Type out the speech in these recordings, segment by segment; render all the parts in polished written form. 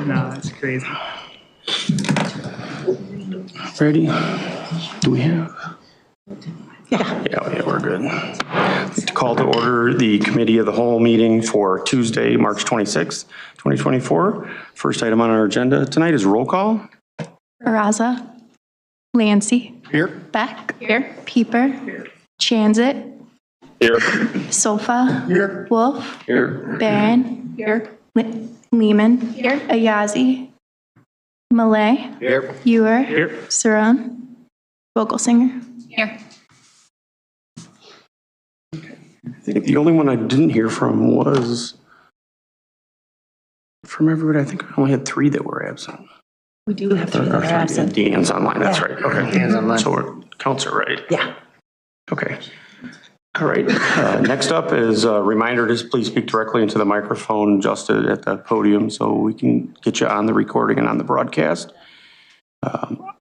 No, that's crazy. Ready? Do we have? Yeah, we're good. To call to order the Committee of the Whole meeting for Tuesday, March 26th, 2024. First item on our agenda tonight is roll call. Baraza. Lancy. Here. Beck. Here. Pieper. Here. Chanzit. Here. Sofa. Here. Wolf. Here. Barron. Here. Lehman. Here. Ayazi. Malay. Here. Ewer. Here. Saran. Vogelsinger. Here. I think the only one I didn't hear from was from everybody. I think I only had 3 that were absent. We do have 3 that are absent. Dan's online, that's right. Okay. Dan's online. So it counts it right. Yeah. Okay. All right. Next up is a reminder to please speak directly into the microphone just at the podium so we can get you on the recording and on the broadcast.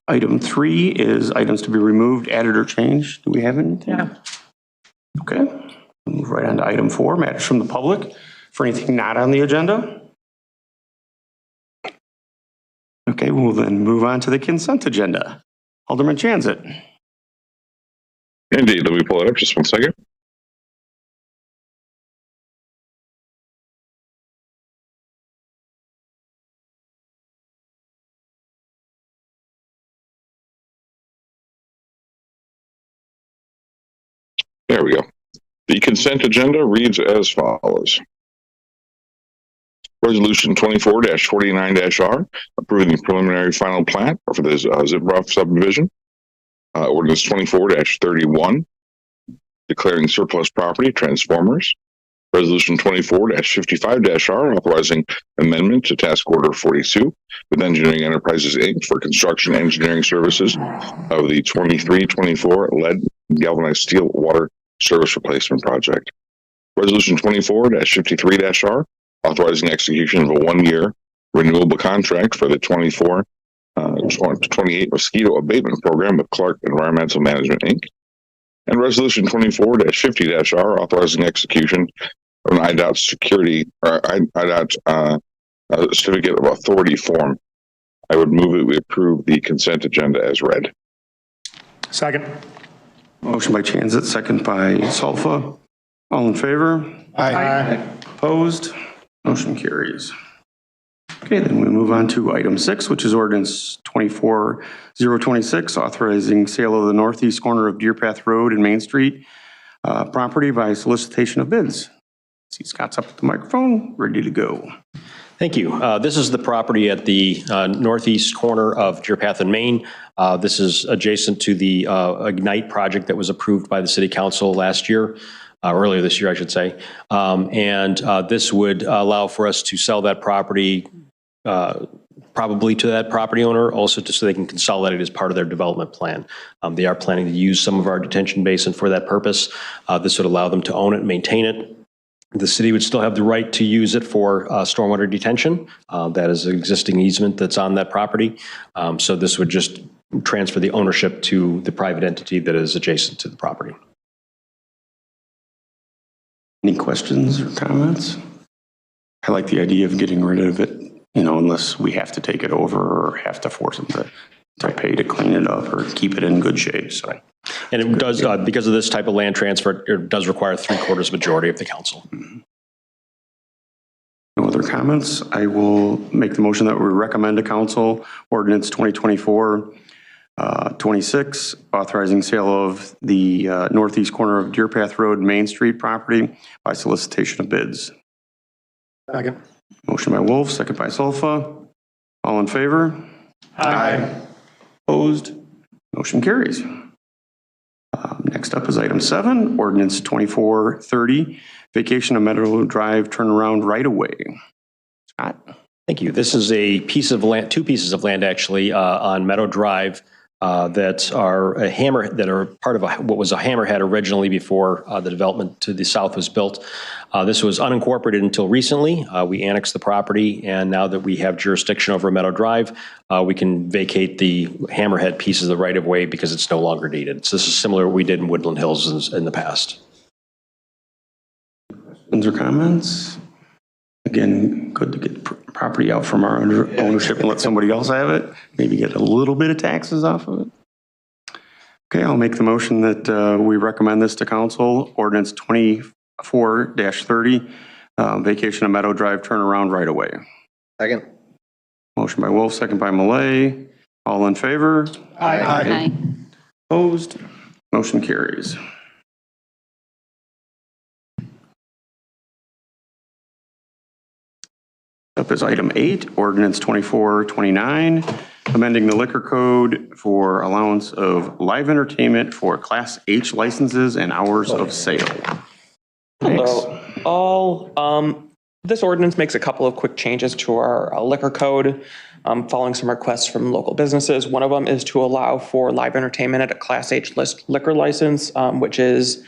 Item 3 is items to be removed, added, or changed. Do we have anything? No. Okay. We'll move right on to item 4, matters from the public for anything not on the agenda. Okay, we'll then move on to the consent agenda. Alderman Chanzit. Indeed, let me pull it up just one second. There we go. The consent agenda reads as follows. Resolution 24-49-R, approving the preliminary final plat for the Zipruff subdivision. Ordinance 24-31, declaring surplus property, transformers. Resolution 24-55-R, authorizing amendment to task order 42 with Engineering Enterprises, Inc. for construction engineering services of the 23-24 lead galvanized steel water service replacement project. Resolution 24-53-R, authorizing execution of a 1-year renewable contract for the 24-28 mosquito abatement program with Clark Environmental Management, Inc. And Resolution 24-50-R, authorizing execution of an IDOT security or IDOT certificate of authority form. I would move that we approve the consent agenda as read. Second. Motion by Chanzit, second by Solfa. All in favor? Aye. Opposed? Motion carries. Okay, then we move on to item 6, which is ordinance 24-026, authorizing sale of the northeast corner of Deer Path Road and Main Street property by solicitation of bids. See Scott's up at the microphone, ready to go. Thank you. This is the property at the northeast corner of Deer Path and Main. This is adjacent to the Ignite project that was approved by the City Council last year. Earlier this year, I should say. This would allow for us to sell that property probably to that property owner, also just so they can consolidate it as part of their development plan. They are planning to use some of our detention basin for that purpose. This would allow them to own it and maintain it. The city would still have the right to use it for stormwater detention. That is an existing easement that's on that property. So this would just transfer the ownership to the private entity that is adjacent to the property. Any questions or comments? I like the idea of getting rid of it, unless we have to take it over or have to force them to pay to clean it up or keep it in good shape. So, and it does, because of this type of land transfer, it does require 3/4 majority of the council. No other comments? I will make the motion that we recommend to council ordinance 2024-26, authorizing sale of the northeast corner of Deer Path Road and Main Street property by solicitation of bids. Second. Motion by Wolf, second by Solfa. All in favor? Aye. Opposed? Motion carries. Next up is item 7, ordinance 2430, vacation of Meadow Drive turnaround right away. Scott? Thank you. This is a piece of land, 2 pieces of land actually, on Meadow Drive that are that are part of what was a hammerhead originally before the development to the south was built. This was unincorporated until recently. We annexed the property, and now that we have jurisdiction over Meadow Drive, we can vacate the hammerhead pieces of the right-of-way because it's no longer needed. So this is similar to what we did in Woodland Hills in the past. Questions or comments? Again, good to get property out from our ownership and let somebody else have it, maybe get a little bit of taxes off of it. Okay, I'll make the motion that we recommend this to council, ordinance 24-30, vacation of Meadow Drive turnaround right away. Second. Motion by Wolf, second by Malay. All in favor? Aye. Opposed? Motion carries. Up is item 8, ordinance 24-29, amending the liquor code for allowance of live entertainment for Class H licenses and hours of sale. Hello, all. This ordinance makes a couple of quick changes to our liquor code, following some requests from local businesses. One of them is to allow for live entertainment at a Class H liquor license, which is,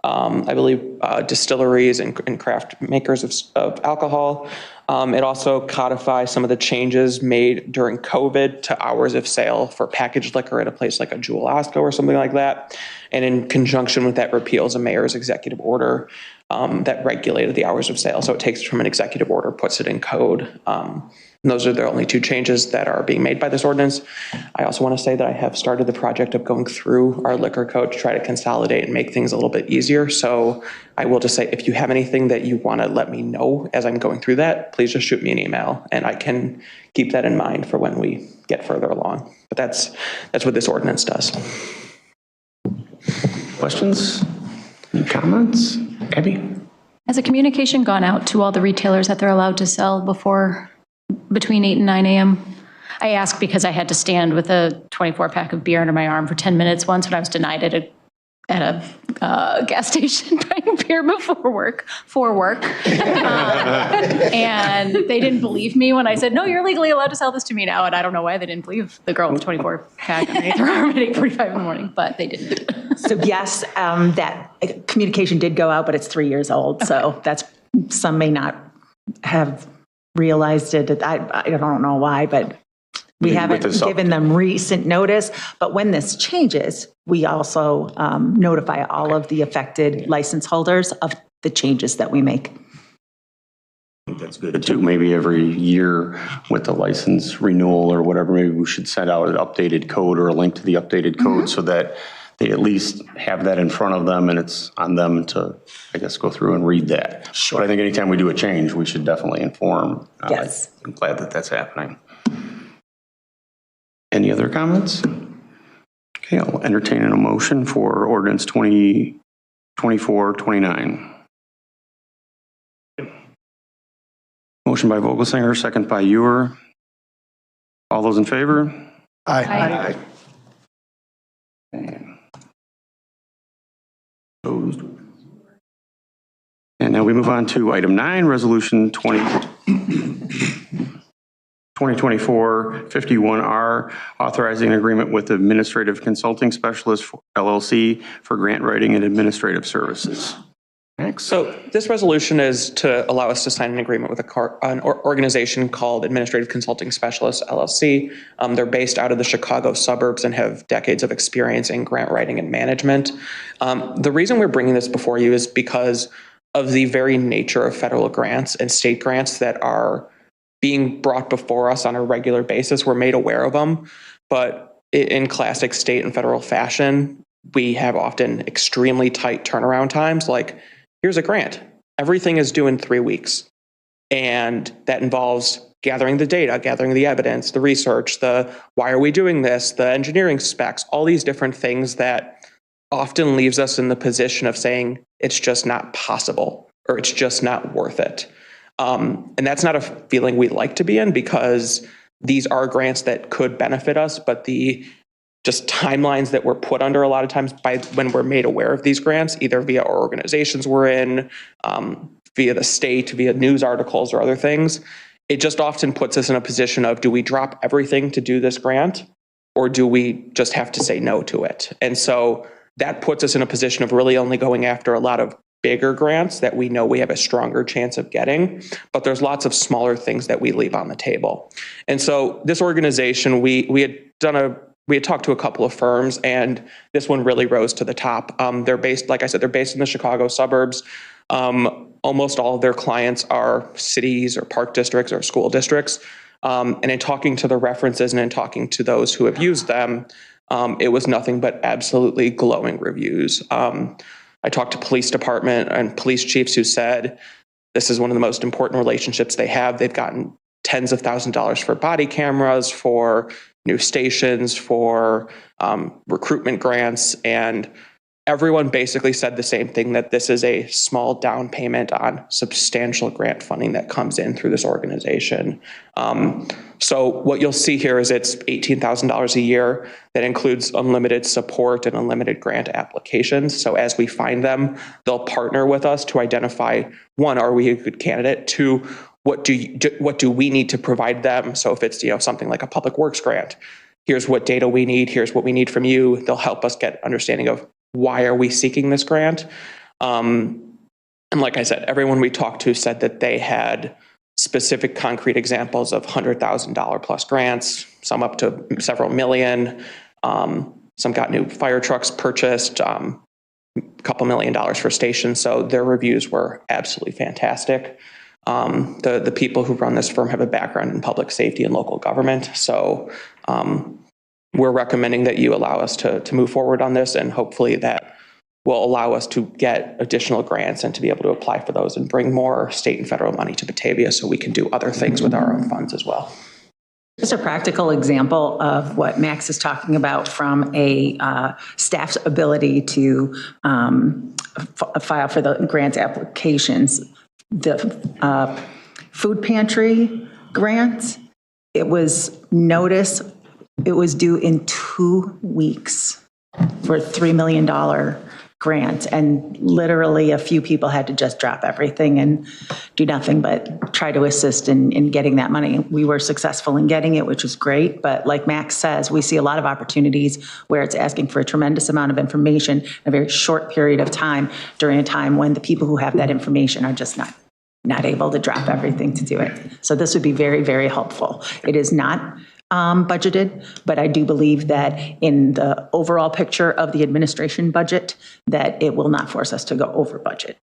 I believe, distilleries and craft makers of alcohol. It also codifies some of the changes made during COVID to hours of sale for packaged liquor at a place like a Jewel Osco or something like that. And in conjunction with that, repeals a mayor's executive order that regulated the hours of sale. So it takes from an executive order, puts it in code. And those are the only two changes that are being made by this ordinance. I also want to say that I have started the project of going through our liquor code to try to consolidate and make things a little bit easier. So I will just say, if you have anything that you want to let me know as I'm going through that, please just shoot me an email and I can keep that in mind for when we get further along. But that's what this ordinance does. Questions? Any comments? Abby? Has a communication gone out to all the retailers that they're allowed to sell between 8 and 9 a.m.? I ask because I had to stand with a 24-pack of beer under my arm for 10 minutes once when I was denied it at a gas station buying beer before work, and they didn't believe me when I said, no, you're legally allowed to sell this to me now. And I don't know why they didn't believe the girl with the 24-pack underneath her arm at 8:45 in the morning, but they didn't. So yes, that communication did go out, but it's 3 years old. Okay. So that's, some may not have realized it. I don't know why, but we haven't given them recent notice. But when this changes, we also notify all of the affected license holders of the changes that we make. I think that's good too. Maybe every year with the license renewal or whatever, maybe we should send out an updated code or a link to the updated code so that they at least have that in front of them and it's on them to, I guess, go through and read that. Sure. But I think anytime we do a change, we should definitely inform. Yes. I'm glad that that's happening. Any other comments? Okay, I'll entertain a motion for ordinance 24-29. Motion by Vogelsinger, second by Ewer. All those in favor? Aye. Opposed? And now we move on to item 9, resolution 2024-51R, authorizing an agreement with Administrative Consulting Specialist LLC for grant writing and administrative services. Next. So this resolution is to allow us to sign an agreement with an organization called Administrative Consulting Specialist LLC. They're based out of the Chicago suburbs and have decades of experience in grant writing and management. The reason we're bringing this before you is because of the very nature of federal grants and state grants that are being brought before us on a regular basis. We're made aware of them, but in classic state and federal fashion, we have often extremely tight turnaround times. Like, here's a grant. Everything is due in 3 weeks. And that involves gathering the data, gathering the evidence, the research, the why are we doing this, the engineering specs, all these different things that often leaves us in the position of saying it's just not possible or it's just not worth it. And that's not a feeling we like to be in because these are grants that could benefit us, but the just timelines that we're put under a lot of times by when we're made aware of these grants, either via our organizations we're in, via the state, via news articles or other things, it just often puts us in a position of, do we drop everything to do this grant or do we just have to say no to it? And so that puts us in a position of really only going after a lot of bigger grants that we know we have a stronger chance of getting, but there's lots of smaller things that we leave on the table. And so this organization, we had talked to a couple of firms and this one really rose to the top. They're based, like I said, they're based in the Chicago suburbs. Almost all of their clients are cities or park districts or school districts. And in talking to the references and in talking to those who have used them, it was nothing but absolutely glowing reviews. I talked to police department and police chiefs who said this is one of the most important relationships they have. They've gotten tens of thousands of dollars for body cameras, for new stations, for recruitment grants, and everyone basically said the same thing, that this is a small down payment on substantial grant funding that comes in through this organization. So what you'll see here is it's $18,000 a year that includes unlimited support and unlimited grant applications. So as we find them, they'll partner with us to identify, one, are we a good candidate? Two, what do we need to provide them? So if it's something like a public works grant, here's what data we need, here's what we need from you. They'll help us get understanding of why are we seeking this grant. And like I said, everyone we talked to said that they had specific concrete examples of $100,000 plus grants, some up to several million. Some got new fire trucks purchased, a couple $1 million for stations. So their reviews were absolutely fantastic. The people who run this firm have a background in public safety and local government. So we're recommending that you allow us to move forward on this, and hopefully that will allow us to get additional grants and to be able to apply for those and bring more state and federal money to Batavia so we can do other things with our own funds as well. Just a practical example of what Max is talking about from a staff's ability to file for the grant applications. The food pantry grant, it was due in 2 weeks for a $3 million grant. And literally a few people had to just drop everything and do nothing but try to assist in getting that money. We were successful in getting it, which was great. But like Max says, we see a lot of opportunities where it's asking for a tremendous amount of information in a very short period of time, during a time when the people who have that information are just not able to drop everything to do it. So this would be very, very helpful. It is not budgeted, but I do believe that in the overall picture of the administration budget, that it will not force us to go over budget.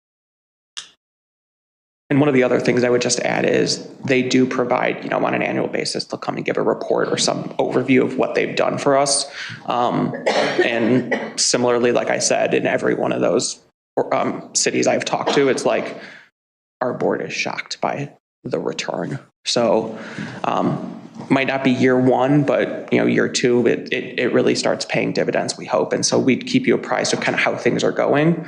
And one of the other things I would just add is they do provide, on an annual basis, they'll come and give a report or some overview of what they've done for us. And similarly, like I said, in every one of those cities I've talked to, it's like our board is shocked by the return. So might not be year one, but year two, it really starts paying dividends, we hope. And so we'd keep you apprised of kind of how things are going.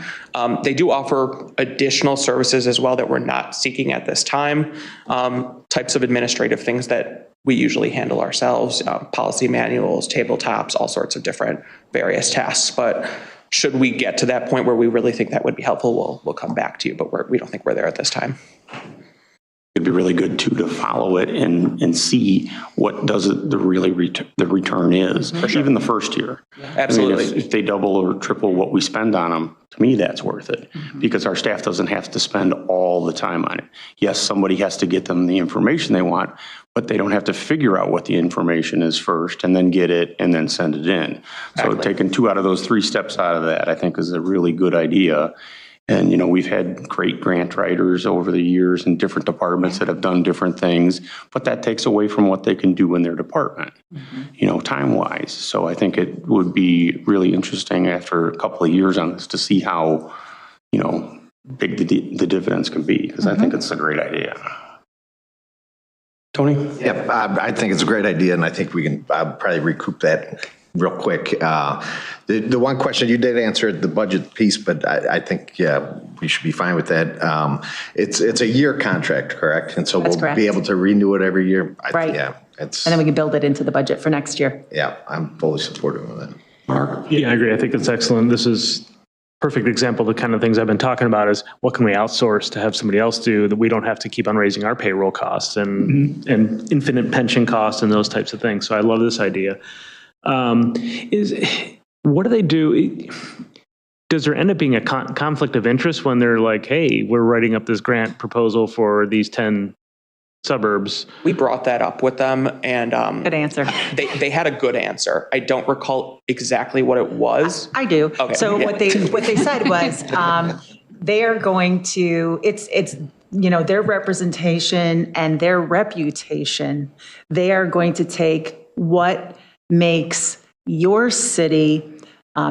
They do offer additional services as well that we're not seeking at this time. Types of administrative things that we usually handle ourselves, policy manuals, tabletops, all sorts of different various tasks. But should we get to that point where we really think that would be helpful, we'll come back to you, but we don't think we're there at this time. It'd be really good too to follow it and see what does it the return is, even the first year. Absolutely. I mean, if they double or triple what we spend on them, to me that's worth it, because our staff doesn't have to spend all the time on it. Yes, somebody has to get them the information they want, but they don't have to figure out what the information is first and then get it and then send it in. So taking 2 out of those 3 steps out of that, I think, is a really good idea. And, we've had great grant writers over the years in different departments that have done different things, but that takes away from what they can do in their department, time-wise. So I think it would be really interesting after a couple of years on this to see how, big the dividends can be, because I think it's a great idea. Tony? Yep, I think it's a great idea, and I think we can probably recoup that real quick. The one question you did answer, the budget piece, but I think, we should be fine with that. It's a year contract, correct? And so That's we'll correct. be able to renew it every year? Right. Yeah. And then we can build it into the budget for next year. Yeah, I'm fully supportive of that. Mark? Yeah, I agree. I think that's excellent. This is perfect example of the kind of things I've been talking about is what can we outsource to have somebody else do that we don't have to keep on raising our payroll costs and infinite pension costs and those types of things. So I love this idea. What do they do? Does there end up being a conflict of interest when they're like, hey, we're writing up this grant proposal for these 10 suburbs? We brought that up with them, and Good answer. they had a good answer. I don't recall exactly what it was. I do. Okay. So Yeah. what they said was, they are going to, it's, their representation and their reputation, they are going to take what makes your city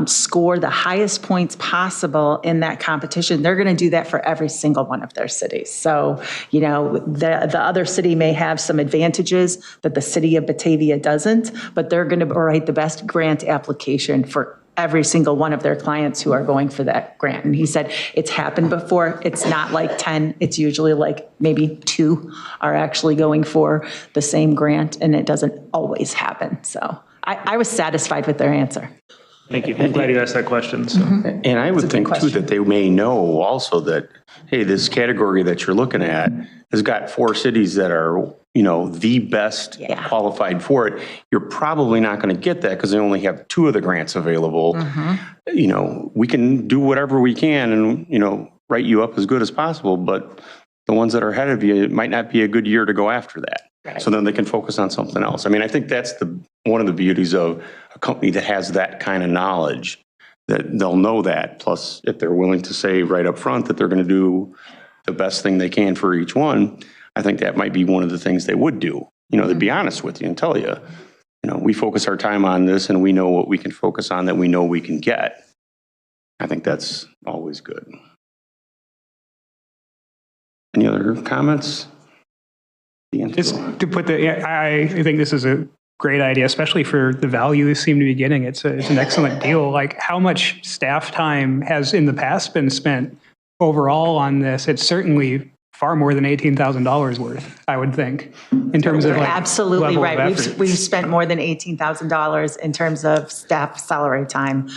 score the highest points possible in that competition. They're going to do that for every single one of their cities. So, the other city may have some advantages that the city of Batavia doesn't, but they're going to write the best grant application for every single one of their clients who are going for that grant. And he said it's happened before. It's not like 10. It's usually like maybe 2 are actually going for the same grant, and it doesn't always happen. So I was satisfied with their answer. Thank you. I'm glad you asked that question. So. And I would think too that they may know also that, hey, this category that you're looking at has got 4 cities that are, the best qualified for it. You're probably not going to get that because they only have 2 of the grants available. We can do whatever we can and, write you up as good as possible, but the ones that are ahead of you, it might not be a good year to go after that. Right. So then they can focus on something else. I mean, I think that's one of the beauties of a company that has that kind of knowledge, that they'll know that. Plus, if they're willing to say right up front that they're going to do the best thing they can for each one, I think that might be one of the things they would do. To be honest with you and tell you, we focus our time on this and we know what we can focus on that we know we can get. I think that's always good. Any other comments? Just to put I think this is a great idea, especially for the value they seem to be getting. It's an excellent deal. Like, how much staff time has in the past been spent overall on this? It's certainly far more than $18,000 worth, I would think, in terms of absolutely level right. Of we've spent more than $18,000 in terms of staff salary time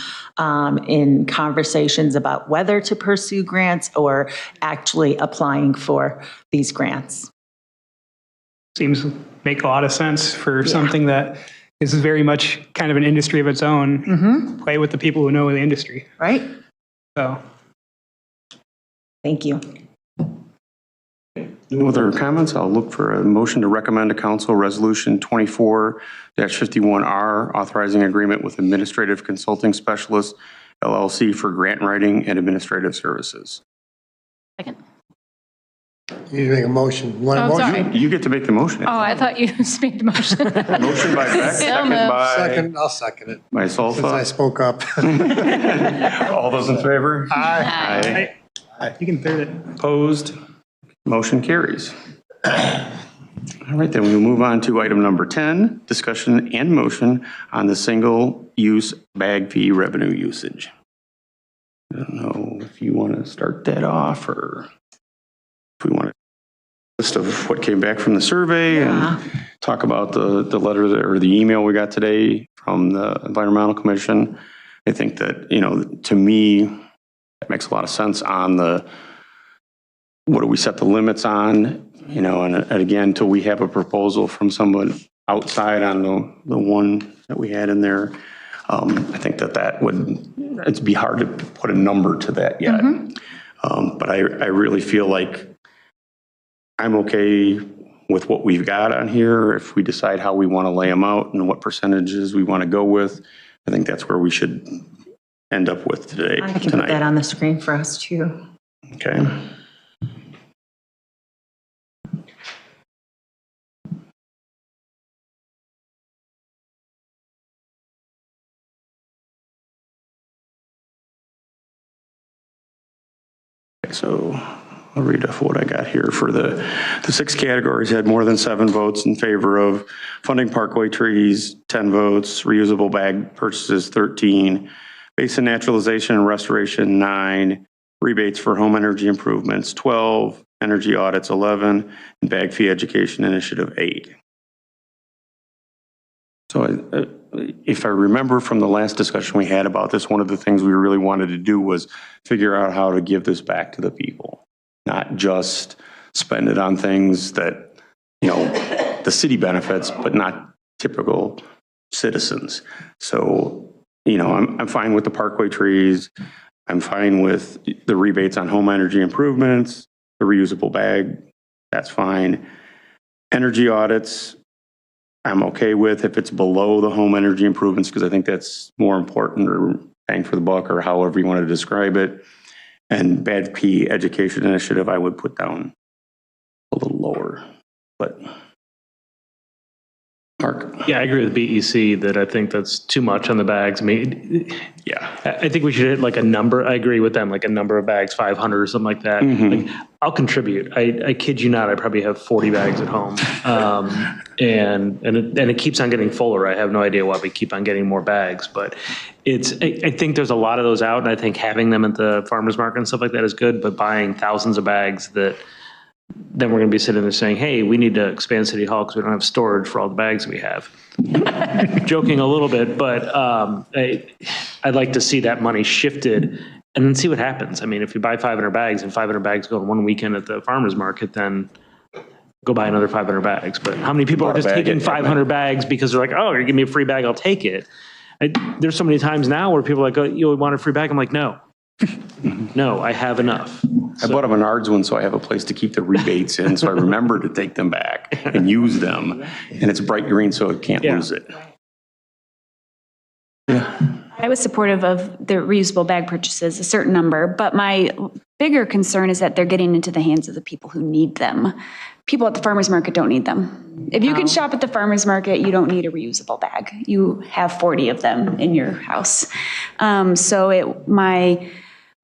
in conversations about whether to pursue grants or actually applying for these grants. Seems make a lot of sense for something that is very much kind of an industry of its own. Play with the people who know the industry. Right. So. Thank you. No other comments? I'll look for a motion to recommend to council resolution 24-51R, authorizing agreement with Administrative Consulting Specialist, LLC for grant writing and administrative services. Second. You need to make a motion. You want a motion? Sorry. You get to make the motion. Oh, I thought you made the motion. Motion by Beck, second by... I'll second it. By Since I Solfa. spoke up. All those in favor? Aye. Aye. You can third it. Opposed? Motion carries. All right, then we'll move on to item number 10, discussion and motion on the single-use bag fee revenue usage. I don't know if you want to start that off or if we want to list of what came back from the survey and talk about the letter or the email we got today from the Environmental Commission. I think that, to me, that makes a lot of sense on what do we set the limits on, and again, until we have a proposal from someone outside on the one that we had in there, I think it'd be hard to put a number to that yet. But I really feel like I'm okay with what we've got on here. If we decide how we want to lay them out and what percentages we want to go with, I think that's where we should end up with today. I can put that on the screen for us too. Okay. So I'll read off what I got here. For the 6 categories, had more than 7 votes in favor of funding parkway trees, 10 votes, reusable bag purchases, 13, basin naturalization and restoration, 9, rebates for home energy improvements, 12, energy audits, 11, and bag fee education initiative, 8. So if I remember from the last discussion we had about this, one of the things we really wanted to do was figure out how to give this back to the people, not just spend it on things that, the city benefits, but not typical citizens. So, I'm fine with the parkway trees. I'm fine with the rebates on home energy improvements, the reusable bag, that's fine. Energy audits, I'm okay with if it's below the home energy improvements, because I think that's more important or bang for the buck or however you want to describe it. And Bad P Education Initiative, I would put down a little lower, but Mark? Yeah, I agree with BEC that I think that's too much on the bags. I mean, Yeah. I think we should hit like a number. I agree with them, like a number of bags, 500 or something like that. Like, I'll contribute. I kid you not, I probably have 40 bags at home. And it keeps on getting fuller. I have no idea why we keep on getting more bags, but I think there's a lot of those out, and I think having them at the farmer's market and stuff like that is good, but buying thousands of bags that then we're going to be sitting there saying, hey, we need to expand City Hall because we don't have storage for all the bags we have. Joking a little bit, but I'd like to see that money shifted and then see what happens. I mean, if you buy 500 bags and 500 bags go in one weekend at the farmer's market, then go buy another 500 bags. But how many people are just taking 500 bags because they're like, oh, you're giving me a free bag, I'll take it. There's so many times now where people are like, oh, you want a free bag? I'm like, no. No, I have enough. I bought a Menards one so I have a place to keep the rebates in, so I remember to take them back and use them. And it's bright green, so I can't lose it. I was supportive of the reusable bag purchases, a certain number, but my bigger concern is that they're getting into the hands of the people who need them. People at the farmer's market don't need them. If you can shop at the farmer's market, you don't need a reusable bag. You have 40 of them in your house.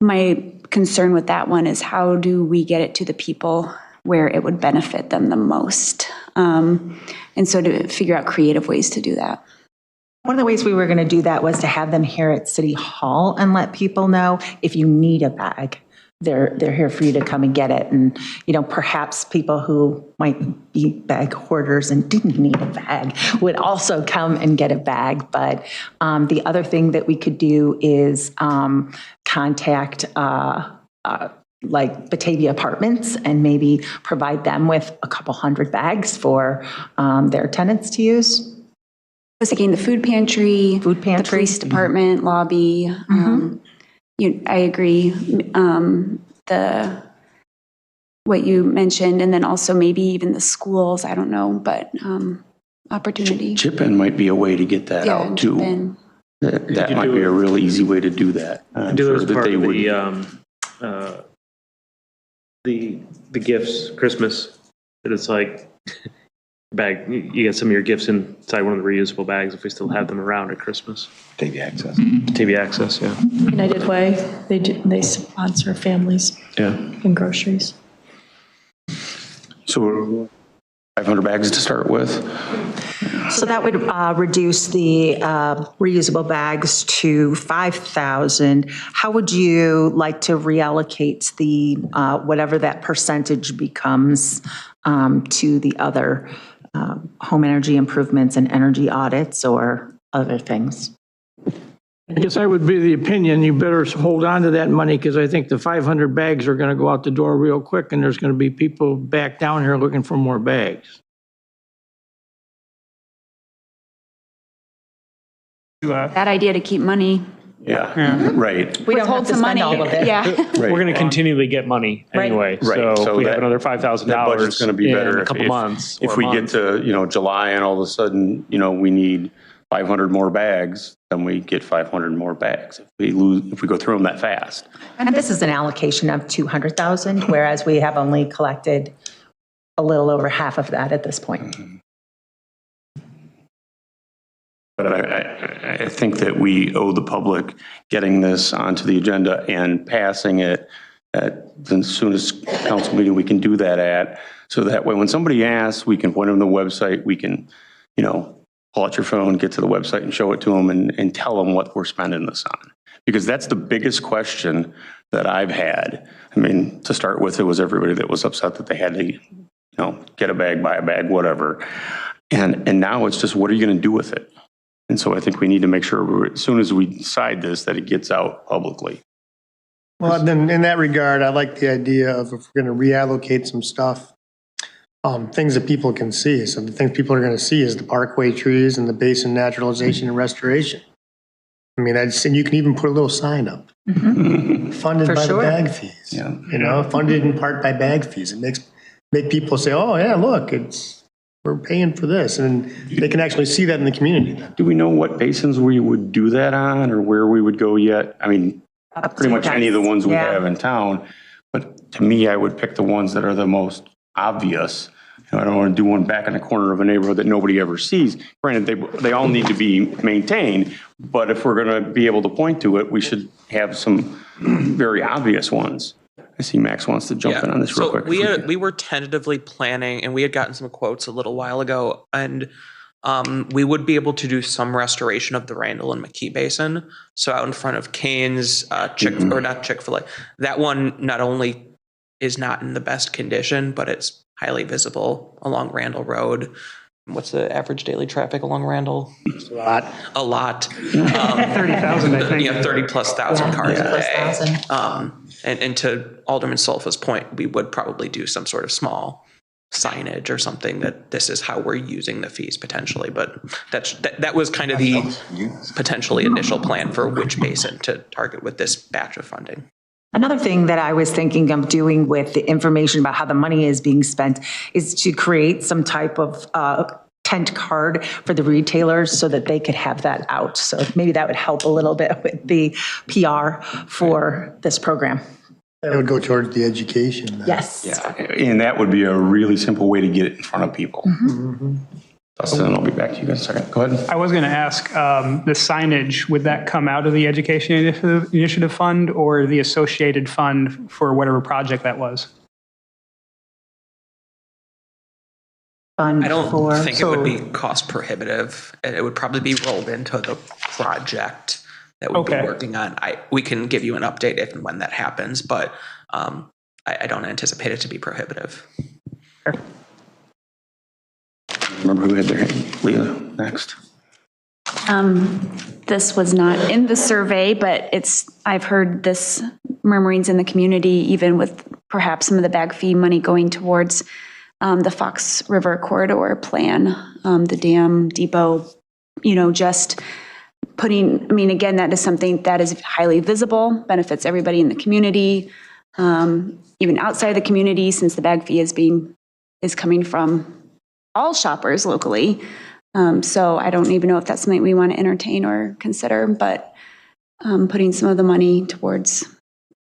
My concern with that one is how do we get it to the people where it would benefit them the most? And so to figure out creative ways to do that. One of the ways we were going to do that was to have them here at City Hall and let people know if you need a bag, they're here for you to come and get it. And, perhaps people who might be bag hoarders and didn't need a bag would also come and get a bag. But the other thing that we could do is contact like Batavia Apartments and maybe provide them with a couple hundred bags for their tenants to use. I was thinking the food pantry, the police department, lobby. I agree. What you mentioned, and then also maybe even the schools. I don't know, but opportunity. Chip-in might be a way to get that out too. That might be a real easy way to do that. I'm do sure it as that part they of would. the gifts, Christmas, that it's like bag, you get some of your gifts inside one of the reusable bags if we still have them around at Christmas. Batavia Access. Batavia Access, yeah. United Way, they sponsor families and groceries. So 500 bags to start with. So that would reduce the reusable bags to 5,000. How would you like to reallocate the whatever that percentage becomes to the other home energy improvements and energy audits or other things? I guess I would be the opinion you better hold on to that money because I think the 500 bags are going to go out the door real quick and there's going to be people back down here looking for more bags. That idea to keep money. Yeah, right. We don't have Withhold to some spend money. all of it. Yeah. Right. We're going to continually get money anyway. Right. So So if we have that- another $5,000 That budget's going to be better in a couple months. If or a we month. get to, July and all of a sudden, we need 500 more bags, then we get 500 more bags. If we go through them that fast. And this is an allocation of 200,000, whereas we have only collected a little over half of that at this point. But I think that we owe the public getting this onto the agenda and passing it at the soonest council meeting we can do that at. So that way, when somebody asks, we can point them to the website, we can, pull out your phone, get to the website and show it to them and tell them what we're spending this on. Because that's the biggest question that I've had. I mean, to start with, it was everybody that was upset that they had to, get a bag, buy a bag, whatever. And now it's just, what are you going to do with it? And so I think we need to make sure as soon as we decide this, that it gets out publicly. Well, then in that regard, I like the idea of if we're going to reallocate some stuff, things that people can see. So the things people are going to see is the parkway trees and the basin naturalization and restoration. I mean, and you can even put a little sign up. Funded For by sure. the bag fees. Yeah. Funded in part by bag fees. It make people say, oh yeah, look, we're paying for this. And they can actually see that in the community then. Do we know what basins we would do that on or where we would go yet? I mean, pretty much any of the ones we have in town. But to me, I would pick the ones that are the most obvious. I don't want to do one back in the corner of a neighborhood that nobody ever sees. Granted, they all need to be maintained, but if we're going to be able to point to it, we should have some very obvious ones. I see Max wants to jump in on this real quick. We were tentatively planning, and we had gotten some quotes a little while ago, and we would be able to do some restoration of the Randall and McKee Basin. So out in front of Cane's, or not Chick-fil-A. That one not only is not in the best condition, but it's highly visible along Randall Road. What's the average daily traffic along Randall? A lot. 30,000, I think. Yeah, 30,000+ cars a day. And to Alderman Solfa's point, we would probably do some sort of small signage or something that this is how we're using the fees potentially. But that was kind of the potentially initial plan for which basin to target with this batch of funding. Another thing that I was thinking of doing with the information about how the money is being spent is to create some type of tent card for the retailers so that they could have that out. So maybe that would help a little bit with the PR for this program. That would go towards the education. Then. Yes. Yeah, and that would be a really simple way to get it in front of people. Dustin, I'll be back to you guys in a second. Go ahead. I was going to ask, the signage, would that come out of the Education Initiative Fund or the associated fund for whatever project that was? I don't think it would be cost prohibitive. It would probably be rolled into the project that we'd be working on. We can give you an update if and when that happens, but I don't anticipate it to be prohibitive. Sure. Remember who had their hand? Leah, next. This was not in the survey, but I've heard this murmurings in the community, even with perhaps some of the bag fee money going towards the Fox River corridor plan, the dam depot, just putting, again, that is something that is highly visible, benefits everybody in the community, even outside the community, since the bag fee is coming from all shoppers locally. So I don't even know if that's something we want to entertain or consider, but putting some of the money towards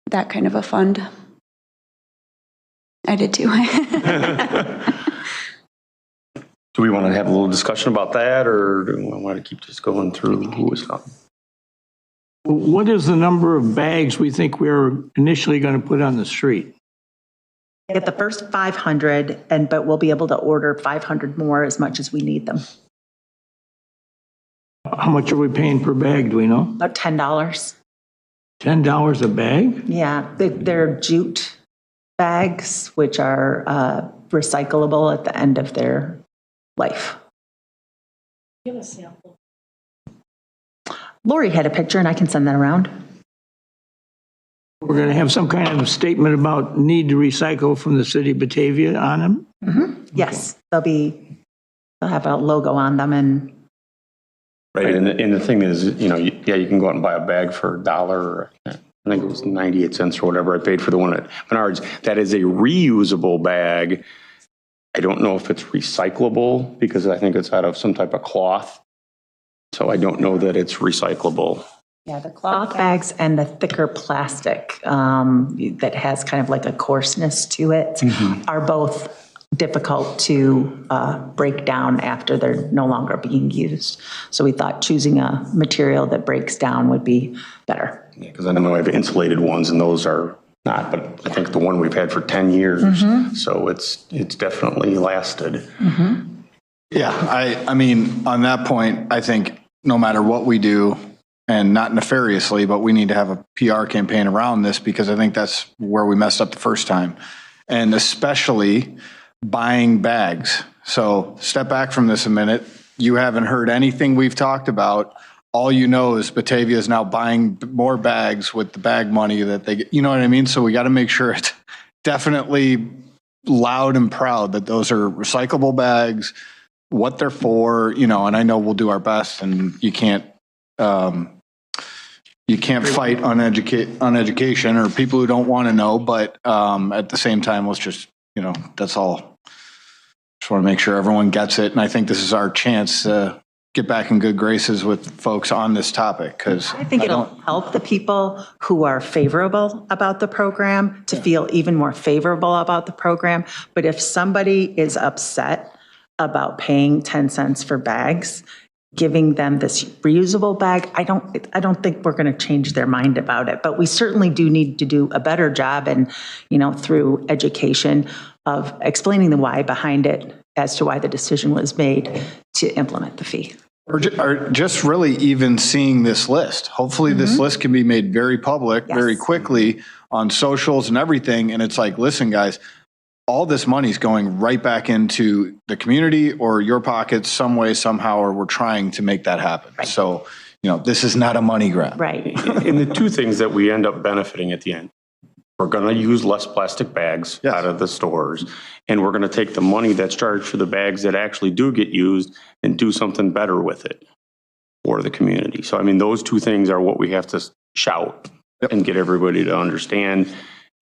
that kind of a fund. I did too. Do we want to have a little discussion about that, or do we want to keep just going through who was up? What is the number of bags we think we're initially going to put on the street? Get the first 500, but we'll be able to order 500 more as much as we need them. How much are we paying per bag, do we know? About $10. $10 a bag? Yeah, they're jute bags, which are recyclable at the end of their life. Give a sample. Lori had a picture, and I can send that around. We're going to have some kind of statement about need to recycle from the city of Batavia on them? Mm-hmm. Yes, they'll have a logo on them. And right, and the thing is, you can go out and buy a bag for $1. I think it was 98 cents or whatever I paid for the one at Menards. That is a reusable bag. I don't know if it's recyclable because I think it's out of some type of cloth. So I don't know that it's recyclable. Yeah, the cloth bags and the thicker plastic that has kind of like a coarseness to it are both difficult to break down after they're no longer being used. So we thought choosing a material that breaks down would be better. Yeah, because I know I have insulated ones and those are not, but I think the one we've had for 10 years, so it's definitely lasted. Yeah, I mean, on that point, I think no matter what we do, and not nefariously, but we need to have a PR campaign around this because I think that's where we messed up the first time. And especially buying bags. So step back from this a minute. You haven't heard anything we've talked about. All you know is Batavia is now buying more bags with the bag money that they get. You know what I mean? So we got to make sure it's definitely loud and proud that those are recyclable bags, what they're for, and I know we'll do our best, and you can't fight on education or people who don't want to know, but at the same time, let's just, that's all. Just want to make sure everyone gets it. And I think this is our chance to get back in good graces with folks on this topic, because I think it'll help the people who are favorable about the program to feel even more favorable about the program. But if somebody is upset about paying 10 cents for bags, giving them this reusable bag, I don't think we're going to change their mind about it. But we certainly do need to do a better job, and through education, of explaining the why behind it as to why the decision was made to implement the fee. Or just really even seeing this list. Hopefully this list can be made very public, very quickly on socials and everything. And it's like, listen, guys, all this money is going right back into the community or your pockets some way, somehow, or we're trying to make that happen. Right. So, this is not a money grab. Right. And the two things that we end up benefiting at the end, we're going to use less plastic bags out of the stores, and we're going to take the money that's charged for the bags that actually do get used and do something better with it for the community. So, I mean, those two things are what we have to shout and get everybody to understand,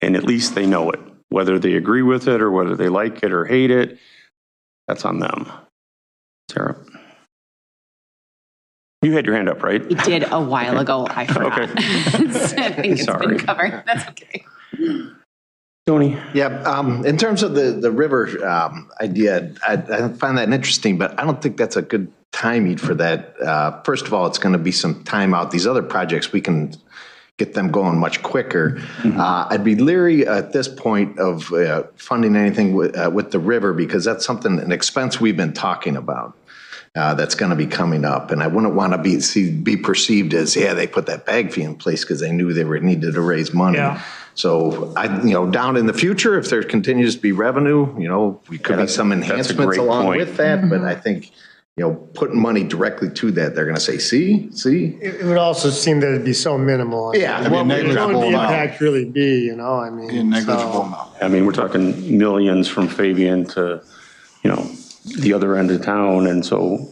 and at least they know it. Whether they agree with it or whether they like it or hate it, that's on them. Sarah? You had your hand up, right? It did a while ago. I forgot. Okay. I think it's been covered. That's okay. Tony? Yeah, in terms of the river idea, I find that interesting, but I don't think that's a good timing for that. First of all, it's going to be some time out. These other projects, we can get them going much quicker. I'd be leery at this point of funding anything with the river, because that's an expense we've been talking about. That's going to be coming up, and I wouldn't want to be perceived as they put that bag fee in place because they knew they needed to raise money. Yeah. So down in the future, if there continues to be revenue, we could be some enhancements along with that. But I think putting money directly to that, they're going to say, see. It would also seem that it'd be so minimal. Yeah, what would the impact really be? Negligible amount. I mean, we're talking millions from Fabian to the other end of town, and so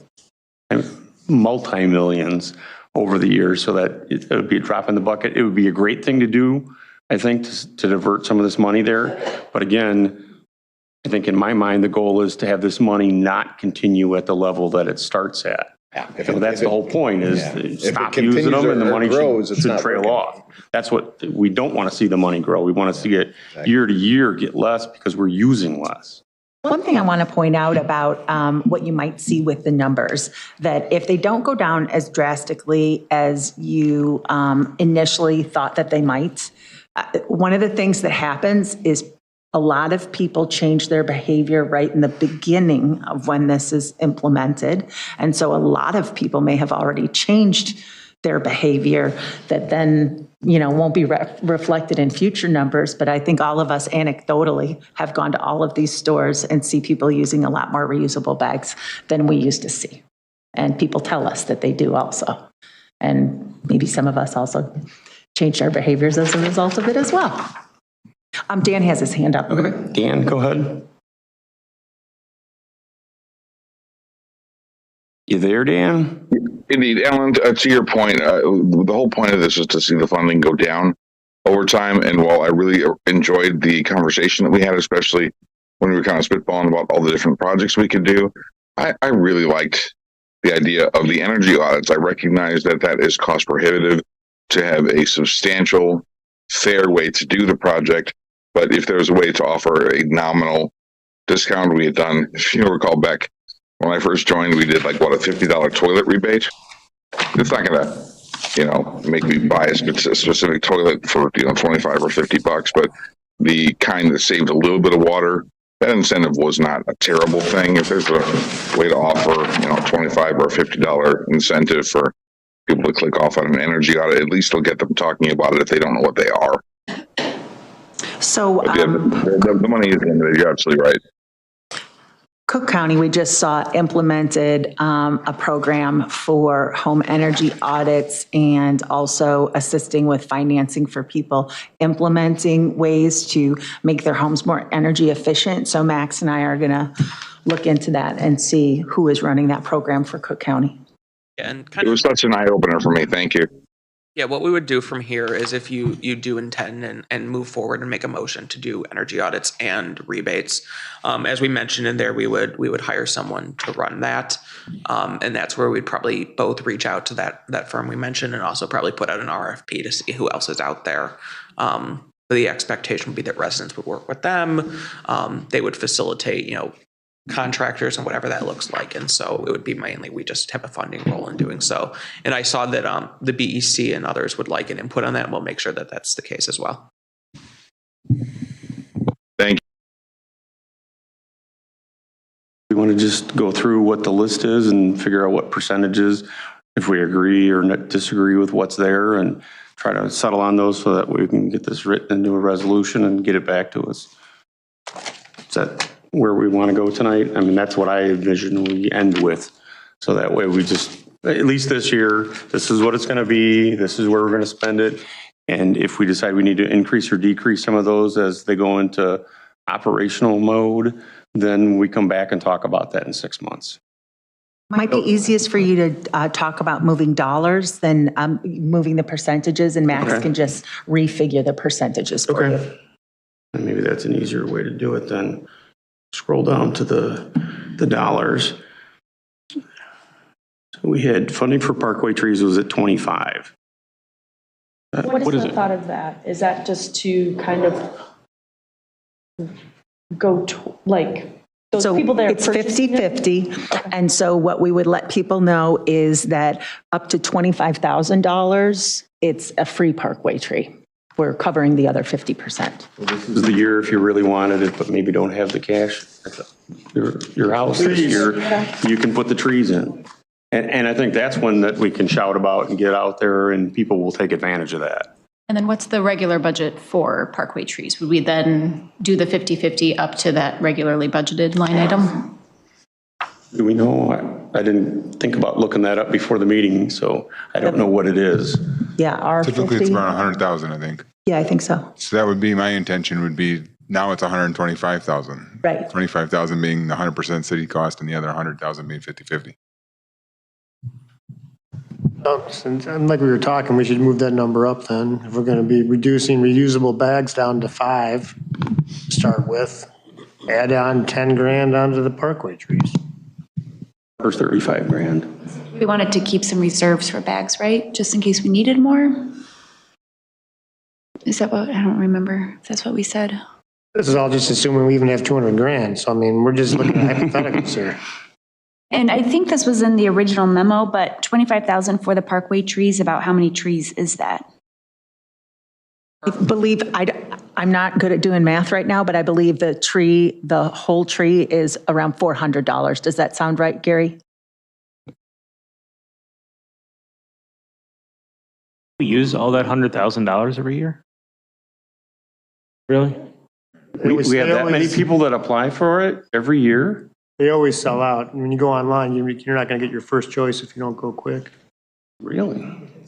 multi-millions over the years, so that it would be a drop in the bucket. It would be a great thing to do, I think, to divert some of this money there. But again, I think in my mind, the goal is to have this money not continue at the level that it starts at. That's the whole point, is stop using them and the money should trail off. That's what we don't want to see, the money grow. We want to see it year to year get less because we're using less. One thing I want to point out about what you might see with the numbers, that if they don't go down as drastically as you initially thought that they might, one of the things that happens is a lot of people change their behavior right in the beginning of when this is implemented. And so a lot of people may have already changed their behavior that then won't be reflected in future numbers. But I think all of us anecdotally have gone to all of these stores and see people using a lot more reusable bags than we used to see. And people tell us that they do also. And maybe some of us also changed our behaviors as a result of it as well. Dan has his hand up. Okay, Dan, go ahead. You there, Dan? Indeed, Ellen, to your point, the whole point of this is to see the funding go down over time. And while I really enjoyed the conversation that we had, especially when we were kind of spitballing about all the different projects we could do, I really liked the idea of the energy audits. I recognize that is cost prohibitive to have a substantial, fair way to do the project. But if there's a way to offer a nominal discount, we had done, if you recall back when I first joined, we did a $50 toilet rebate. It's not going to, make me buy a specific toilet for, 25 or 50 bucks, but the kind that saved a little bit of water, that incentive was not a terrible thing. If there's a way to offer, $25 or $50 incentive for people to click off on an energy audit, at least they'll get them talking about it if they don't know what they are. So the money is in there. You're absolutely right. Cook County, we just saw implemented a program for home energy audits and also assisting with financing for people implementing ways to make their homes more energy efficient. So Max and I are going to look into that and see who is running that program for Cook County. It was such an eye-opener for me. Thank you. Yeah, what we would do from here is if you do intend and move forward and make a motion to do energy audits and rebates, as we mentioned in there, we would hire someone to run that. And that's where we'd probably both reach out to that firm we mentioned and also probably put out an RFP to see who else is out there. The expectation would be that residents would work with them. They would facilitate, contractors and whatever that looks like. And so it would be mainly, we just have a funding role in doing so. And I saw that the BEC and others would like an input on that. And we'll make sure that that's the case as well. Thank you. We want to just go through what the list is and figure out what percentages, if we agree or disagree with what's there, and try to settle on those so that we can get this written into a resolution and get it back to us. Is that where we want to go tonight? I mean, that's what I envision we end with. So that way we just, at least this year, this is what it's going to be. This is where we're going to spend it. And if we decide we need to increase or decrease some of those as they go into operational mode, then we come back and talk about that in 6 months. Might be easiest for you to talk about moving dollars than moving the percentages, and Max can just refigure the percentages for you. And maybe that's an easier way to do it then. Scroll down to the dollars. So we had funding for parkway trees was at 25. What is the thought of that? Is that just to kind of go to, like, those people that are it's 50-50. And so what we would let people know is that up to $25,000, it's a free parkway tree. We're covering the other 50%. This is the year if you really wanted it, but maybe don't have the cash at your house this year, you can put the trees in. And I think that's one that we can shout about and get out there, and people will take advantage of that. And then what's the regular budget for parkway trees? Would we then do the 50-50 up to that regularly budgeted line item? Do we know? I didn't think about looking that up before the meeting, so I don't know what it is. Yeah, our typically 50. it's around 100,000, I think. Yeah, I think so. So that would be my intention. Would be now it's 125,000. Right. 25,000 being the 100% city cost, and the other 100,000 being 50-50. Since, like we were talking, we should move that number up then. If we're going to be reducing reusable bags down to 5, to start with, add on 10 grand onto the parkway trees. Or 35 grand. We wanted to keep some reserves for bags, right? Just in case we needed more? Is that what, I don't remember if that's what we said. This is all just assuming we even have 200 grand. So, I mean, we're just looking at hypotheticals here. And I think this was in the original memo, but 25,000 for the parkway trees, about how many trees is that? I believe, I'm not good at doing math right now, but I believe the whole tree is around $400. Does that sound right, Gary? We use all that $100,000 every year? Really? We have that many people that apply for it every year? They always sell out. When you go online, you're not going to get your first choice if you don't go quick. Really?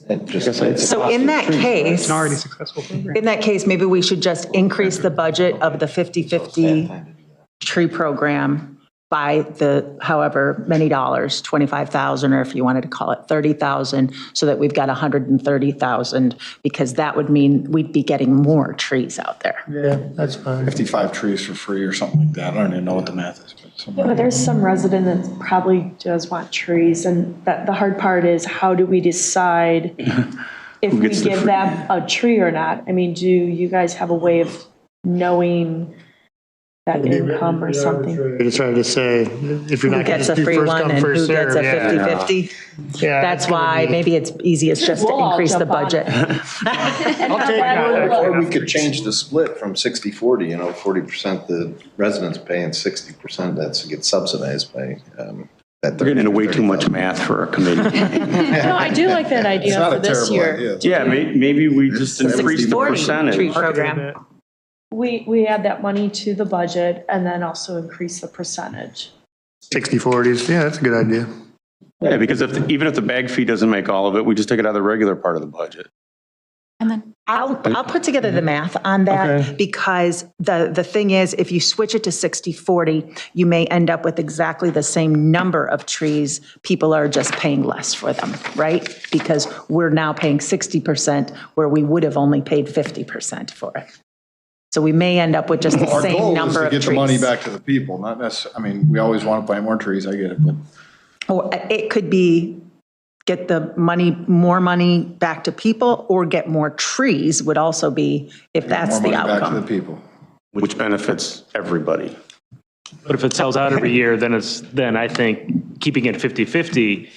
So in that case, It's an already successful program. in that case, maybe we should just increase the budget of the 50-50 tree program by the however many dollars, 25,000, or if you wanted to call it 30,000, so that we've got 130,000, because that would mean we'd be getting more trees out there. Yeah, that's fine. 55 trees for free or something like that. I don't even know what the math is. Yeah, but there's some resident that probably does want trees, and that the hard part is how do we decide if we give them a tree or not? I mean, do you guys have a way of knowing that income or something? It's hard to say if you're Who not going gets to a do free first one come, and first who gets a serve. 50-50? Yeah, That's why maybe it's easiest just to We'll all increase the jump on budget. Or we could change the split from 60-40, 40% the residents pay and 60% that gets subsidized by that. They're getting into way too much math for a committee. No, I do like that idea for this year. Yeah, maybe we just increase the 60-40 percentage. tree program. We add that money to the budget and then also increase the percentage. 60-40s, yeah, that's a good idea. Yeah, because even if the bag fee doesn't make all of it, we just take it out of the regular part of the budget. And then I'll put together the math on that Okay. because the thing is, if you switch it to 60/40, you may end up with exactly the same number of trees. People are just paying less for them, right? Because we're now paying 60% where we would have only paid 50% for it. So we may end up with just the Our same goal is number to of get the money trees. back to the people, not necessarily, I mean, we always want to plant more trees, I get it, but Or it could be get the money, more money back to people, or get more trees would also be, if that's more the money back to the outcome. people. Which benefits everybody. But if it sells out every year, then I think keeping it 50/50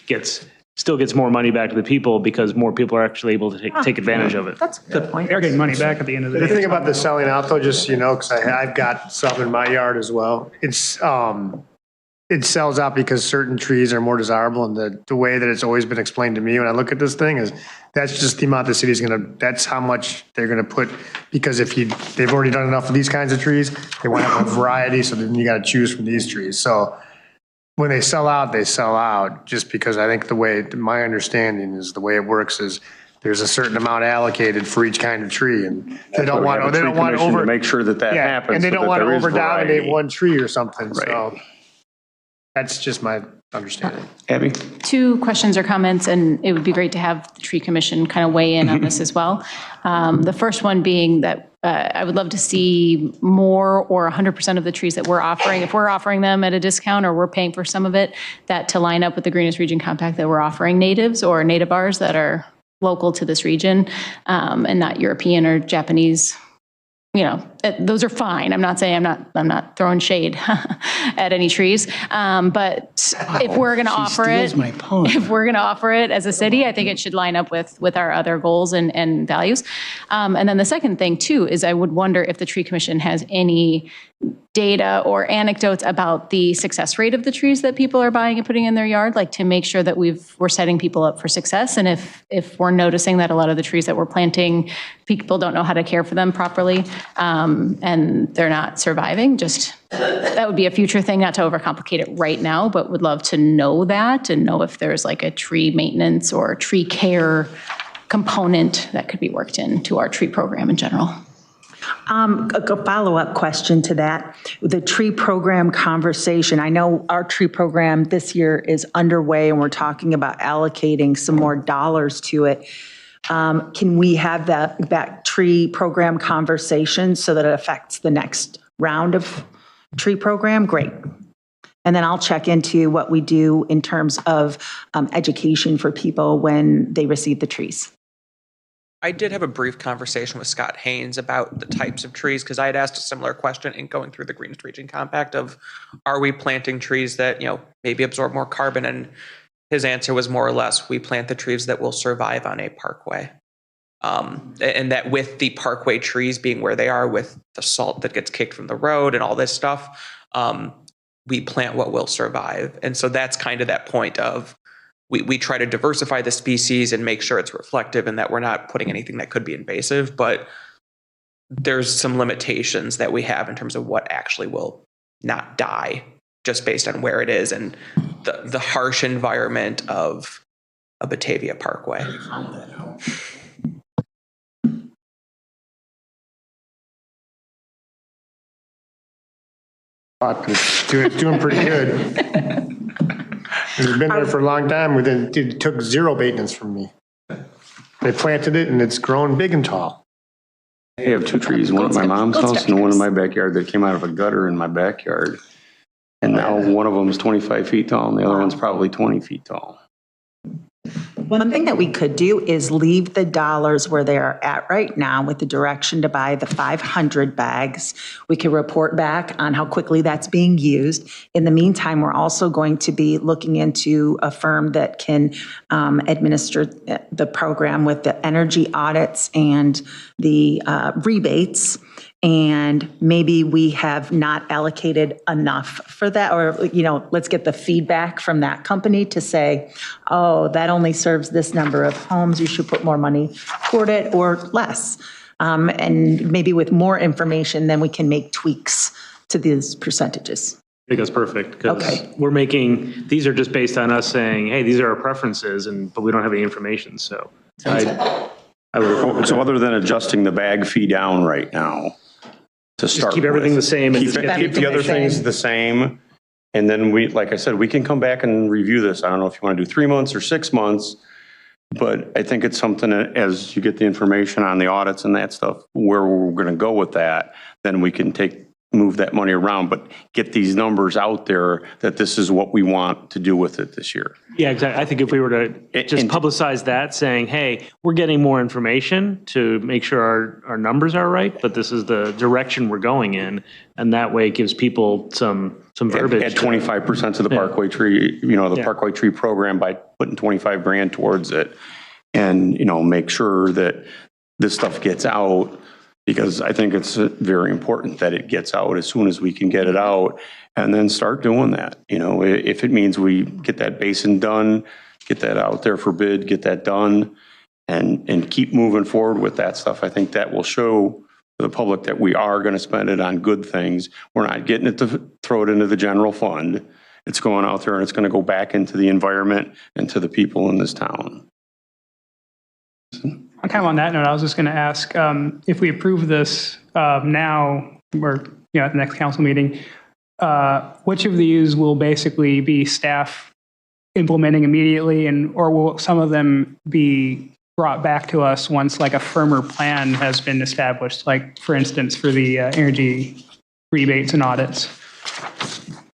still gets more money back to the people because more people are actually able to take advantage of it. That's a good point. They're getting money back at the end of the The day. thing about the selling out though, just, you know, because I've got some in my yard as well. It sells out because certain trees are more desirable, and the way that it's always been explained to me when I look at this thing is that's just the amount the city's that's how much they're gonna put, because they've already done enough of these kinds of trees, they want to have a variety, so then you gotta choose from these trees. So when they sell out, just because I think my understanding is the way it works is there's a certain amount allocated for each kind of tree, and they don't want to make sure that happens. and they so don't that want to there is over-dominate variety. one tree or something, Right. so that's just my understanding. Abby? 2 questions or comments, and it would be great to have the tree commission kind of weigh in on this as well. The first one being that I would love to see more or 100% of the trees that we're offering, if we're offering them at a discount or we're paying for some of it, that to line up with the Greenest Region Compact that we're offering natives or nativars that are local to this region and not European or Japanese. You know, those are fine. I'm not saying I'm not throwing shade at any trees. But if we're going to offer it, if we're going to offer it as a city, I think it should line up with our other goals and values. And then the second thing too is I would wonder if the Tree Commission has any data or anecdotes about the success rate of the trees that people are buying and putting in their yard, like to make sure that we're setting people up for success. And if we're noticing that a lot of the trees that we're planting, people don't know how to care for them properly, and they're not surviving, that would be a future thing, not to overcomplicate it right now, but would love to know that and know if there's like a tree maintenance or tree care component that could be worked into our tree program in general. A follow-up question to that, the tree program conversation. I know our tree program this year is underway and we're talking about allocating some more dollars to it. Can we have that tree program conversation so that it affects the next round of tree program? Great. And then I'll check into what we do in terms of education for people when they receive the trees. I did have a brief conversation with Scott Haynes about the types of trees, because I had asked a similar question in going through the Greenest Region Compact of, are we planting trees that, maybe absorb more carbon? And his answer was more or less, we plant the trees that will survive on a parkway. And that with the parkway trees being where they are, with the salt that gets kicked from the road and all this stuff, we plant what will survive. And so that's kind of that point of, we try to diversify the species and make sure it's reflective and that we're not putting anything that could be invasive, but there's some limitations that we have in terms of what actually will not die just based on where it is and the harsh environment of a Batavia Parkway. It's doing pretty good. It's been there for a long time. It took zero maintenance from me. They planted it and it's grown big and tall. I have 2 trees, one at my mom's house and one in my backyard that came out of a gutter in my backyard. And now one of them is 25 feet tall and the other one's probably 20 feet tall. One thing that we could do is leave the dollars where they are at right now with the direction to buy the 500 bags. We can report back on how quickly that's being used. In the meantime, we're also going to be looking into a firm that can administer the program with the energy audits and the rebates. And maybe we have not allocated enough for that, or, let's get the feedback from that company to say, oh, that only serves this number of homes, you should put more money toward it or less. And maybe with more information, then we can make tweaks to these percentages. I think that's perfect, because these are just based on us saying, hey, these are our preferences, but we don't have any information, so. So other than adjusting the bag fee down right now, to start keep everything the same and Keep just keep the other things the same. And then like I said, we can come back and review this. I don't know if you want to do 3 months or 6 months, but I think it's something that as you get the information on the audits and that stuff, where we're going to go with that, then we can move that money around, but get these numbers out there that this is what we want to do with it this year. Yeah, exactly. I think if we were to just publicize that, saying, hey, we're getting more information to make sure our numbers are right, but this is the direction we're going in, and that way it gives people some verbiage. Add 25% to the Parkway Tree, the Parkway Tree program by putting 25 grand towards it, and, make sure that this stuff gets out, because I think it's very important that it gets out as soon as we can get it out, and then start doing that. If it means we get that basin done, get that out there for bid, get that done, and keep moving forward with that stuff. I think that will show the public that we are going to spend it on good things. We're not getting it to throw it into the general fund. It's going out there and it's going to go back into the environment and to the people in this town. Kind of on that note, I was just going to ask, if we approve this now, or at the next council meeting, which of these will basically be staff implementing immediately, or will some of them be brought back to us once like a firmer plan has been established, like for instance for the energy rebates and audits?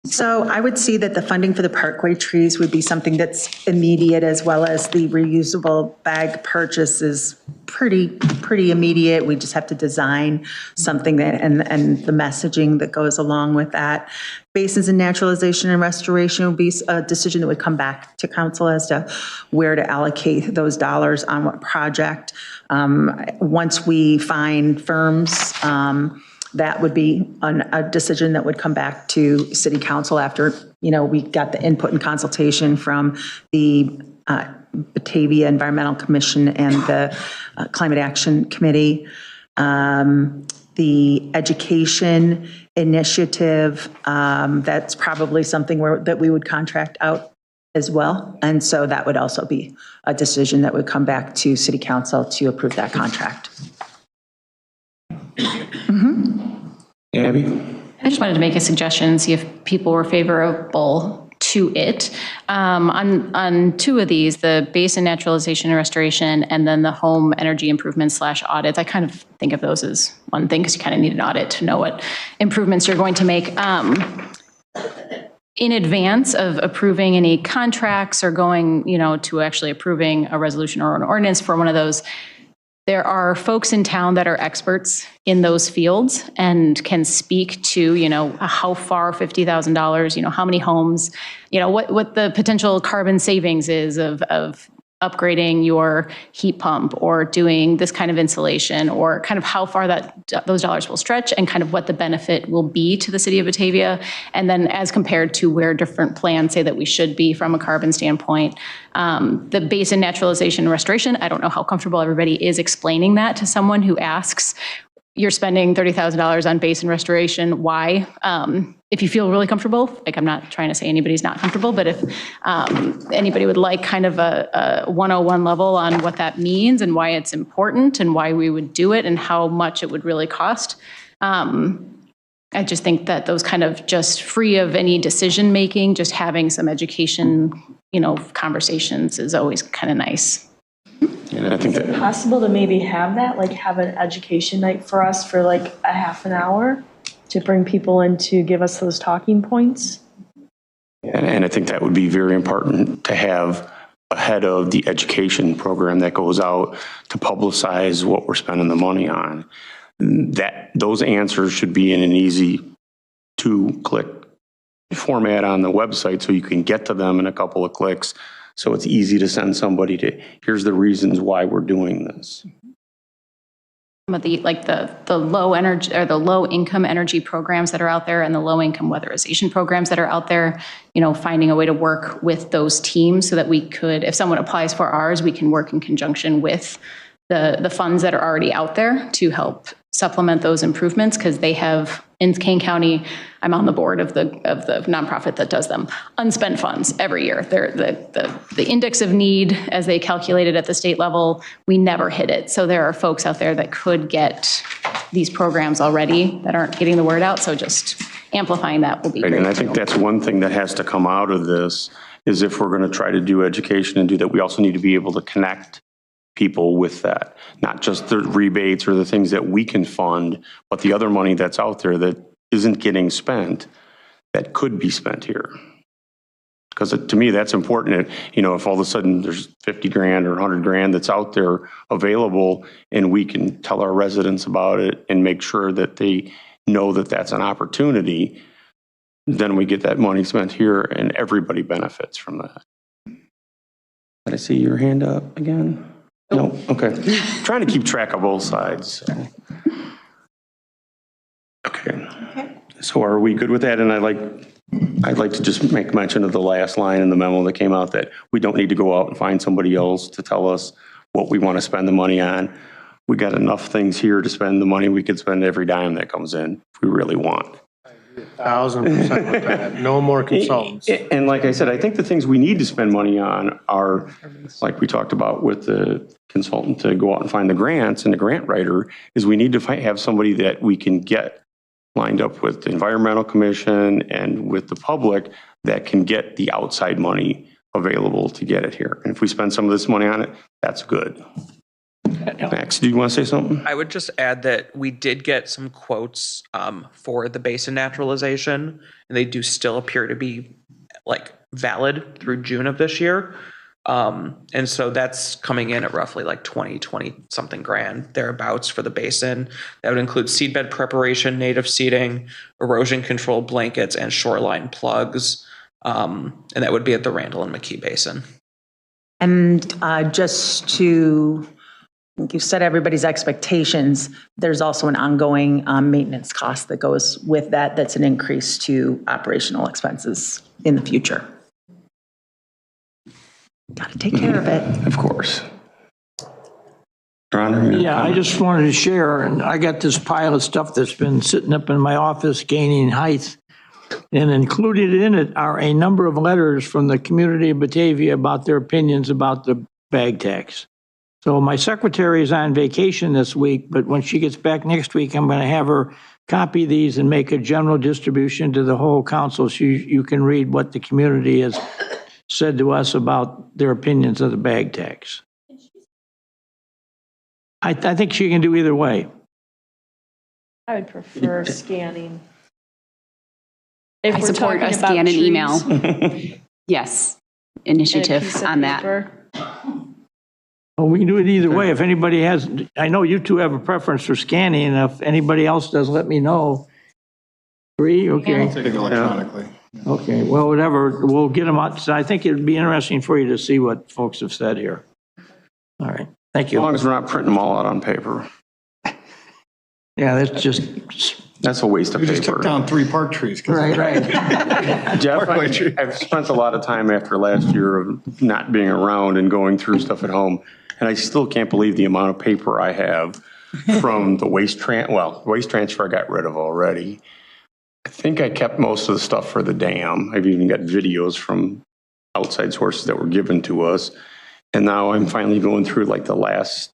So I would see that the funding for the Parkway trees would be something that's immediate, as well as the reusable bag purchase is pretty immediate. We just have to design something that, and the messaging that goes along with that. Basins and naturalization and restoration would be a decision that would come back to council as to where to allocate those dollars on what project. Once we find firms, that would be a decision that would come back to city council after, we got the input and consultation from the Batavia Environmental Commission and the Climate Action Committee. The education initiative, that's probably something that we would contract out as well. And so that would also be a decision that would come back to city council to approve that contract. Abby? I just wanted to make a suggestion, see if people were favorable to it. On two of these, the basin naturalization and restoration, and then the home energy improvement / audits, I kind of think of those as one thing, because you kind of need an audit to know what improvements you're going to make. In advance of approving any contracts or going, to actually approving a resolution or an ordinance for one of those, there are folks in town that are experts in those fields and can speak to, how far $50,000, how many homes, what the potential carbon savings is of upgrading your heat pump or doing this kind of insulation, or kind of how far those dollars will stretch and kind of what the benefit will be to the city of Batavia. And then as compared to where different plans say that we should be from a carbon standpoint. The basin naturalization and restoration, I don't know how comfortable everybody is explaining that to someone who asks, you're spending $30,000 on basin restoration, why? If you feel really comfortable, I'm not trying to say anybody's not comfortable, but if anybody would like kind of a 101 level on what that means and why it's important and why we would do it and how much it would really cost. I just think that those kind of just free of any decision making, just having some education, conversations is always kind of nice. And I think is it possible to maybe have that, have an education night for us for a half an hour to bring people in to give us those talking points? And I think that would be very important to have ahead of the education program that goes out to publicize what we're spending the money on. Those answers should be in an easy 2-click format on the website, so you can get to them in a couple of clicks. So it's easy to send somebody to, here's the reasons why we're doing this. But the low energy or the low income energy programs that are out there and the low income weatherization programs that are out there, finding a way to work with those teams so that we could, if someone applies for ours, we can work in conjunction with the funds that are already out there to help supplement those improvements, because they have in Kane County, I'm on the board of the nonprofit that does them. Unspent funds every year. They're the index of need, as they calculate it at the state level, we never hit it. So there are folks out there that could get these programs already that aren't getting the word out. So just amplifying that will be great. And I think that's one thing that has to come out of this is if we're going to try to do education and do that, we also need to be able to connect people with that, not just the rebates or the things that we can fund, but the other money that's out there that isn't getting spent that could be spent here. Because to me, that's important. You know, if all of a sudden there's 50 grand or 100 grand that's out there available and we can tell our residents about it and make sure that they know that that's an opportunity, then we get that money spent here and everybody benefits from that. Did I see your hand up again? No, okay. Trying to keep track of both sides. So. Okay. So are we good with that? And I'd like to just make mention of the last line in the memo that came out that we don't need to go out and find somebody else to tell us what we want to spend the money on. We got enough things here to spend the money. We could spend every dime that comes in if we really want. 1,000% with that. No more consultants. And like I said, I think the things we need to spend money on are, like we talked about with the consultant to go out and find the grants and the grant writer, is we need to have somebody that we can get lined up with the Environmental Commission and with the public that can get the outside money available to get it here. And if we spend some of this money on it, that's good. Max, do you want to say something? I would just add that we did get some quotes for the basin naturalization, and they do still appear to be like valid through June of this year. And so that's coming in at roughly like 20 something grand thereabouts for the basin. That would include seedbed preparation, native seeding, erosion control blankets, and shoreline plugs. And that would be at the Randall and McKee Basin. And just to you set everybody's expectations, there's also an ongoing maintenance cost that goes with that. That's an increase to operational expenses in the future. Got to take care of it. Of course. Yeah, I just wanted to share, and I got this pile of stuff that's been sitting up in my office gaining height, and included in it are a number of letters from the community of Batavia about their opinions about the bag tax. So my secretary is on vacation this week, but when she gets back next week, I'm going to have her copy these and make a general distribution to the whole council so you can read what the community has said to us about their opinions of the bag tax. I think she can do either way. I would prefer scanning. I support a scan and email. Yes, initiative on that. Well, we can do it either way. If anybody has, I know you two have a preference for scanning, and if anybody else does, let me know. Agree? Okay. I'll take it electronically. Okay, well, whatever, we'll get them out. So I think it'd be interesting for you to see what folks have said here. All right, thank you. As long as we're not printing them all out on paper. Yeah, that's a waste of paper. We just took down 3 park trees. Right. Jeff, I've spent a lot of time after last year of not being around and going through stuff at home, and I still can't believe the amount of paper I have from the waste transfer I got rid of already. I think I kept most of the stuff for the dam. I've even got videos from outside sources that were given to us. And now I'm finally going through like the last,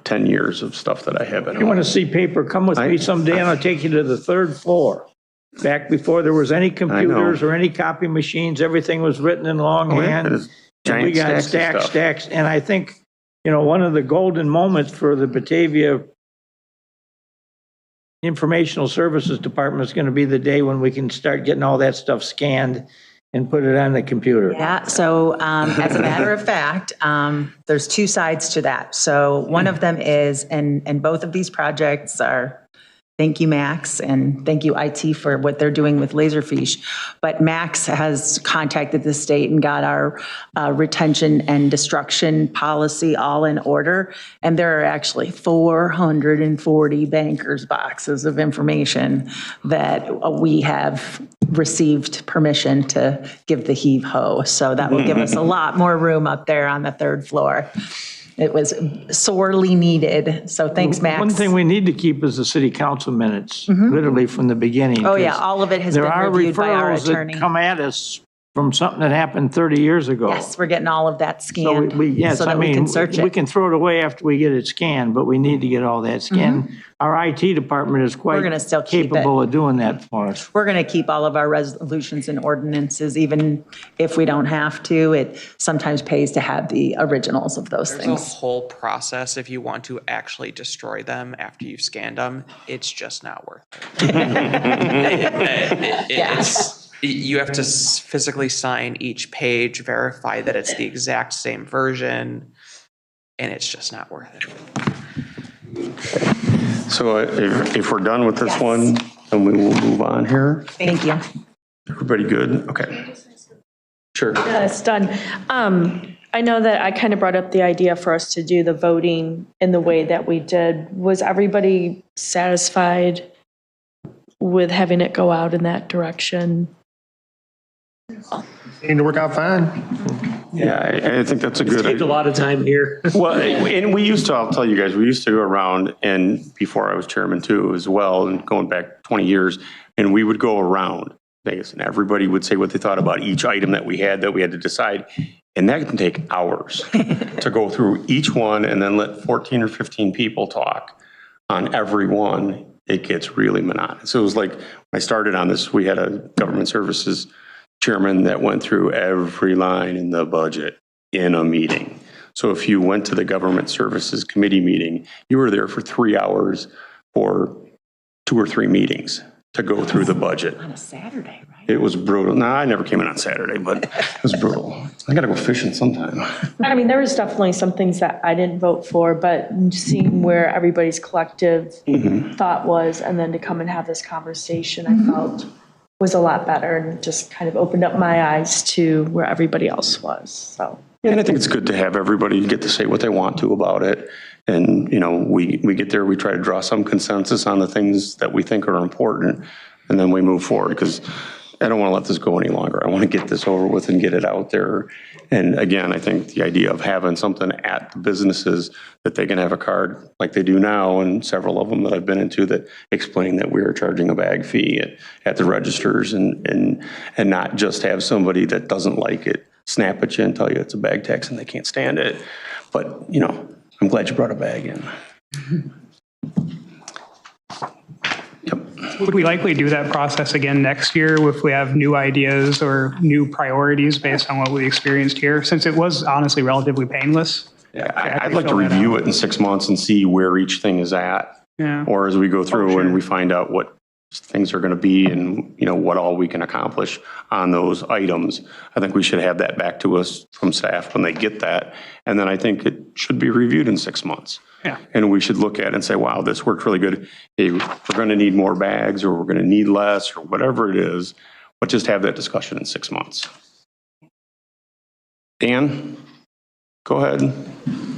10 years of stuff that I have at home. You want to see paper? Come with me someday and I'll take you to the 3rd floor. Back before there was any computers or any copy machines, everything was written in longhand. And we got stacks. And I think, one of the golden moments for the Batavia Informational Services Department is going to be the day when we can start getting all that stuff scanned and put it on the computer. Yeah, so as a matter of fact, there's 2 sides to that. So one of them is, and both of these projects are, thank you, Max, and thank you, IT, for what they're doing with Laserfish. But Max has contacted the state and got our retention and destruction policy all in order. And there are actually 440 bankers' boxes of information that we have received permission to give the heave ho. So that will give us a lot more room up there on the 3rd floor. It was sorely needed. So thanks, Max. One thing we need to keep is the city council minutes, literally from the beginning. Oh, yeah, all of it has been reviewed by our attorney. There are referrals that come at us from something that happened 30 years ago. Yes, we're getting all of that So scanned yes, so that we can search it. We can throw it away after we get it scanned, but we need to get all that scanned. Our IT department is quite capable of doing that for us. We're going to keep all of our resolutions and ordinances, even if we don't have to. It sometimes pays to have the originals of those There's things. a whole process if you want to actually destroy them after you've scanned them. It's just not worth it. You have to physically sign each page, verify that it's the exact same version, and it's just not worth it. So if we're done with this one, then we will move on here. Thank you. Everybody good? Okay. Sure. Yeah, it's done. I know that I kind of brought up the idea for us to do the voting in the way that we did. Was everybody satisfied with having it go out in that direction? Seemed to work out fine. Yeah, I think that's a good idea. It's a lot of time here. Well, and we used to, I'll tell you guys, we used to go around, and before I was chairman too as well, and going back 20 years, and we would go around Vegas, and everybody would say what they thought about each item that we had to decide. And that can take hours to go through each one and then let 14 or 15 people talk on every one. It gets really monotonous. So it was like, when I started on this, we had a government services chairman that went through every line in the budget in a meeting. So if you went to the government services committee meeting, you were there for 3 hours for 2 or 3 meetings to go through the budget. On a Saturday, right? It was brutal. No, I never came in on Saturday, but it was brutal. I got to go fishing sometime. I mean, there was definitely some things that I didn't vote for, but seeing where everybody's collective thought was, and then to come and have this conversation, I felt was a lot better and just kind of opened up my eyes to where everybody else was. So. And I think it's good to have everybody get to say what they want to about it. And, you know, we get there, we try to draw some consensus on the things that we think are important, and then we move forward, because I don't want to let this go any longer. I want to get this over with and get it out there. And again, I think the idea of having something at the businesses that they can have a card like they do now, and several of them that I've been into, that explain that we are charging a bag fee at the registers, and not just have somebody that doesn't like it snap at you and tell you it's a bag tax and they can't stand it. But, you know, I'm glad you brought a bag in. Would we likely do that process again next year if we have new ideas or new priorities based on what we experienced here, since it was honestly relatively painless? Yeah, I'd like to review it in 6 months and see where each thing is at. Yeah. Or as we go through and we find out what things are going to be and, you know, what all we can accomplish on those items. I think we should have that back to us from staff when they get that. And then I think it should be reviewed in 6 months. Yeah. And we should look at it and say, wow, this worked really good. Hey, we're going to need more bags, or we're going to need less, or whatever it is, but just have that discussion in 6 months. Dan, go ahead.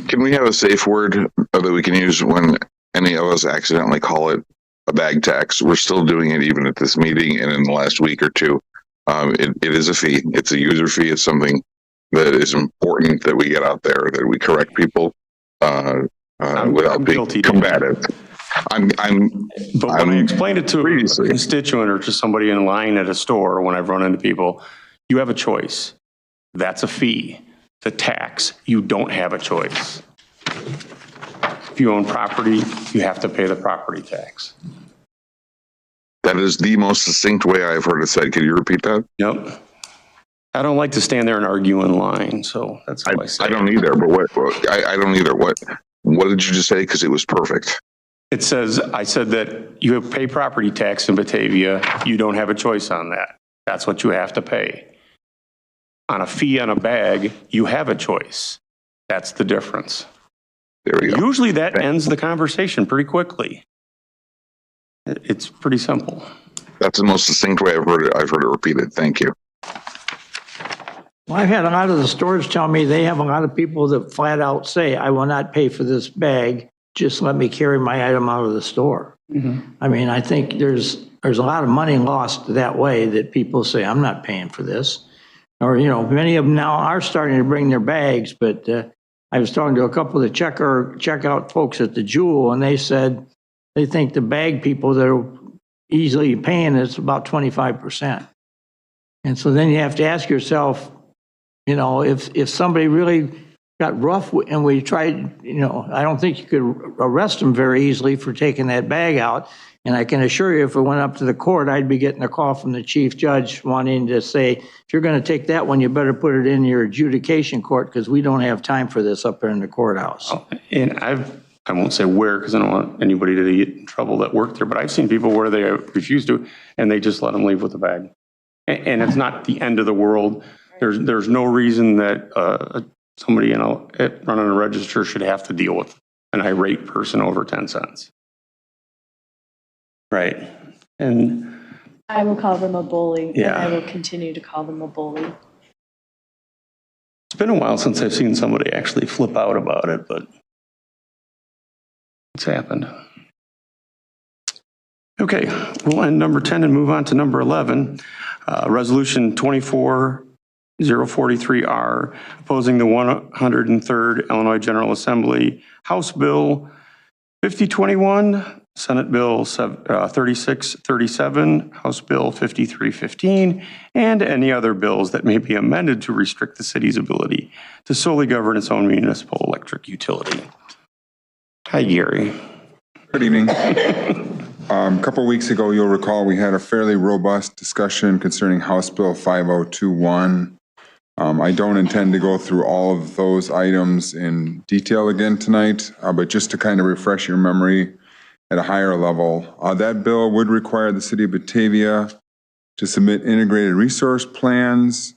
Can we have a safe word that we can use when any of us accidentally call it a bag tax? We're still doing it even at this meeting and in the last week or two. It is a fee. It's a user fee. It's something that is important that we get out there, that we correct people without being combative. But when I explained it to a constituent or to somebody in line at a store, when I've run into people, you have a choice. That's a fee. The tax, you don't have a choice. If you own property, you have to pay the property tax. That is the most succinct way I've heard it said. Can you repeat that? Yep. I don't like to stand there and argue in line, so that's how I say it. I don't either, but I don't either. What did you just say? Because it was perfect. It says, I said that you pay property tax in Batavia. You don't have a choice on that. That's what you have to pay. On a fee on a bag, you have a choice. That's the difference. There we go. Usually that ends the conversation pretty quickly. It's pretty simple. That's the most succinct way I've heard it repeated. Thank you. Well, I've had a lot of the stores tell me they have a lot of people that flat out say, I will not pay for this bag. Just let me carry my item out of the store. Mm-hmm. I mean, I think there's a lot of money lost that way, that people say, I'm not paying for this. Or, you know, many of them now are starting to bring their bags, but I was talking to a couple of the checkout folks at the Jewel, and they said they think the bag people that are easily paying is about 25%. And so then you have to ask yourself, you know, if somebody really got rough and we tried, you know, I don't think you could arrest them very easily for taking that bag out. And I can assure you, if it went up to the court, I'd be getting a call from the chief judge wanting to say, if you're going to take that one, you better put it in your adjudication court because we don't have time for this up there in the courthouse. And I won't say where because I don't want anybody to get in trouble that work there, but I've seen people where they refuse to and they just let them leave with the bag. And it's not the end of the world. There's no reason that somebody running a register should have to deal with an irate person over 10 cents. Right. And I will call them a bully. Yeah. And I will continue to call them a bully. It's been a while since I've seen somebody actually flip out about it, but it's happened. Okay, we'll end number 10 and move on to number 11. Resolution 24043R, opposing the 103rd Illinois General Assembly House Bill 5021, Senate Bill 3637, House Bill 5315, and any other bills that may be amended to restrict the city's ability to solely govern its own municipal electric utility. Hi, Gary. Good evening. A couple weeks ago, you'll recall we had a fairly robust discussion concerning House Bill 5021. I don't intend to go through all of those items in detail again tonight, but just to kind of refresh your memory at a higher level, that bill would require the city of Batavia to submit integrated resource plans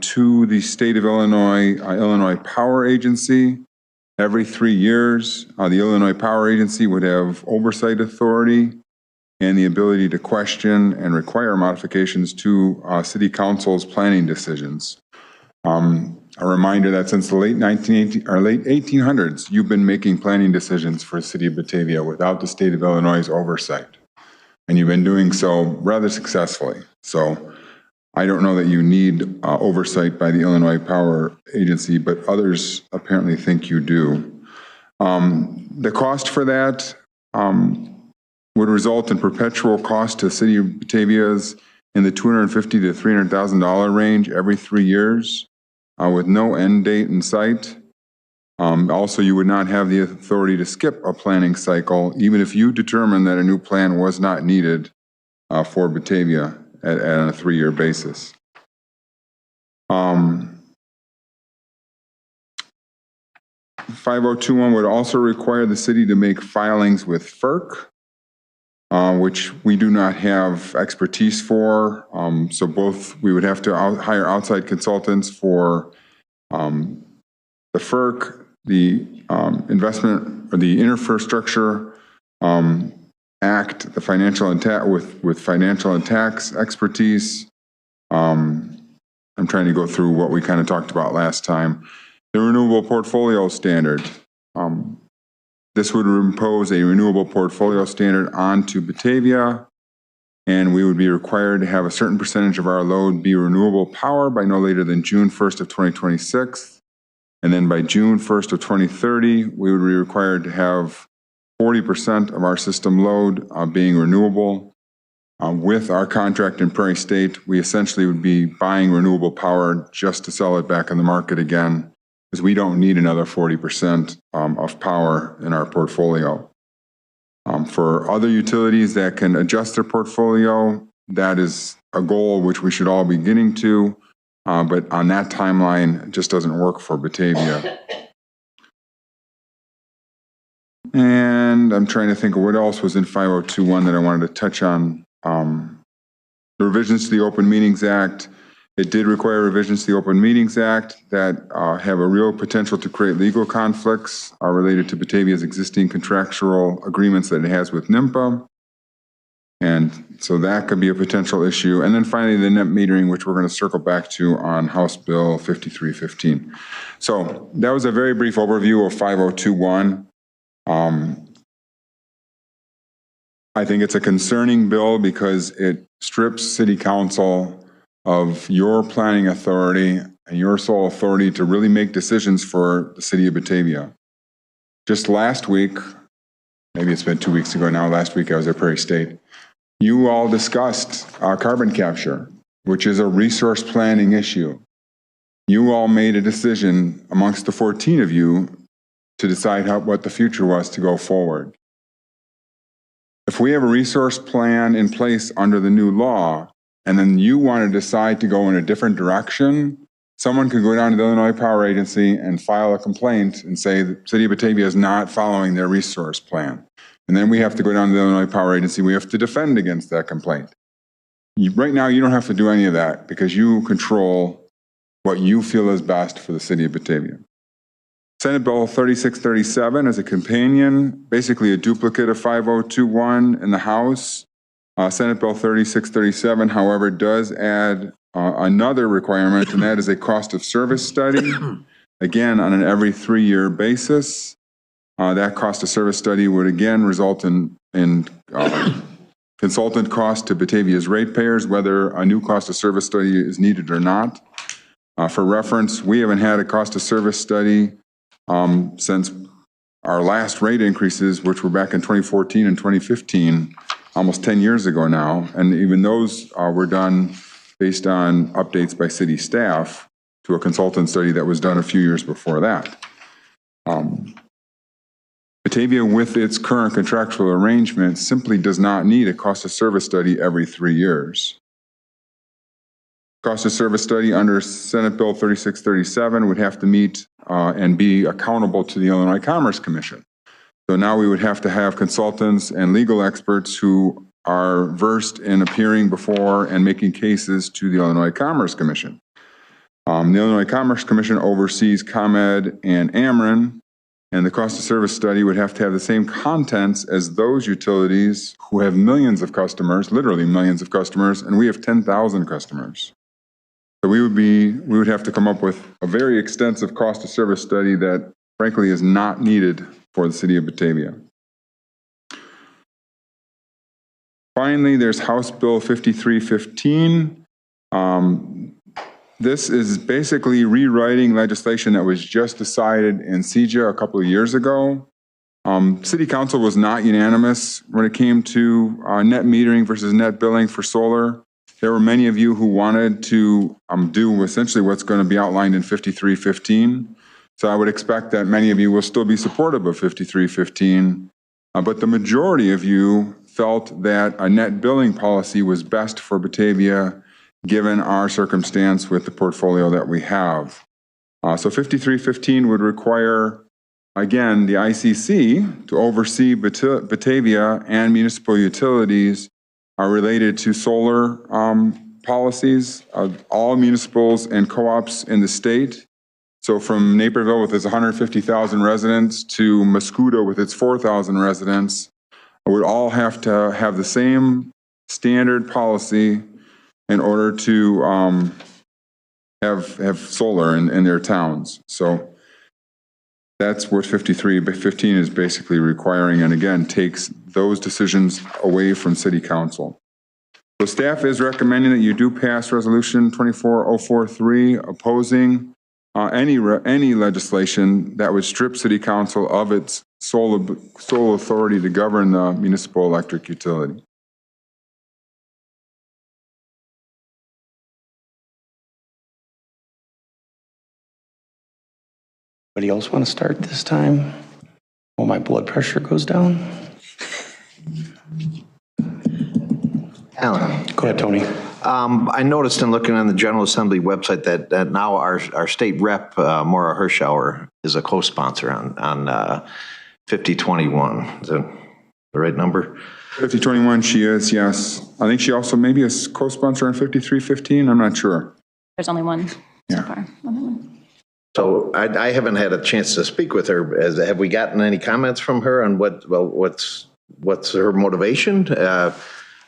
to the state of Illinois, Illinois Power Agency every 3 years. The Illinois Power Agency would have oversight authority and the ability to question and require modifications to city council's planning decisions. A reminder that since the late 1800s, you've been making planning decisions for the city of Batavia without the state of Illinois' oversight. And you've been doing so rather successfully. So I don't know that you need oversight by the Illinois Power Agency, but others apparently think you do. The cost for that would result in perpetual cost to the city of Batavia's in the $250,000 to $300,000 range every 3 years. With no end date in sight. Also, you would not have the authority to skip a planning cycle, even if you determine that a new plan was not needed for Batavia at a 3-year basis. 5021 would also require the city to make filings with FERC, which we do not have expertise for. So we would have to hire outside consultants for the FERC, the investment or the Infrastructure Act, the financial and with financial and tax expertise. I'm trying to go through what we kind of talked about last time. The renewable portfolio standard. This would impose a renewable portfolio standard onto Batavia, and we would be required to have a certain percentage of our load be renewable power by no later than June 1st of 2026. And then by June 1st of 2030, we would be required to have 40% of our system load being renewable. With our contract in Prairie State, we essentially would be buying renewable power just to sell it back on the market again, because we don't need another 40% of power in our portfolio. For other utilities that can adjust their portfolio, that is a goal which we should all be getting to, but on that timeline, it just doesn't work for Batavia. And I'm trying to think of what else was in 5021 that I wanted to touch on. The revisions to the Open Meetings Act. It did require revisions to the Open Meetings Act that have a real potential to create legal conflicts related to Batavia's existing contractual agreements that it has with NIMPA. And so that could be a potential issue. And then finally, the net metering, which we're going to circle back to on House Bill 5315. So that was a very brief overview of 5021. I think it's a concerning bill because it strips City Council of your planning authority and your sole authority to really make decisions for the city of Batavia. Just last week, maybe it's been 2 weeks ago now, last week I was at Prairie State, you all discussed carbon capture, which is a resource planning issue. You all made a decision amongst the 14 of you to decide what the future was to go forward. If we have a resource plan in place under the new law, and then you want to decide to go in a different direction, someone could go down to the Illinois Power Agency and file a complaint and say the city of Batavia is not following their resource plan. And then we have to go down to the Illinois Power Agency. We have to defend against that complaint. Right now, you don't have to do any of that because you control what you feel is best for the city of Batavia. Senate Bill 3637 is a companion, basically a duplicate of 5021 in the House. Senate Bill 3637, however, does add another requirement, and that is a cost of service study, again, on an every 3-year basis. That cost of service study would again result in consultant cost to Batavia's ratepayers, whether a new cost of service study is needed or not. For reference, we haven't had a cost of service study since our last rate increases, which were back in 2014 and 2015, almost 10 years ago now. And even those were done based on updates by city staff to a consultant study that was done a few years before that. Batavia, with its current contractual arrangement, simply does not need a cost of service study every 3 years. Cost of service study under Senate Bill 3637 would have to meet and be accountable to the Illinois Commerce Commission. So now we would have to have consultants and legal experts who are versed in appearing before and making cases to the Illinois Commerce Commission. The Illinois Commerce Commission oversees ComEd and Ameren, and the cost of service study would have to have the same contents as those utilities who have millions of customers, literally millions of customers, and we have 10,000 customers. So we would have to come up with a very extensive cost of service study that frankly is not needed for the city of Batavia. Finally, there's House Bill 5315. This is basically rewriting legislation that was just decided in CEJA a couple of years ago. City Council was not unanimous when it came to net metering versus net billing for solar. There were many of you who wanted to do essentially what's going to be outlined in 5315. So I would expect that many of you will still be supportive of 5315. But the majority of you felt that a net billing policy was best for Batavia given our circumstance with the portfolio that we have. So 5315 would require, again, the ICC to oversee Batavia and municipal utilities are related to solar policies of all municipals and co-ops in the state. So from Naperville with its 150,000 residents to Muscuda with its 4,000 residents, would all have to have the same standard policy in order to have solar in their towns. So that's what 5315 is basically requiring, and again, takes those decisions away from City Council. So staff is recommending that you do pass Resolution 24043 opposing any legislation that would strip City Council of its sole authority to govern the municipal electric utility. Anybody else want to start this time? Oh, my blood pressure goes down. Alan. Go ahead, Tony. I noticed in looking on the General Assembly website that now our state rep, Maura Hirschauer, is a co-sponsor on 5021. Is that the right number? 5021, she is, yes. I think she also maybe is co-sponsor on 5315. I'm not sure. There's only one so far. So I haven't had a chance to speak with her. Have we gotten any comments from her on what's her motivation?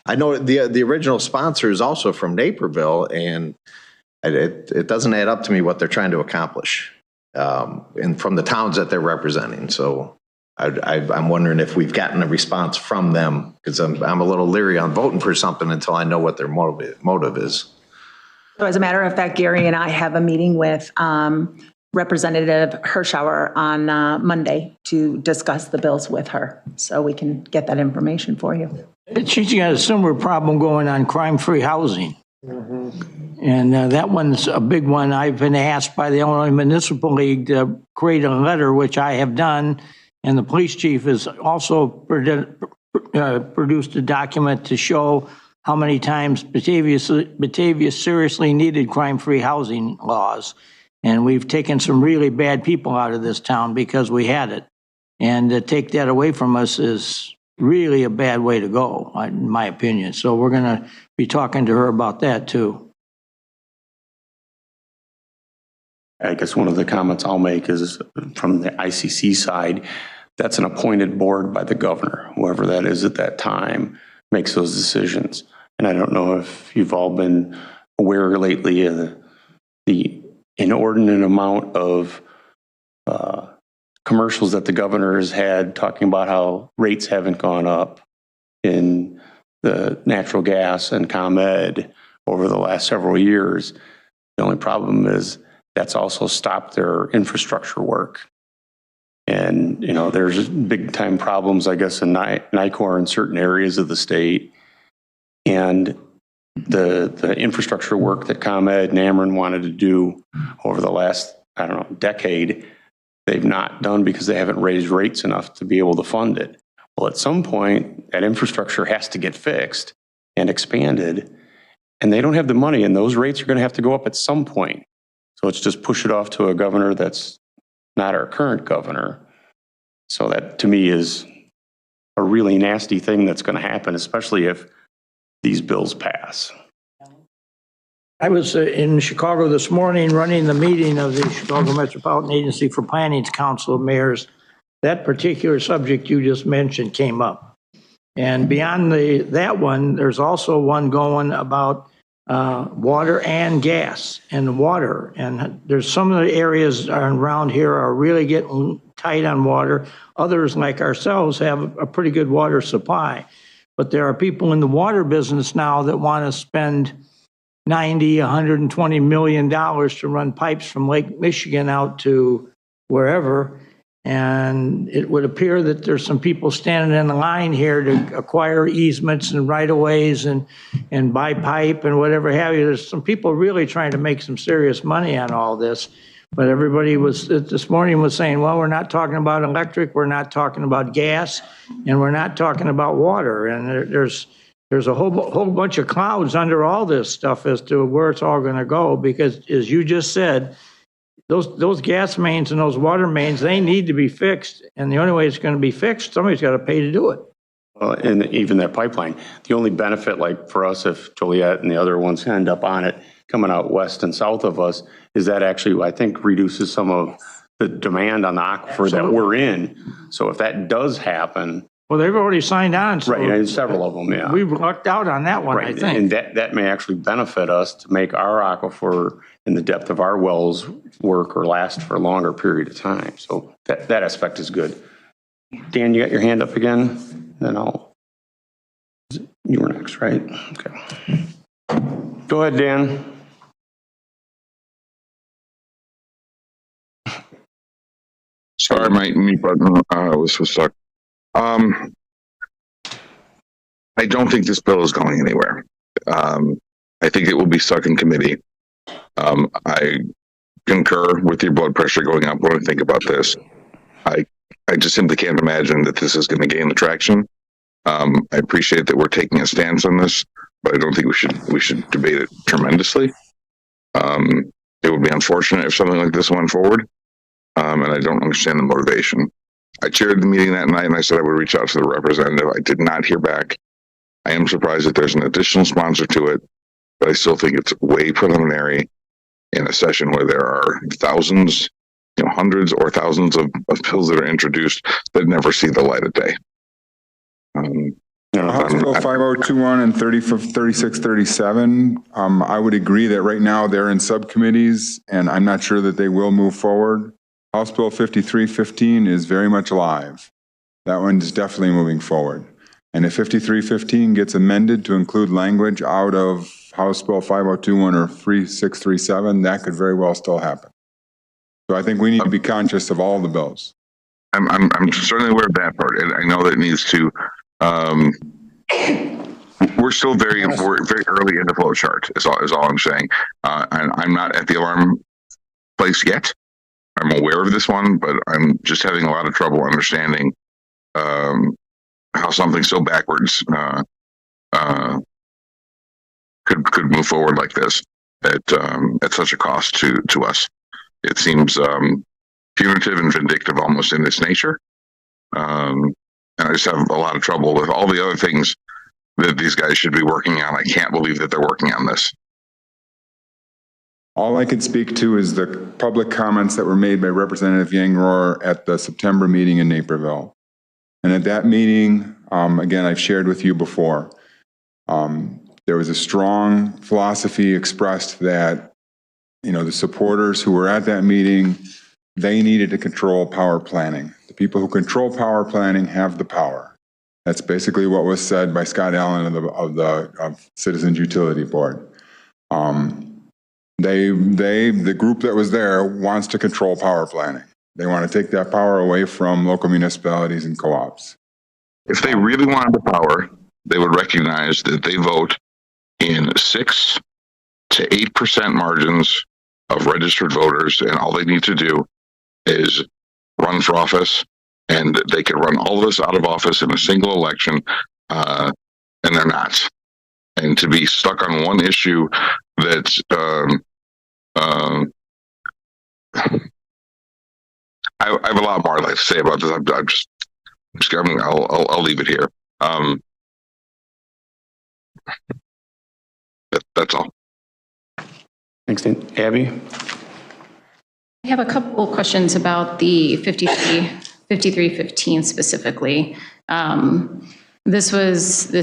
I know the original sponsor is also from Naperville, and it doesn't add up to me what they're trying to accomplish, and from the towns that they're representing. So I'm wondering if we've gotten a response from them, because I'm a little leery on voting for something until I know what their motive is. So as a matter of fact, Gary and I have a meeting with Representative Hirschauer on Monday to discuss the bills with her, so we can get that information for you. She's got a similar problem going on crime-free housing. And that one's a big one. I've been asked by the Illinois Municipal League to create a letter, which I have done, and the police chief has also produced a document to show how many times Batavia seriously needed crime-free housing laws. And we've taken some really bad people out of this town because we had it. And to take that away from us is really a bad way to go, in my opinion. So we're going to be talking to her about that too. I guess one of the comments I'll make is from the ICC side, that's an appointed board by the governor, whoever that is at that time, makes those decisions. And I don't know if you've all been aware lately of the inordinate amount of commercials that the governor has had talking about how rates haven't gone up in the natural gas and ComEd over the last several years. The only problem is that's also stopped their infrastructure work. And, you know, there's big time problems, I guess, in NICOR in certain areas of the state. And the infrastructure work that ComEd and Ameren wanted to do over the last, I don't know, decade, they've not done because they haven't raised rates enough to be able to fund it. Well, at some point, that infrastructure has to get fixed and expanded, and they don't have the money, and those rates are going to have to go up at some point. So let's just push it off to a governor that's not our current governor. So that, to me, is a really nasty thing that's going to happen, especially if these bills pass. I was in Chicago this morning running the meeting of the Chicago Metropolitan Agency for Planning's Council of Mayors. That particular subject you just mentioned came up. And beyond that one, there's also one going about water and gas and water. And there's some of the areas around here are really getting tight on water. Others, like ourselves, have a pretty good water supply. But there are people in the water business now that want to spend $90, $120 million to run pipes from Lake Michigan out to wherever. And it would appear that there's some people standing in the line here to acquire easements and right-of-ways and buy pipe and whatever have you. There's some people really trying to make some serious money on all this. But everybody this morning was saying, well, we're not talking about electric, we're not talking about gas, and we're not talking about water. And there's a whole bunch of clouds under all this stuff as to where it's all going to go, because as you just said, those gas mains and those water mains, they need to be fixed. And the only way it's going to be fixed, somebody's got to pay to do it. And even that pipeline, the only benefit, like for us, if Joliet and the other ones end up on it, coming out west and south of us, is that actually, I think, reduces some of the demand on the aquifer that we're in. So if that does happen. Well, they've already signed on. So right, and several of them, yeah. We've lucked out on that one, right. I think. And that may actually benefit us to make our aquifer and the depth of our wells work or last for a longer period of time. So that aspect is good. Dan, you got your hand up again? Then you were next, right? Okay. Go ahead, Dan. Sorry, my mute button was stuck. I don't think this bill is going anywhere. I think it will be stuck in committee. I concur with your blood pressure going up when I think about this. I just simply can't imagine that this is going to gain traction. I appreciate that we're taking a stance on this, but I don't think we should debate it tremendously. It would be unfortunate if something like this went forward, and I don't understand the motivation. I chaired the meeting that night and I said I would reach out to the representative. I did not hear back. I am surprised that there's an additional sponsor to it, but I still think it's way preliminary in a session where there are thousands, hundreds or thousands of bills that are introduced that never see the light of day. House Bill 5021 and 3637, I would agree that right now they're in subcommittees and I'm not sure that they will move forward. House Bill 5315 is very much alive. That one is definitely moving forward. And if 5315 gets amended to include language out of House Bill 5021 or 3637, that could very well still happen. So I think we need to be conscious of all the bills. I'm certainly aware of that part, and I know that it needs to. We're still very early in the flow chart. Is all I'm saying. And I'm not at the alarm place yet. I'm aware of this one, but I'm just having a lot of trouble understanding how something so backwards could move forward like this at such a cost to us. It seems punitive and vindictive almost in its nature. And I just have a lot of trouble with all the other things that these guys should be working on. I can't believe that they're working on this. All I can speak to is the public comments that were made by Representative Yangrohr at the September meeting in Naperville. And at that meeting, again, I've shared with you before, there was a strong philosophy expressed that, the supporters who were at that meeting, they needed to control power planning. The people who control power planning have the power. That's basically what was said by Scott Allen of the Citizens Utility Board. The group that was there wants to control power planning. They want to take that power away from local municipalities and co-ops. If they really wanted the power, they would recognize that they vote in 6 to 8% margins of registered voters, and all they need to do is run for office, and they can run all of us out of office in a single election, and they're not. And to be stuck on one issue that's I have a lot more I'd like to say about this. I'll leave it here. That's all. Thanks, Dan. Abby? I have a couple of questions about the 5315 specifically. This was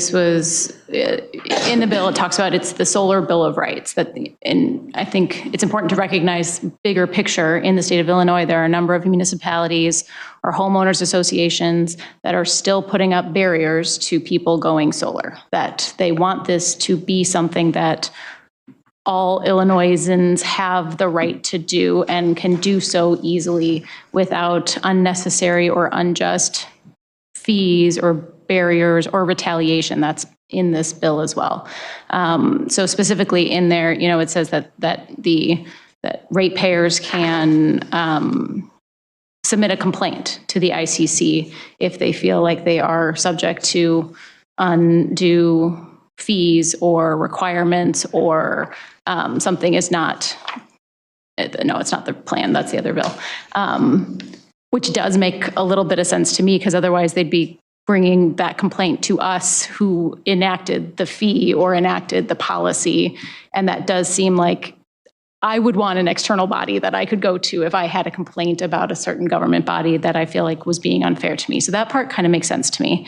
in the bill. It talks about it's the solar bill of rights. And I think it's important to recognize bigger picture in the state of Illinois. There are a number of municipalities or homeowners associations that are still putting up barriers to people going solar. That they want this to be something that all Illinoisans have the right to do and can do so easily without unnecessary or unjust fees or barriers or retaliation. That's in this bill as well. So specifically in there, it says that ratepayers can submit a complaint to the ICC if they feel like they are subject to undue fees or requirements or something is not, no, it's not the plan, that's the other bill, which does make a little bit of sense to me because otherwise they'd be bringing that complaint to us who enacted the fee or enacted the policy. And that does seem like I would want an external body that I could go to if I had a complaint about a certain government body that I feel like was being unfair to me. So that part kind of makes sense to me.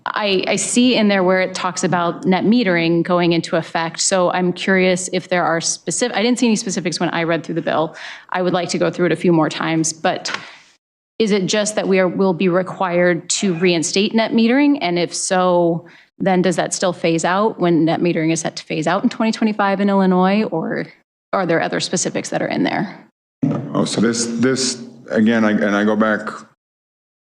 I see in there where it talks about net metering going into effect. So I'm curious if there are specific, I didn't see any specifics when I read through the bill. I would like to go through it a few more times, but is it just that will be required to reinstate net metering? And if so, then does that still phase out when net metering is set to phase out in 2025 in Illinois, or are there other specifics that are in there? Oh, so this again, I go back.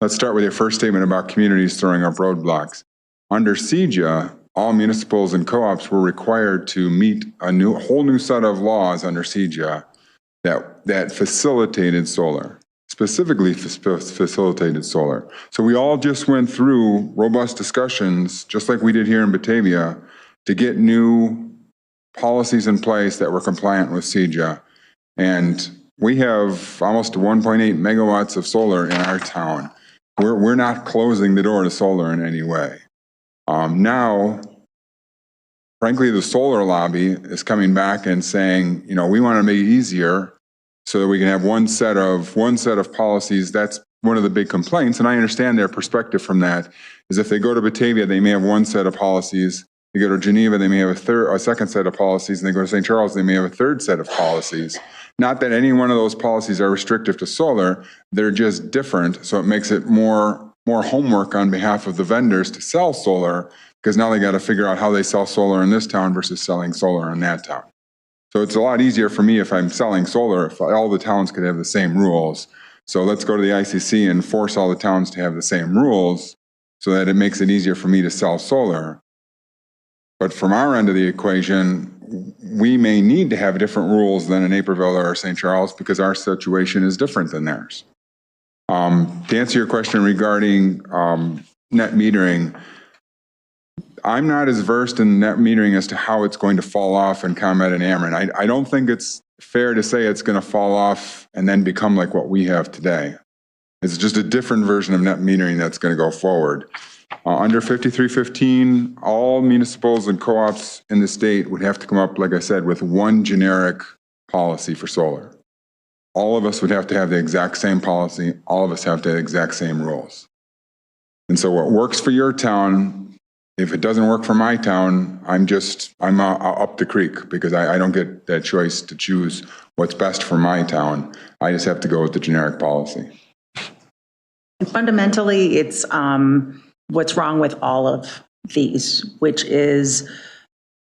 Let's start with your first statement about communities throwing up roadblocks. Under CEJA, all municipals and co-ops were required to meet a whole new set of laws under CEJA that facilitated solar, specifically facilitated solar. So we all just went through robust discussions, just like we did here in Batavia, to get new policies in place that were compliant with CEJA. And we have almost 1.8 megawatts of solar in our town. We're not closing the door to solar in any way. Now, frankly, the solar lobby is coming back and saying, we want to make it easier so that we can have one set of policies. That's one of the big complaints, and I understand their perspective from that, is if they go to Batavia, they may have one set of policies. They go to Geneva, they may have a second set of policies, and they go to St. Charles, they may have a third set of policies. Not that any one of those policies are restrictive to solar, they're just different, so it makes it more homework on behalf of the vendors to sell solar, because now they got to figure out how they sell solar in this town versus selling solar in that town. So it's a lot easier for me if I'm selling solar, if all the towns could have the same rules. So let's go to the ICC and force all the towns to have the same rules so that it makes it easier for me to sell solar. But from our end of the equation, we may need to have different rules than in Naperville or St. Charles because our situation is different than theirs. To answer your question regarding net metering, I'm not as versed in net metering as to how it's going to fall off in ComEd and Ameren. I don't think it's fair to say it's going to fall off and then become like what we have today. It's just a different version of net metering that's going to go forward. Under 5315, all municipals and co-ops in the state would have to come up, like I said, with one generic policy for solar. All of us would have to have the exact same policy. All of us have to have the exact same rules. And so what works for your town, if it doesn't work for my town, I'm up the creek because I don't get that choice to choose what's best for my town. I just have to go with the generic policy. And fundamentally, it's what's wrong with all of these, which is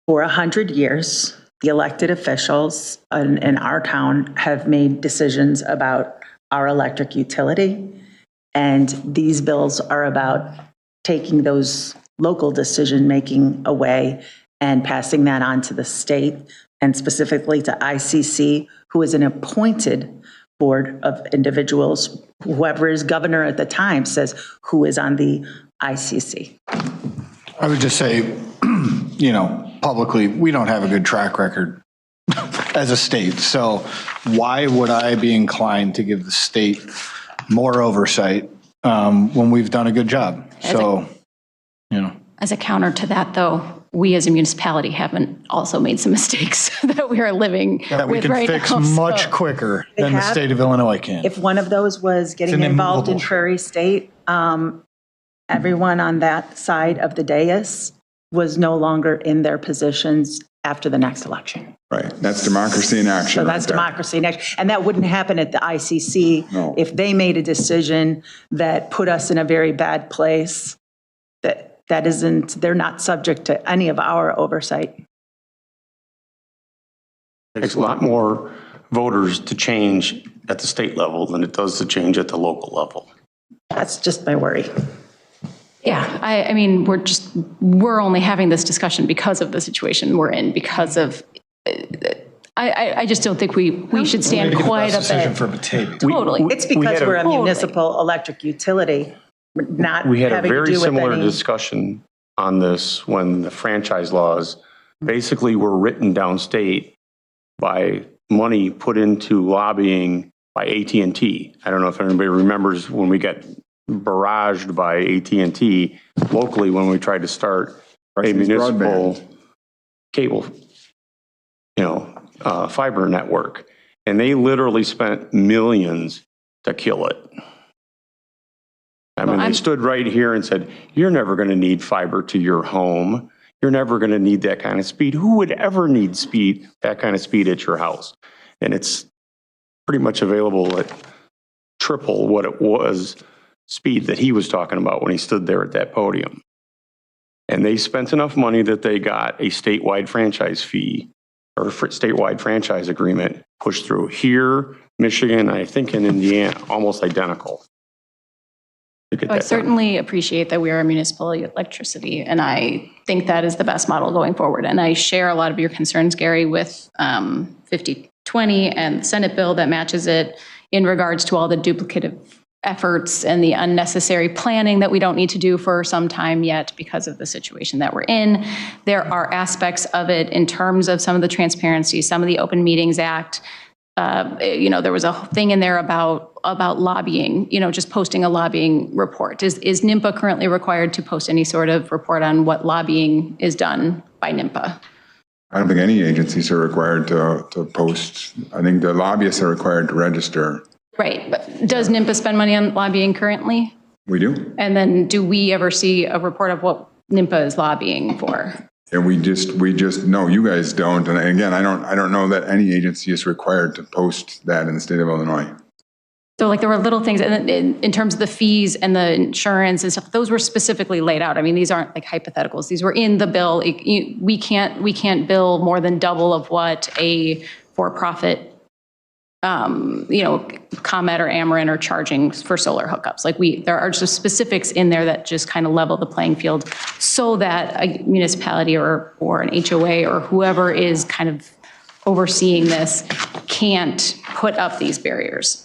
for 100 years, the elected officials in our town have made decisions about our electric utility. And these bills are about taking those local decision-making away and passing that on to the state, and specifically to ICC, who is an appointed board of individuals. Whoever is governor at the time says who is on the ICC. I would just say, publicly, we don't have a good track record as a state. So why would I be inclined to give the state more oversight when we've done a good job? As a counter to that, though, we as a municipality haven't also made some mistakes that we are living that we with can right fix now. much quicker than the state of Illinois can. If one of those was getting involved in Prairie State, everyone on that side of the dais was no longer in their positions after the next election. Right. That's democracy in action. So that's democracy in action. And that wouldn't happen at the ICC if they made a decision that put us in a very bad place. They're not subject to any of our oversight. It takes a lot more voters to change at the state level than it does to change at the local level. That's just my worry. Yeah, I mean, we're only having this discussion because of the situation we're in, because of, I just don't think we should stand quiet up there. For Batavia. Totally. It's because we're a municipal electric utility, not We had a having to very do with similar any. discussion on this when the franchise laws basically were written downstate by money put into lobbying by AT&T. I don't know if anybody remembers when we got barraged by AT&T locally when we tried to start a municipal cable, fiber network. And they literally spent millions to kill it. I mean, they stood right here and said, you're never going to need fiber to your home. You're never going to need that kind of speed. Who would ever need that kind of speed at your house? And it's pretty much available at triple what it was speed that he was talking about when he stood there at that podium. And they spent enough money that they got a statewide franchise fee or statewide franchise agreement pushed through here, Michigan, I think in Indiana, almost identical. I certainly appreciate that we are a municipal electricity, and I think that is the best model going forward. And I share a lot of your concerns, Gary, with 5020 and the Senate bill that matches it in regards to all the duplicative efforts and the unnecessary planning that we don't need to do for some time yet because of the situation that we're in. There are aspects of it in terms of some of the transparency, some of the Open Meetings Act. There was a thing in there about lobbying, just posting a lobbying report. Is NIMPA currently required to post any sort of report on what lobbying is done by NIMPA? I don't think any agencies are required to post. I think the lobbyists are required to register. Right, but does NIMPA spend money on lobbying currently? We do. And then do we ever see a report of what NIMPA is lobbying for? And we just no, you guys don't. And again, I don't know that any agency is required to post that in the state of Illinois. So like there were little things, and in terms of the fees and the insurance and stuff, those were specifically laid out. I mean, these aren't like hypotheticals. These were in the bill. We can't bill more than double of what a for-profit, ComEd or Ameren are charging for solar hookups. Like there are just specifics in there that just kind of level the playing field so that a municipality or an HOA or whoever is kind of overseeing this can't put up these barriers.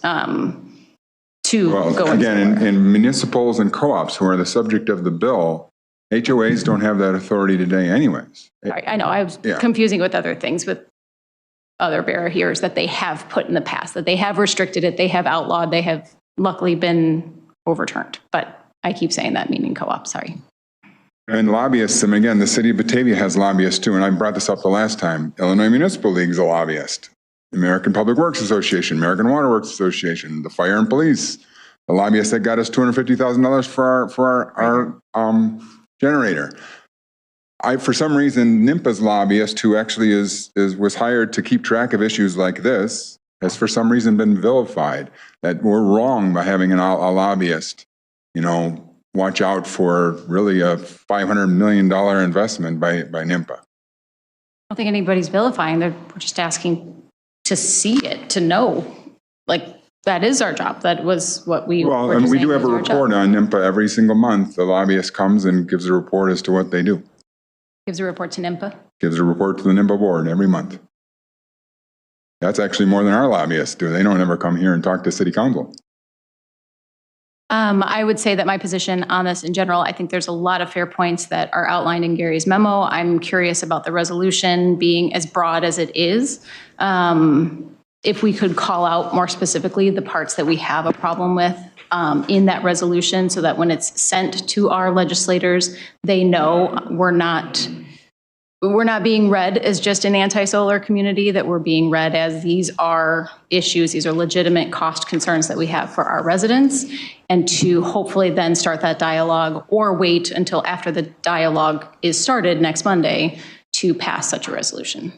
Again, in municipals and co-ops who are the subject of the bill, HOAs don't have that authority today anyways. I know, I was confusing with other things, with other barriers that they have put in the past, that they have restricted it, they have outlawed, they have luckily been overturned. But I keep saying that, meaning co-op, sorry. And lobbyists, and again, the city of Batavia has lobbyists too, and I brought this up the last time. Illinois Municipal League is a lobbyist. American Public Works Association, American Water Works Association, the Fire and Police, the lobbyists that got us $250,000 for our generator. For some reason, NIMPA's lobbyist, who actually was hired to keep track of issues like this, has for some reason been vilified. That we're wrong by having a lobbyist, watch out for really a $500 million investment by NIMPA. I don't think anybody's vilifying. We're just asking to see it, to know. Like, that is our job. That was what we Well, and we do have a report on NIMPA every single month. The lobbyist comes and gives a report as to what they do. Gives a report to NIMPA? Gives a report to the NIMPA board every month. That's actually more than our lobbyists do. They don't ever come here and talk to city council. I would say that my position on this in general, I think there's a lot of fair points that are outlined in Gary's memo. I'm curious about the resolution being as broad as it is. If we could call out more specifically the parts that we have a problem with in that resolution, so that when it's sent to our legislators, they know we're not being read as just an anti-solar community, that we're being read as these are issues, these are legitimate cost concerns that we have for our residents, and to hopefully then start that dialogue or wait until after the dialogue is started next Monday to pass such a resolution.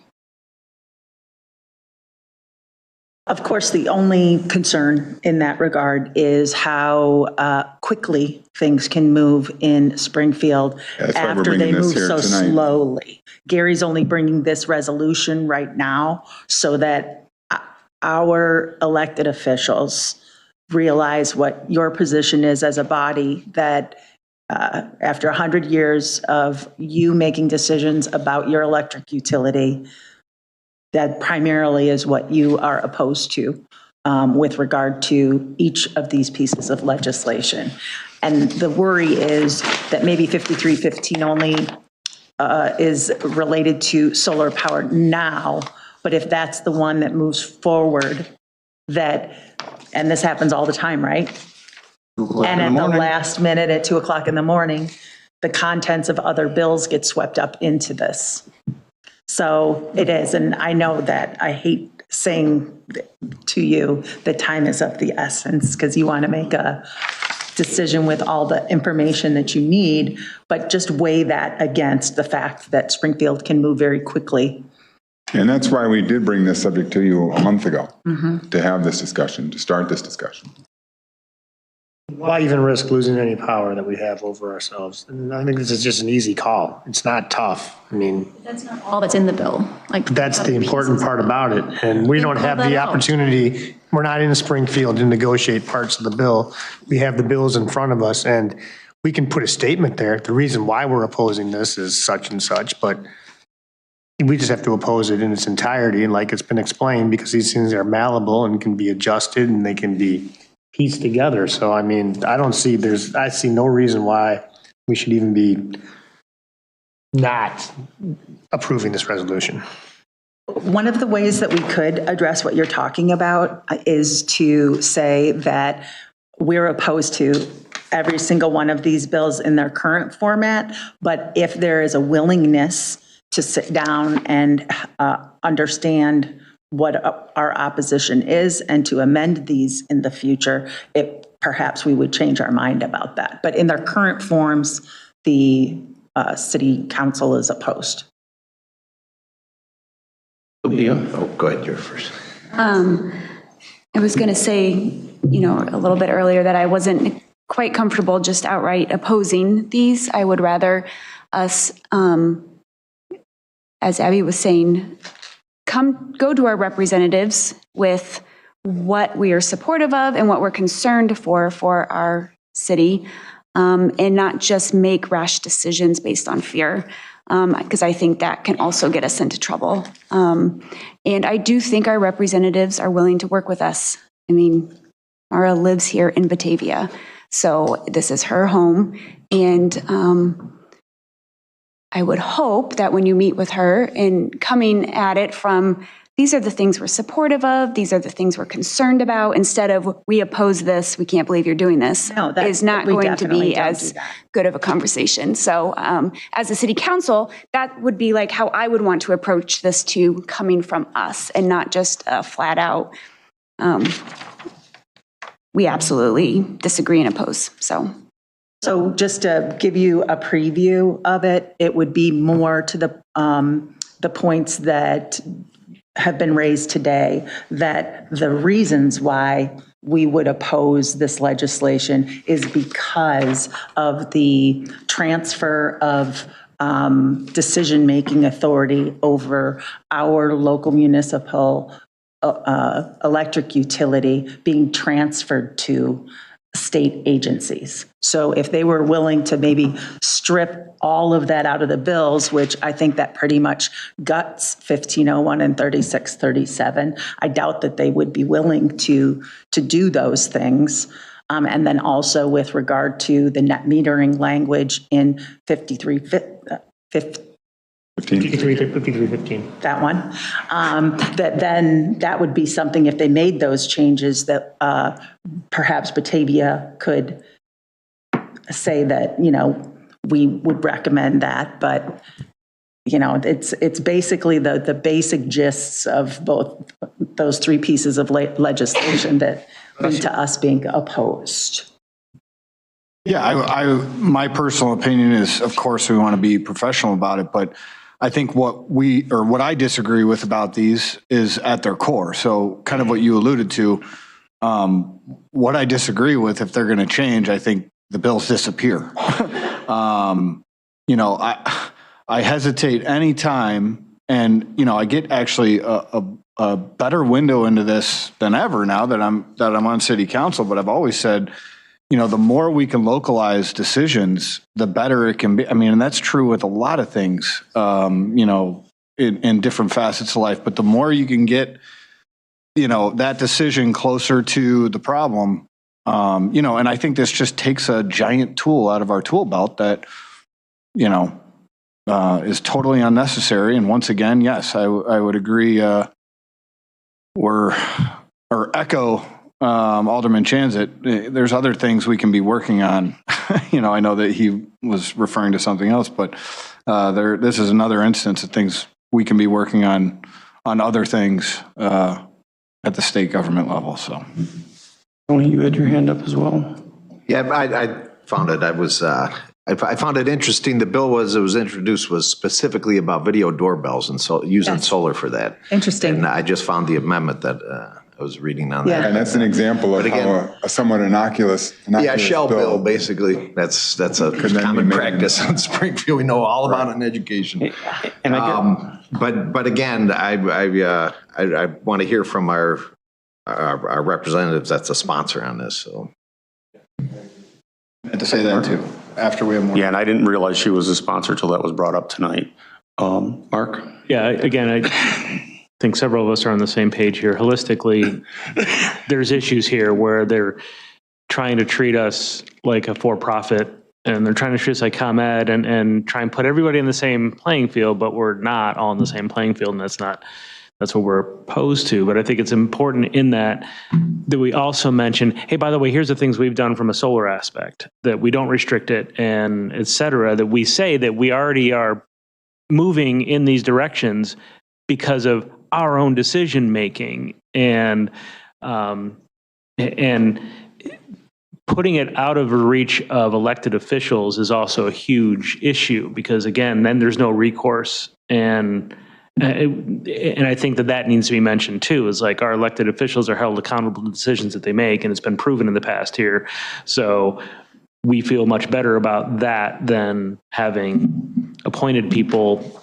Of course, the only concern in that regard is how quickly things can move in Springfield after they move so slowly. Gary's only bringing this resolution right now so that our elected officials realize what your position is as a body, that after 100 years of you making decisions about your electric utility, that primarily is what you are opposed to with regard to each of these pieces of legislation. And the worry is that maybe 5315 only is related to solar power now, but if that's the one that moves forward, and this happens all the time, right? And at the last minute at 2:00 in the morning, the contents of other bills get swept up into this. So it is, and I know that I hate saying to you that time is of the essence because you want to make a decision with all the information that you need, but just weigh that against the fact that Springfield can move very quickly. And that's why we did bring this subject to you a month ago, to have this discussion, to start this discussion. Why even risk losing any power that we have over ourselves? And I think this is just an easy call. It's not tough. I mean, that's not all that's in the bill. That's the important part about it. And we don't have the opportunity. We're not in Springfield to negotiate parts of the bill. We have the bills in front of us, and we can put a statement there. The reason why we're opposing this is such and such, but we just have to oppose it in its entirety. And like it's been explained, because these things are malleable and can be adjusted and they can be pieced together. So, I mean, I see no reason why we should even be not approving this resolution. One of the ways that we could address what you're talking about is to say that we're opposed to every single one of these bills in their current format, but if there is a willingness to sit down and understand what our opposition is and to amend these in the future, perhaps we would change our mind about that. But in their current forms, the city council is opposed. Oh, go ahead, you're first. I was going to say, a little bit earlier that I wasn't quite comfortable just outright opposing these. I would rather us, as Abby was saying, go to our representatives with what we are supportive of and what we're concerned for our city, and not just make rash decisions based on fear, because I think that can also get us into trouble. And I do think our representatives are willing to work with us. I mean, Mara lives here in Batavia, so this is her home, and I would hope that when you meet with her and coming at it from, these are the things we're supportive of, these are the things we're concerned about, instead of, we oppose this, we can't believe you're doing this, is not going to be as good of a conversation. So as a city council, that would be like how I would want to approach this too, coming from us, and not just flat out, we absolutely disagree and oppose, So just to give you a preview of it, it would be more to the points that have been raised today, that the reasons why we would oppose this legislation is because of the transfer of decision-making authority over our local municipal electric utility being transferred to state agencies. So if they were willing to maybe strip all of that out of the bills, which I think that pretty much guts 1501 and 3637, I doubt that they would be willing to do those things. And then also with regard to the net metering language in 5315, that one, that then that would be something, if they made those changes, that perhaps Batavia could say that, we would recommend that. But, it's basically the basic gists of both those three pieces of legislation that lead to us being opposed. Yeah, my personal opinion is, of course, we want to be professional about it, but I think what I disagree with about these is at their core. So kind of what you alluded to, what I disagree with, if they're going to change, I think the bills disappear. I hesitate any time, and I get actually a better window into this than ever now that I'm on city council. But I've always said, the more we can localize decisions, the better it can be. I mean, and that's true with a lot of things, in different facets of life. But the more you can get, that decision closer to the problem, and I think this just takes a giant tool out of our tool belt that, is totally unnecessary. And once again, yes, I would agree. Or echo Alderman Chanzit. There's other things we can be working on. I know that he was referring to something else, but this is another instance of things we can be working on other things at the state government level. So, Tony, you had your hand up as well. Yeah, I found it. I found it interesting. The bill as it was introduced was specifically about video doorbells and so using solar for that. Interesting. And I just found the amendment that I was reading on that. And that's an example of how a somewhat innocuous shell bill, basically. That's a common practice in Springfield. We know all about it in education. And but again, I want to hear from our representatives. That's a sponsor on this. So I had to say that too. After we have more. Yeah, and I didn't realize she was a sponsor till that was brought up tonight. Mark? Yeah, again, I think several of us are on the same page here. Holistically, there's issues here where they're trying to treat us like a for-profit, and they're trying to treat us like ComEd and try and put everybody in the same playing field, but we're not all in the same playing field, and that's what we're opposed to. But I think it's important in that we also mention, hey, by the way, here's the things we've done from a solar aspect, that we don't restrict it, and et cetera, that we say that we already are moving in these directions because of our own decision making, and putting it out of reach of elected officials is also a huge issue, because again, then there's no recourse, and and I think that needs to be mentioned too, is like our elected officials are held accountable to decisions that they make, and it's been proven in the past here. So we feel much better about that than having appointed people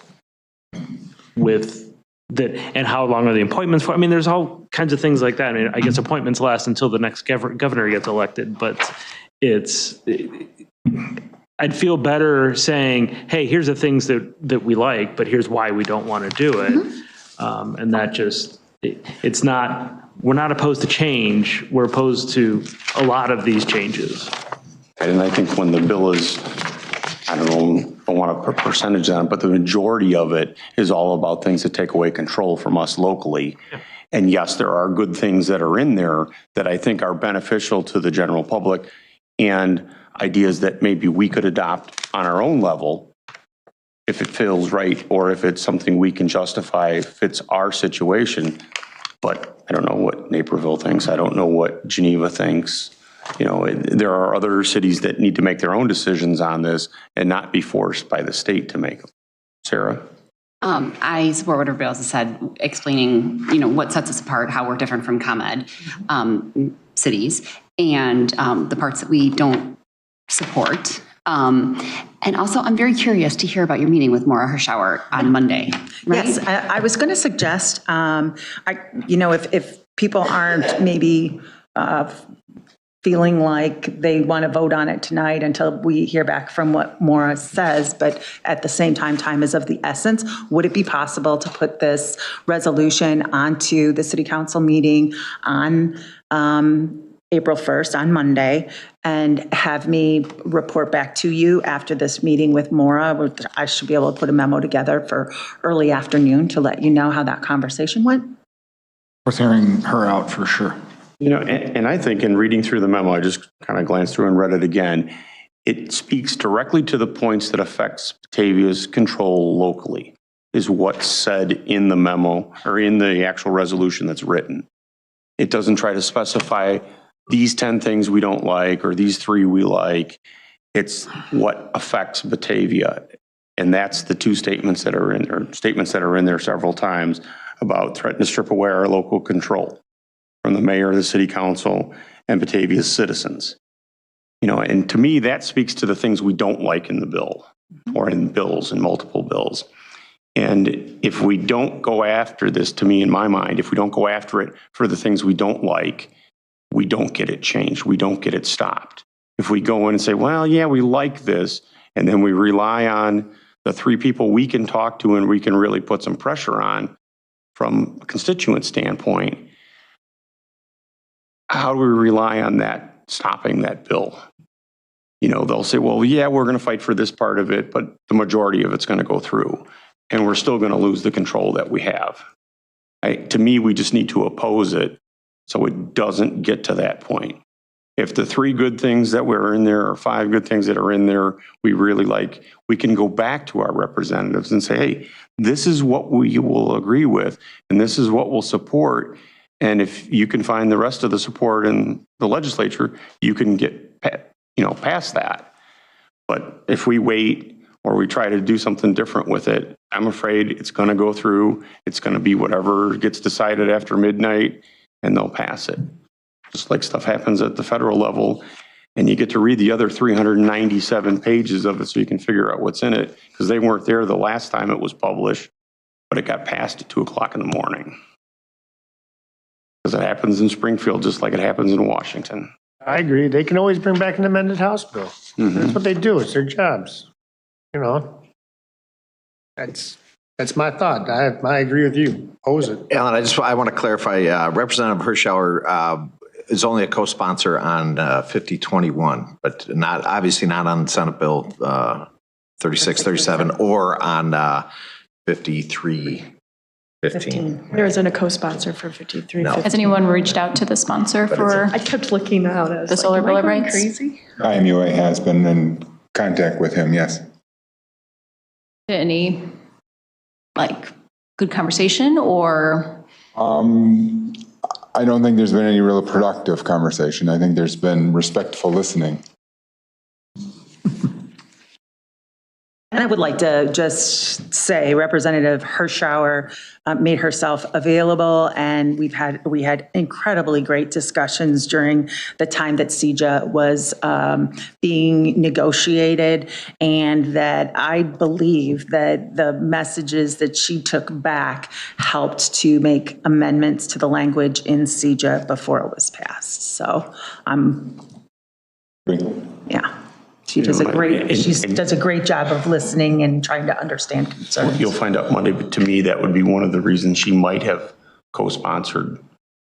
with that. And how long are the appointments for? I mean, there's all kinds of things like that. I mean, I guess appointments last until the next governor gets elected, but I'd feel better saying, hey, here's the things that we like, but here's why we don't want to do it. And that just, it's not, we're not opposed to change. We're opposed to a lot of these changes. And I think when the bill is, I don't want to put percentage on it, but the majority of it is all about things that take away control from us locally. And yes, there are good things that are in there that I think are beneficial to the general public, and ideas that maybe we could adopt on our own level if it feels right, or if it's something we can justify fits our situation. But I don't know what Naperville thinks. I don't know what Geneva thinks. You know, there are other cities that need to make their own decisions on this and not be forced by the state to make them. Sarah? I support what everybody else has said, explaining, what sets us apart, how we're different from ComEd cities, and the parts that we don't support. And also, I'm very curious to hear about your meeting with Maura Hirschauer on Monday, right? Yes, I was going to suggest, if people aren't maybe feeling like they want to vote on it tonight until we hear back from what Maura says, but at the same time is of the essence, would it be possible to put this resolution onto the city council meeting on April 1st, on Monday, and have me report back to you after this meeting with Maura? I should be able to put a memo together for early afternoon to let you know how that conversation went. Worth hearing her out for sure. And I think in reading through the memo, I just kind of glanced through and read it again. It speaks directly to the points that affects Batavia's control locally, is what's said in the memo or in the actual resolution that's written. It doesn't try to specify these 10 things we don't like or these 3 we like. It's what affects Batavia. And that's the 2 statements that are in there, several times about threatening to strip away our local control from the mayor, the city council, and Batavia's citizens. And to me, that speaks to the things we don't like in the bill, or in bills, in multiple bills. And if we don't go after this, to me, in my mind, if we don't go after it for the things we don't like, we don't get it changed. We don't get it stopped. If we go in and say, well, yeah, we like this, and then we rely on the 3 people we can talk to and we can really put some pressure on from a constituent standpoint, how do we rely on that stopping that bill? They'll say, well, yeah, we're going to fight for this part of it, but the majority of it's going to go through, and we're still going to lose the control that we have. To me, we just need to oppose it so it doesn't get to that point. If the 3 good things that were in there or 5 good things that are in there we really like, we can go back to our representatives and say, hey, this is what we will agree with, and this is what we'll support. And if you can find the rest of the support in the legislature, you can get past that. But if we wait or we try to do something different with it, I'm afraid it's going to go through. It's going to be whatever gets decided after midnight, and they'll pass it. Just like stuff happens at the federal level, and you get to read the other 397 pages of it so you can figure out what's in it, because they weren't there the last time it was published, but it got passed at 2 o'clock in the morning. Because it happens in Springfield just like it happens in Washington. I agree. They can always bring back an amended House bill. That's what they do. It's their jobs. That's my thought. I agree with you. Oppose it. Alan, I want to clarify. Representative Hirschauer is only a co-sponsor on 5021, but obviously not on Senate Bill 3637 or on 5315. There isn't a co-sponsor for 5315. No. Has anyone reached out to the sponsor for I kept looking out as the solar bill of rights? Crazy? IMUA has been in contact with him, yes. Any good conversation, or? I don't think there's been any real productive conversation. I think there's been respectful listening. And I would like to just say Representative Hirschauer made herself available, and we had incredibly great discussions during the time that CEJA was being negotiated, and that I believe that the messages that she took back helped to make amendments to the language in CEJA before it was passed. So yeah. She does a great job of listening and trying to understand concerns. You'll find out Monday, but to me, that would be one of the reasons she might have co-sponsored.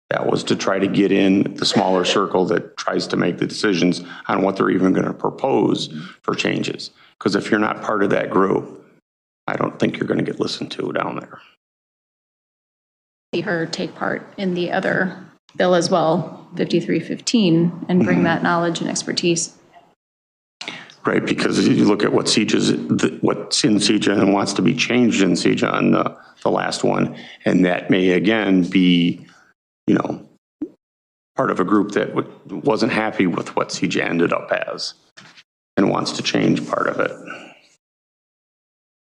That was to try to get in the smaller circle that tries to make the decisions on what they're even going to propose for changes. Because if you're not part of that group, I don't think you're going to get listened to down there. See her take part in the other bill as well, 5315, and bring that knowledge and expertise. Right, because you look at what's in CEJA and wants to be changed in CEJA on the last one, and that may again be, part of a group that wasn't happy with what CEJA ended up as and wants to change part of it.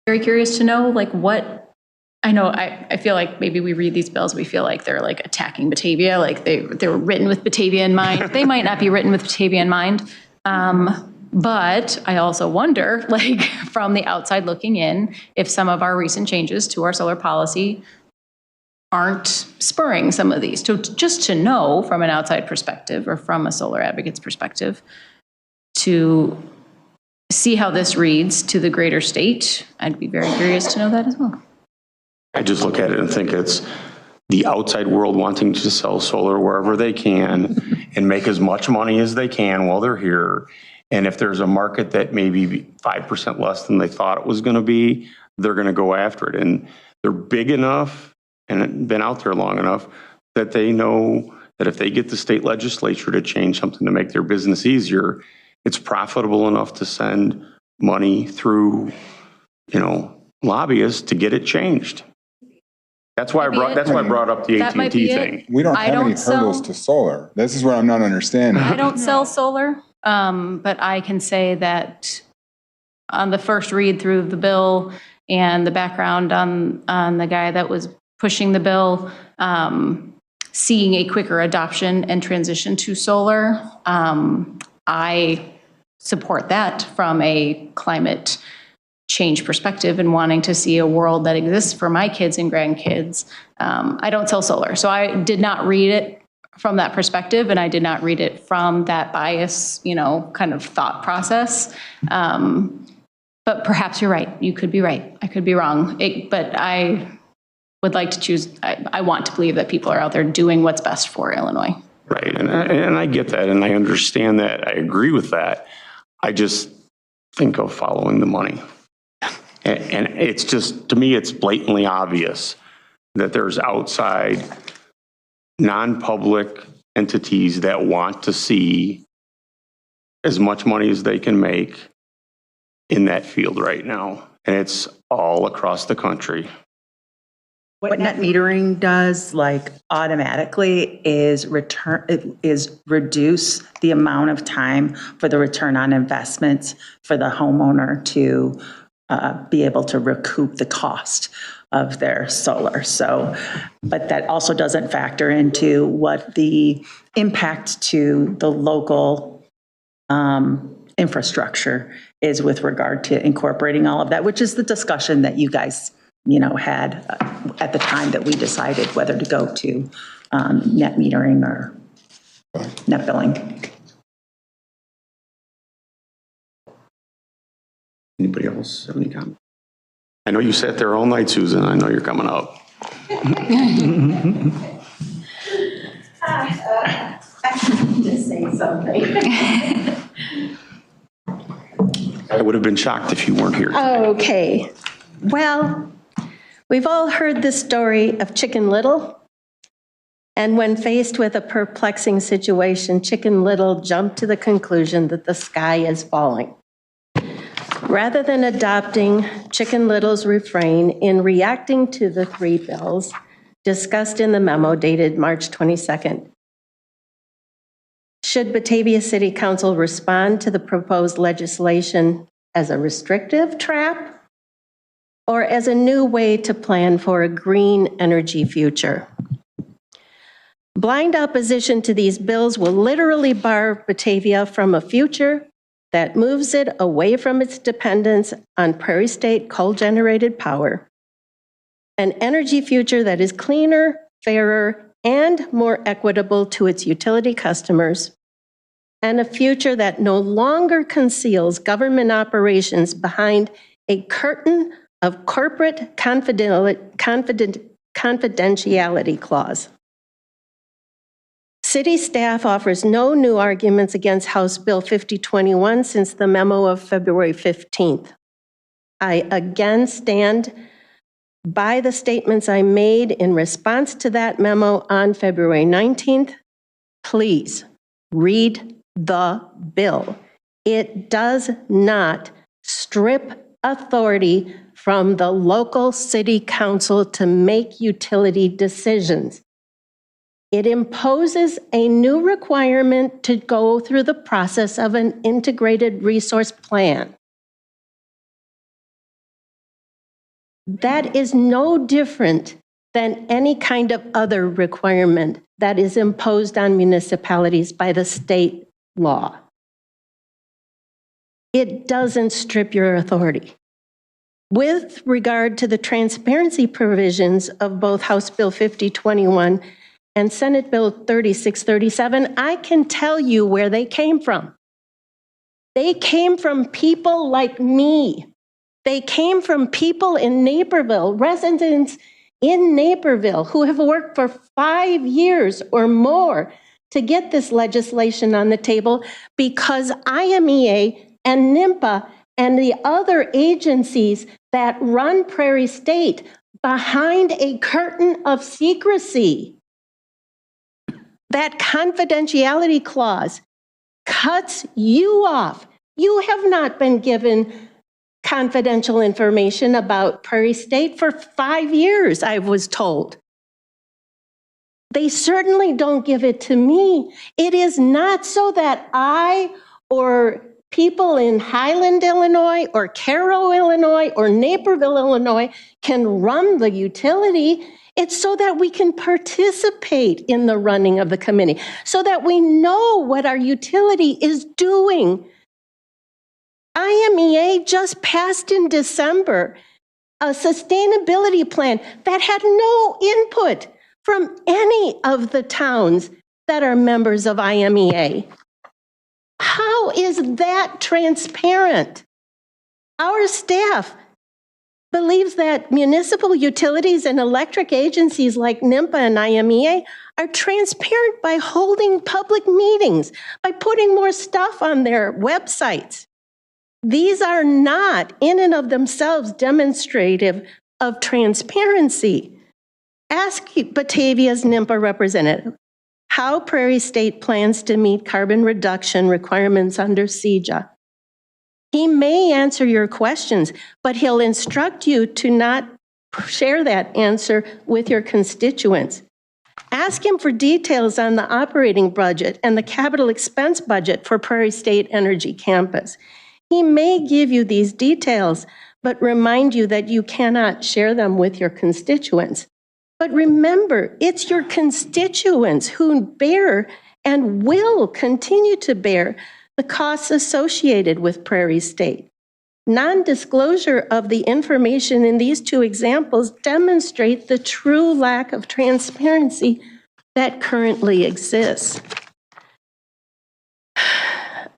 Very curious to know, what, I know, I feel like maybe we read these bills, we feel like they're attacking Batavia, they were written with Batavia in mind. They might not be written with Batavia in mind. But I also wonder, from the outside looking in, if some of our recent changes to our solar policy aren't spurring some of these. So just to know from an outside perspective or from a solar advocate's perspective, to see how this reads to the greater state, I'd be very curious to know that as well. I just look at it and think it's the outside world wanting to sell solar wherever they can and make as much money as they can while they're here. And if there's a market that may be 5% less than they thought it was going to be, they're going to go after it. And they're big enough and been out there long enough that they know that if they get the state legislature to change something to make their business easier, it's profitable enough to send money through, lobbyists to get it changed. That's why I brought up the AT&T thing. We don't have any hurdles to solar. This is what I'm not understanding. I don't sell solar. But I can say that on the first read through the bill and the background on the guy that was pushing the bill, seeing a quicker adoption and transition to solar, I support that from a climate change perspective and wanting to see a world that exists for my kids and grandkids. I don't sell solar, so I did not read it from that perspective, and I did not read it from that bias, kind of thought process. But perhaps you're right. You could be right. I could be wrong. But I would like to choose, I want to believe that people are out there doing what's best for Illinois. Right, and I get that, and I understand that. I agree with that. I just think of following the money. And it's just, to me, it's blatantly obvious that there's outside non-public entities that want to see as much money as they can make in that field right now. And it's all across the country. What net metering does, automatically, is reduce the amount of time for the return on investments for the homeowner to be able to recoup the cost of their solar. So, but that also doesn't factor into what the impact to the local infrastructure is with regard to incorporating all of that, which is the discussion that you guys, had at the time that we decided whether to go to net metering or net billing. Anybody else have any comment? I know you sat there all night, Susan. I know you're coming up. I have to say something. I would have been shocked if you weren't here today. Okay. Well, we've all heard the story of Chicken Little. And when faced with a perplexing situation, Chicken Little jumped to the conclusion that the sky is falling. Rather than adopting Chicken Little's refrain in reacting to the 3 bills discussed in the memo dated March 22nd, should Batavia City Council respond to the proposed legislation as a restrictive trap or as a new way to plan for a green energy future. Blind opposition to these bills will literally bar Batavia from a future that moves it away from its dependence on Prairie State coal-generated power, an energy future that is cleaner, fairer, and more equitable to its utility customers, and a future that no longer conceals government operations behind a curtain of corporate confidentiality clause. City staff offers no new arguments against House Bill 5021 since the memo of February 15th. I again stand by the statements I made in response to that memo on February 19th. Please read the bill. It does not strip authority from the local city council to make utility decisions. It imposes a new requirement to go through the process of an integrated resource plan. That is no different than any kind of other requirement that is imposed on municipalities by the state law. It doesn't strip your authority. With regard to the transparency provisions of both House Bill 5021 and Senate Bill 3637, I can tell you where they came from. They came from people like me. They came from people in Naperville, residents in Naperville, who have worked for 5 years or more to get this legislation on the table because IMEA and NIMPA and the other agencies that run Prairie State behind a curtain of secrecy. That confidentiality clause cuts you off. You have not been given confidential information about Prairie State for 5 years, I was told. They certainly don't give it to me. It is not so that I or people in Highland, Illinois, or Cairo, Illinois, or Naperville, Illinois can run the utility. It's so that we can participate in the running of the committee, so that we know what our utility is doing. IMEA just passed in December a sustainability plan that had no input from any of the towns that are members of IMEA. How is that transparent? Our staff believes that municipal utilities and electric agencies like NIMPA and IMEA are transparent by holding public meetings, by putting more stuff on their websites. These are not, in and of themselves, demonstrative of transparency. Ask Batavia's NIMPA representative how Prairie State plans to meet carbon reduction requirements under CEJA. He may answer your questions, but he'll instruct you to not share that answer with your constituents. Ask him for details on the operating budget and the capital expense budget for Prairie State Energy Campus. He may give you these details, but remind you that you cannot share them with your constituents. But remember, it's your constituents who bear and will continue to bear the costs associated with Prairie State. Non-disclosure of the information in these two examples demonstrate the true lack of transparency that currently exists.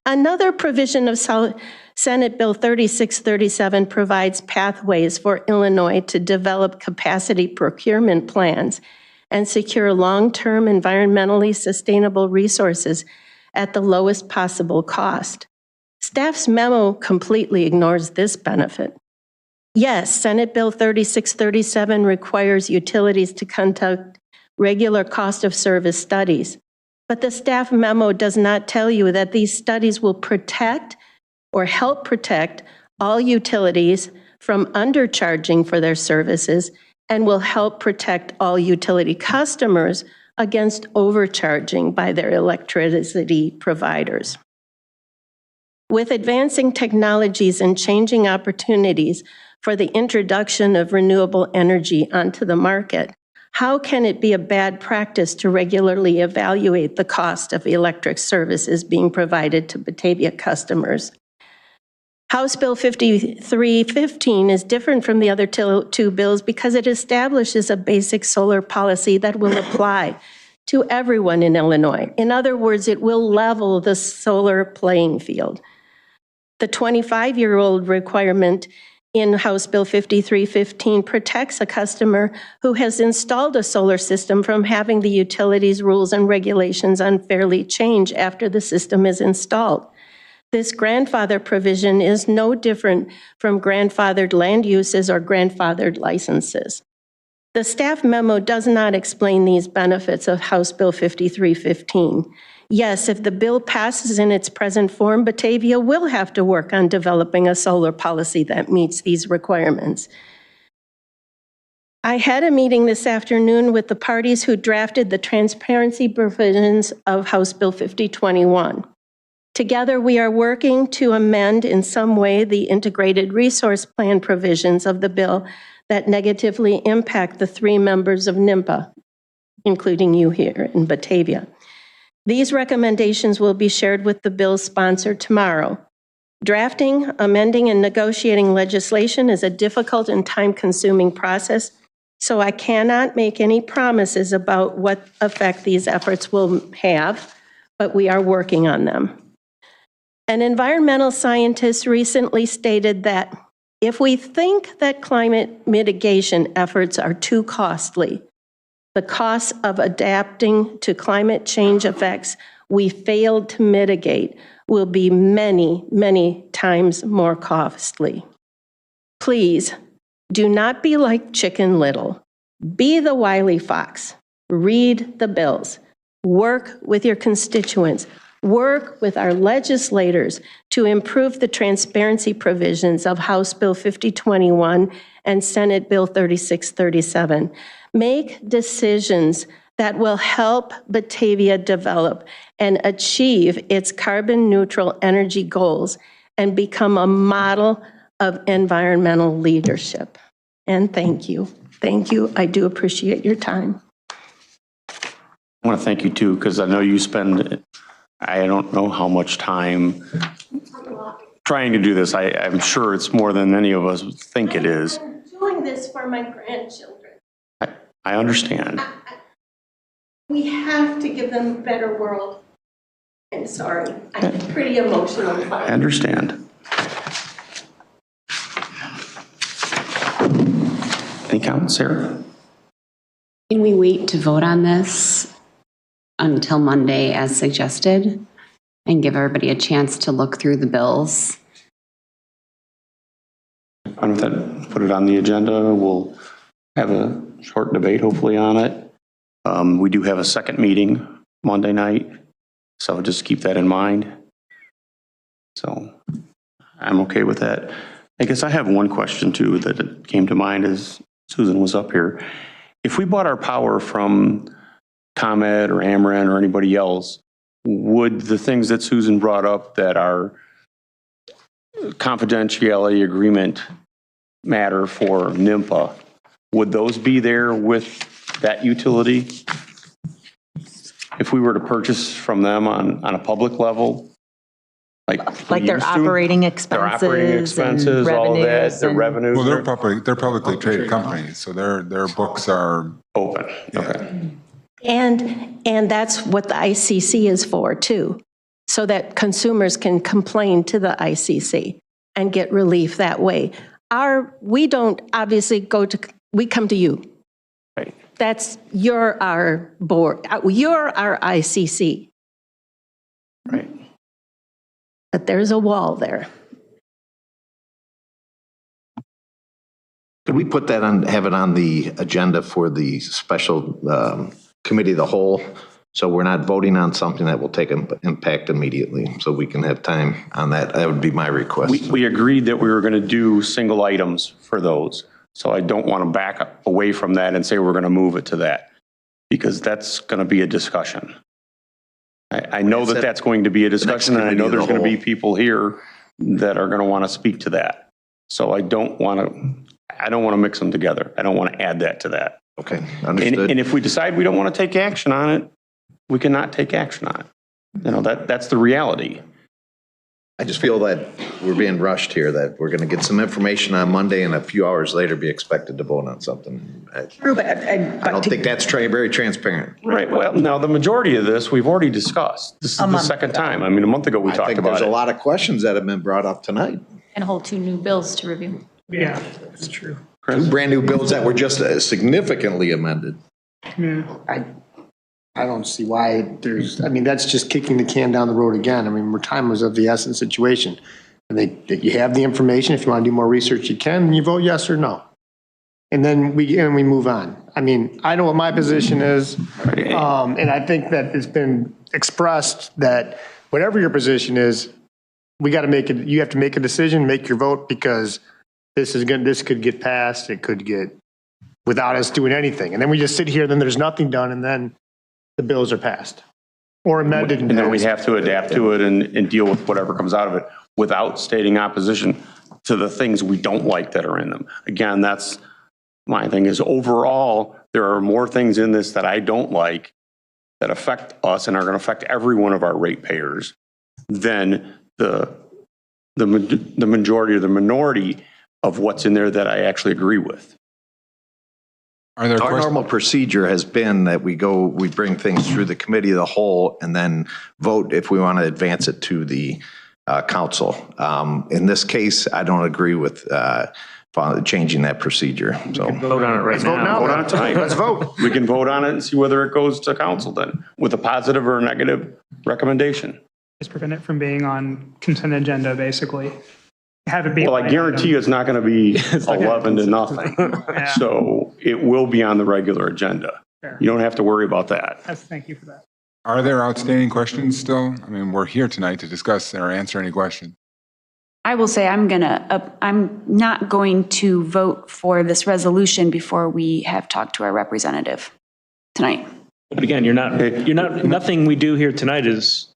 Another provision of Senate Bill 3637 provides pathways for Illinois to develop capacity procurement plans and secure long-term environmentally sustainable resources at the lowest possible cost. Staff's memo completely ignores this benefit. Yes, Senate Bill 3637 requires utilities to conduct regular cost of service studies, but the staff memo does not tell you that these studies will protect or help protect all utilities from undercharging for their services and will help protect all utility customers against overcharging by their electricity providers. With advancing technologies and changing opportunities for the introduction of renewable energy onto the market, how can it be a bad practice to regularly evaluate the cost of electric services being provided to Batavia customers? House Bill 5315 is different from the other two bills because it establishes a basic solar policy that will apply to everyone in Illinois. In other words, it will level the solar playing field. The 25-year-old requirement in House Bill 5315 protects a customer who has installed a solar system from having the utilities rules and regulations unfairly change after the system is installed. This grandfather provision is no different from grandfathered land uses or grandfathered licenses. The staff memo does not explain these benefits of House Bill 5315. Yes, if the bill passes in its present form, Batavia will have to work on developing a solar policy that meets these requirements. I had a meeting this afternoon with the parties who drafted the transparency provisions of House Bill 5021. Together, we are working to amend in some way the integrated resource plan provisions of the bill that negatively impact the 3 members of NIMPA, including you here in Batavia. These recommendations will be shared with the bill's sponsor tomorrow. Drafting, amending, and negotiating legislation is a difficult and time-consuming process, so I cannot make any promises about what effect these efforts will have, but we are working on them. An environmental scientist recently stated that if we think that climate mitigation efforts are too costly, the costs of adapting to climate change effects we failed to mitigate will be many, many times more costly. Please do not be like Chicken Little. Be the wily fox. Read the bills. Work with your constituents. Work with our legislators to improve the transparency provisions of House Bill 5021 and Senate Bill 3637. Make decisions that will help Batavia develop and achieve its carbon neutral energy goals and become a model of environmental leadership. And thank you. Thank you. I do appreciate your time. I want to thank you too, because I know you spend, I don't know how much time trying to do this. I'm sure it's more than any of us think it is. I'm doing this for my grandchildren. I understand. We have to give them a better world. I'm sorry. I'm pretty emotional. I understand. Any comments, Sarah? Can we wait to vote on this until Monday as suggested and give everybody a chance to look through the bills? Fine with that. Put it on the agenda. We'll have a short debate hopefully on it. We do have a second meeting Monday night, so just keep that in mind. So I'm okay with that. I guess I have one question too that came to mind as Susan was up here. If we bought our power from ComEd or Ameren or anybody else, would the things that Susan brought up that are confidentiality agreement matter for NIMPA, would those be there with that utility? If we were to purchase from them on a public level, like their operating expenses, and all of that, their revenues. Well, they're publicly traded companies, so their books are open. Okay. And that's what the ICC is for too, so that consumers can complain to the ICC and get relief that way. We don't obviously we come to you. Right. You're our board. You're our ICC. Right. But there's a wall there. Could we put that on, have it on the agenda for the special committee of the whole? So we're not voting on something that will take an impact immediately, so we can have time on that. That would be my request. We agreed that we were going to do single items for those. So I don't want to back away from that and say we're going to move it to that, because that's going to be a discussion. I know that that's going to be a discussion, and I know there's going to be people here that are going to want to speak to that. So I don't want to mix them together. I don't want to add that to that. Okay, understood. And if we decide we don't want to take action on it, we cannot take action on it. You know, that's the reality. I just feel that we're being rushed here, that we're going to get some information on Monday and a few hours later be expected to vote on something. True, but I don't think that's very transparent. Right. Well, now the majority of this we've already discussed. This is the second time. I mean, a month ago we talked about it. There's a lot of questions that have been brought up tonight. And a whole 2 new bills to review. Yeah, that's true. 2 brand new bills that were just significantly amended. I don't see why that's just kicking the can down the road again. I mean, time was of the essence situation. And you have the information. If you want to do more research, you can, and you vote yes or no. And then we move on. I mean, I know what my position is. And I think that it's been expressed that whatever your position is, we got to make it, you have to make a decision, make your vote, because this could get passed. It could get without us doing anything. And then we just sit here, then there's nothing done, and then the bills are passed or amended. And then we have to adapt to it and deal with whatever comes out of it without stating opposition to the things we don't like that are in them. Again, that's my thing, is overall, there are more things in this that I don't like that affect us and are going to affect every one of our ratepayers than the majority or the minority of what's in there that I actually agree with. Our normal procedure has been that we bring things through the committee of the whole and then vote if we want to advance it to the council. In this case, I don't agree with changing that procedure. So vote on it right now. Vote on it tonight. Let's vote. We can vote on it and see whether it goes to council then with a positive or a negative recommendation. Just prevent it from being on consent agenda, basically. Have it be. Well, I guarantee it's not going to be 11 to nothing. Yeah. So it will be on the regular agenda. Fair. You don't have to worry about that. Thank you for that. Are there outstanding questions still? I mean, we're here tonight to discuss or answer any questions. I will say I'm not going to vote for this resolution before we have talked to our representative tonight. But again, nothing we do here tonight is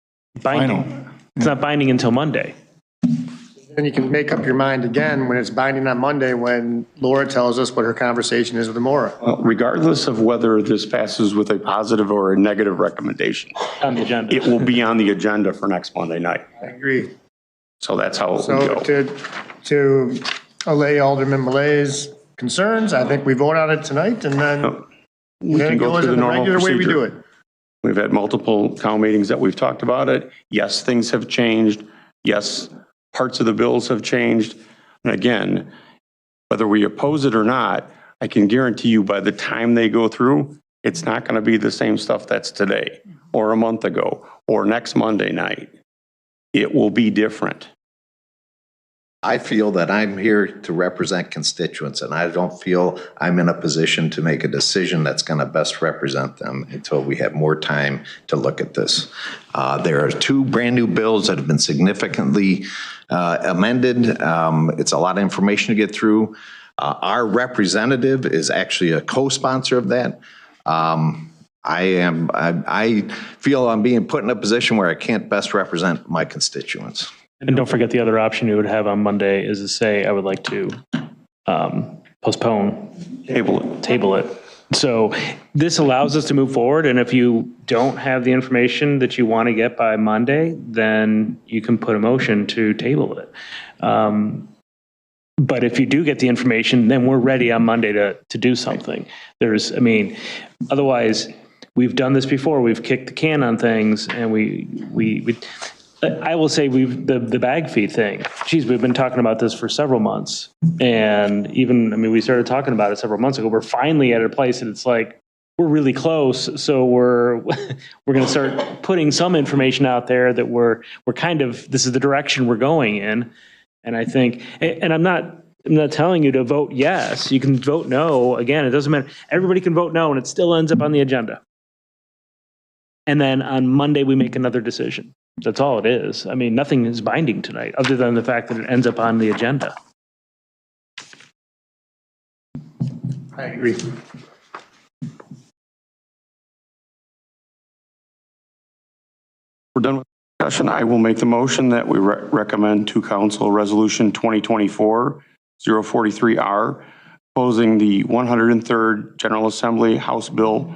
binding. Final. It's not binding until Monday. Then you can make up your mind again when it's binding on Monday, when Laura tells us what her conversation is with Amora. Well, regardless of whether this passes with a positive or a negative recommendation, On the agenda. it will be on the agenda for next Monday night. I agree. So that's how it will So go. to allay Alderman Malay's concerns, I think we vote on it tonight, and then We can it go goes through in the the normal regular way we do procedure. it. We've had multiple town meetings that we've talked about it. Yes, things have changed. Yes, parts of the bills have changed. And again, whether we oppose it or not, I can guarantee you by the time they go through, it's not going to be the same stuff that's today or a month ago or next Monday night. It will be different. I feel that I'm here to represent constituents, and I don't feel I'm in a position to make a decision that's going to best represent them until we have more time to look at this. There are 2 brand new bills that have been significantly amended. It's a lot of information to get through. Our representative is actually a co-sponsor of that. I feel I'm being put in a position where I can't best represent my constituents. And don't forget the other option you would have on Monday is to say, I would like to postpone. Table it. So this allows us to move forward. And if you don't have the information that you want to get by Monday, then you can put a motion to table it. But if you do get the information, then we're ready on Monday to do something. Otherwise, we've done this before. We've kicked the can on things, and I will say the bag fee thing. Geez, we've been talking about this for several months, and we started talking about it several months ago. We're finally at a place that it's like we're really close. So we're going to start putting some information out there that we're kind of, this is the direction we're going in. And I think, and I'm not telling you to vote yes. You can vote no. Again, it doesn't matter. Everybody can vote no, and it still ends up on the agenda. And then on Monday, we make another decision. That's all it is. I mean, nothing is binding tonight, other than the fact that it ends up on the agenda. I agree. We're done with discussion. I will make the motion that we recommend to council resolution 2024-043R, opposing the 103rd General Assembly House Bill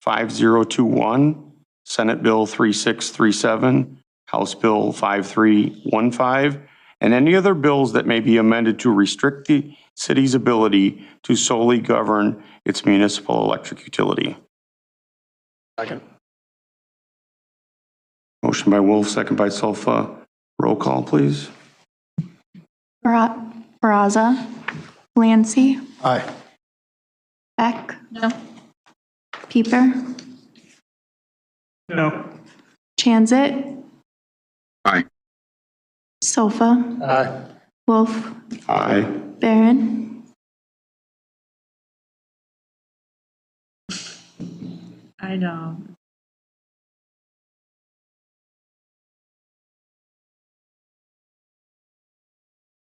5021, Senate Bill 3637, House Bill 5315, and any other bills that may be amended to restrict the city's ability to solely govern its municipal electric utility. Second. Motion by Wolf, second by Solfa. Roll call, please. Baraza, Lancy, Aye. Beck, No. Pieper, No. Chanzit, Aye. Sofa, Aye. Wolf, Aye. Barron, I know.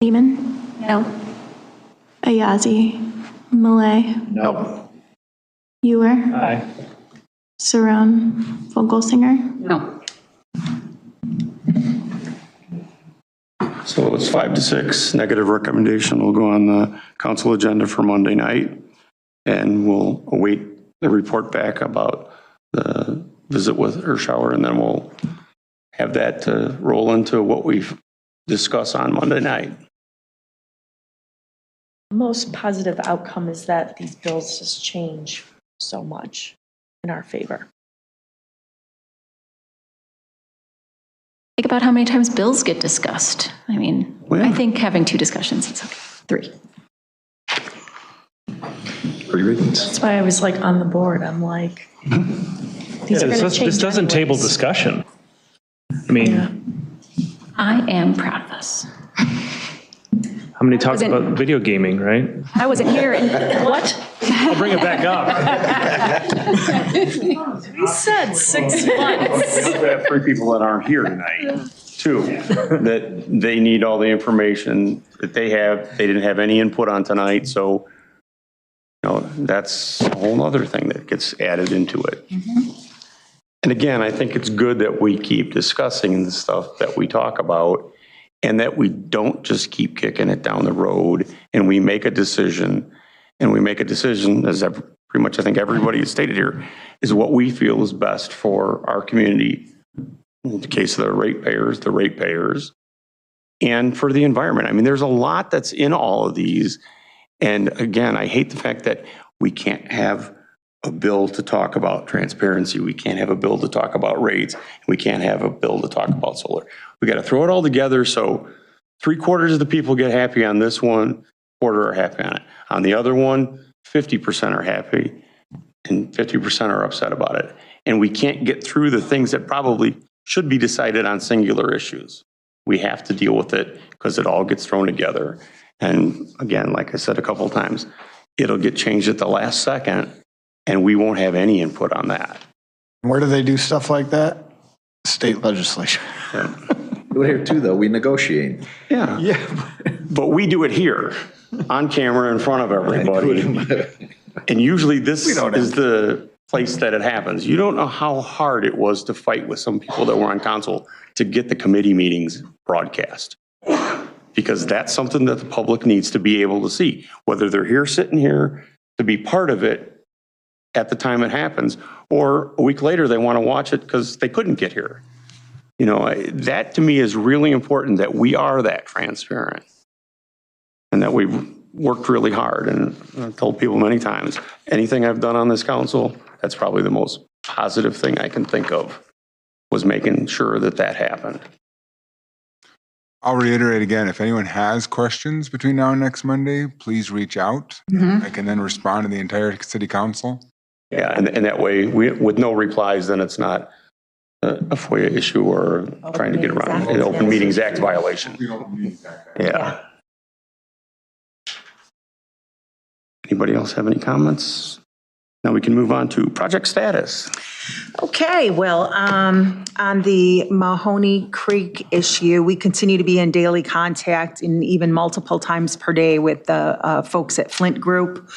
Lehman, No. Ayazi, Malay, No. Ewer, Aye. Saran, Vogelsinger, No. So it's 5-6. Negative recommendation will go on the council agenda for Monday night. And we'll await the report back about the visit with Urshauer, and then we'll have that to roll into what we've discussed on Monday night. The most positive outcome is that these bills just change so much in our favor. Think about how many times bills get discussed. I mean, Well, yeah. I think having 2 discussions is okay. 3. That's why I was like on the board. I'm like, these are going to change. This doesn't table anyways. discussion. I mean, I am proud of us. how many talk Wasn't- about video gaming, right? I wasn't here. What? I'll bring it back up. We said 6 months. We also have 3 people that aren't here tonight, too, that they need all the information that they have. They didn't have any input on tonight, so, you know, that's a whole other thing that gets added into it. And again, I think it's good that we keep discussing the stuff that we talk about, and that we don't just keep kicking it down the road, and we make a decision, as pretty much I think everybody has stated here, is what we feel is best for our community. In the case of the ratepayers, and for the environment. I mean, there's a lot that's in all of these. And again, I hate the fact that we can't have a bill to talk about transparency. We can't have a bill to talk about rates. We can't have a bill to talk about solar. We got to throw it all together so 3/4 of the people get happy on this one, 1/4 are happy on it. On the other one, 50% are happy and 50% are upset about it. And we can't get through the things that probably should be decided on singular issues. We have to deal with it because it all gets thrown together. And again, like I said a couple of times, it'll get changed at the last second and we won't have any input on that. Where do they do stuff like that? State legislature. Do it here too, though. We negotiate. Yeah. Yeah. But we do it here on camera in front of everybody. And usually this is the place that it happens. You don't know how hard it was to fight with some people that were on council to get the committee meetings broadcast. Because that's something that the public needs to be able to see, whether they're here, sitting here to be part of it at the time it happens, or a week later they want to watch it because they couldn't get here. You know, that to me is really important, that we are that transparent and that we've worked really hard. And I've told people many times, anything I've done on this council, that's probably the most positive thing I can think of, was making sure that that happened. I'll reiterate again, if anyone has questions between now and next Monday, please reach out. I can then respond to the entire city council. Yeah, and that way, with no replies, then it's not a FOIA issue or trying to get around an Open Meetings Act violation. Yeah. Anybody else have any comments? Now we can move on to project status. Okay, well, on the Mahoney Creek issue, we continue to be in daily contact and even multiple times per day with the folks at Flint Group.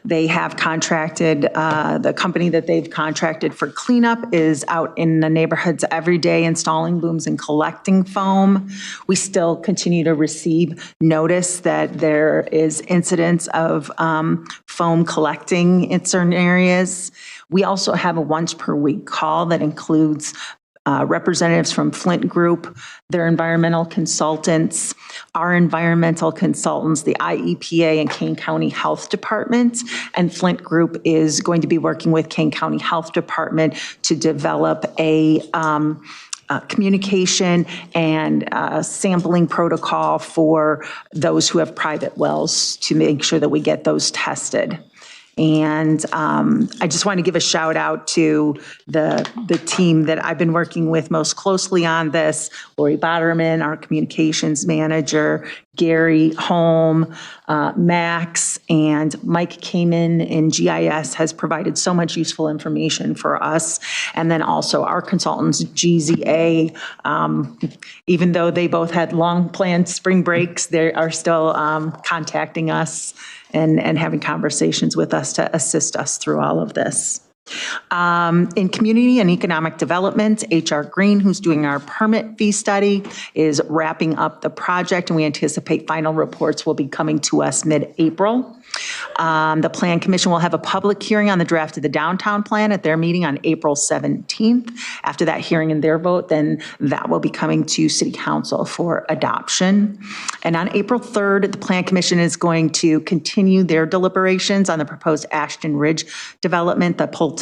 They have contracted, the company that they've contracted for cleanup is out in the neighborhoods every day installing booms and collecting foam. We still continue to receive notice that there is incidents of foam collecting in certain areas. We also have a once per week call that includes representatives from Flint Group, their environmental consultants, our environmental consultants, the IEPA and Kane County Health Department. And Flint Group is going to be working with Kane County Health Department to develop a communication and sampling protocol for those who have private wells to make sure that we get those tested. And I just want to give a shout out to the team that I've been working with most closely on this, Lori Botterman, our communications manager, Gary Holm, Max, and Mike Kamen in GIS has provided so much useful information for us. And then also our consultants, GZA, even though they both had long planned spring breaks, they are still contacting us and having conversations with us to assist us through all of this. In community and economic development, HR Green, who's doing our permit fee study, is wrapping up the project, and we anticipate final reports will be coming to us mid-April. The Plan Commission will have a public hearing on the draft of the downtown plan at their meeting on April 17th. After that hearing and their vote, then that will be coming to City Council for adoption. And on April 3rd, the Plan Commission is going to continue their deliberations on the proposed Ashton Ridge development, the Pulte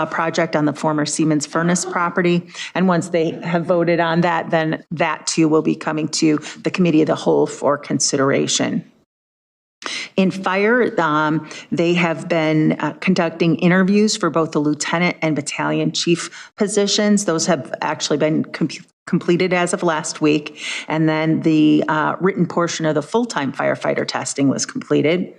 project on the former Siemens Furnace property. And once they have voted on that, then that too will be coming to the Committee of the Whole for consideration. In fire, they have been conducting interviews for both the lieutenant and battalion chief positions. Those have actually been completed as of last week. And then the written portion of the full-time firefighter testing was completed.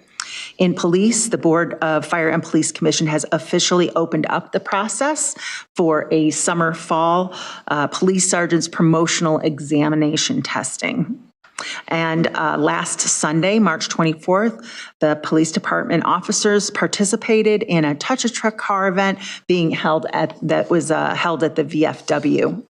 In police, the Board of Fire and Police Commission has officially opened up the process for a summer-fall police sergeant's promotional examination testing. And last Sunday, March 24th, the police department officers participated in a Touch a Truck car event being held at the VFW.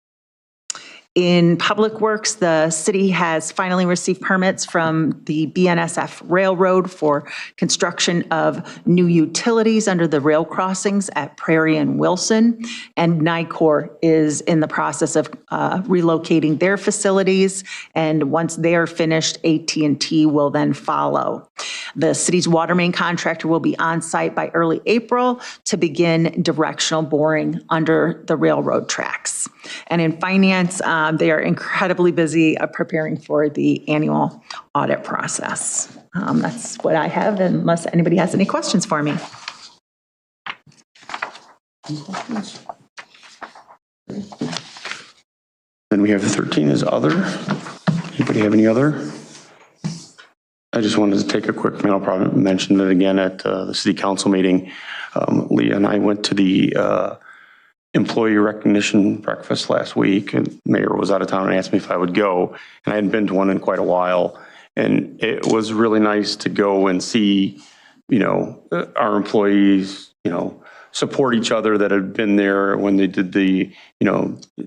In Public Works, the city has finally received permits from the BNSF Railroad for construction of new utilities under the rail crossings at Prairie and Wilson. And NICOR is in the process of relocating their facilities. And once they are finished, AT&T will then follow. The city's water main contractor will be on site by early April to begin directional boring under the railroad tracks. And in finance, they are incredibly busy preparing for the annual audit process. That's what I have, unless anybody has any questions for me. Then we have 13 as other. Anybody have any other? I just wanted to take a quick minute. I'll probably mention it again at the city council meeting. Leah and I went to the employee recognition breakfast last week, and the mayor was out of town and asked me if I would go, and I hadn't been to one in quite a while. And it was really nice to go and see, our employees, support each other that had been there when they did the,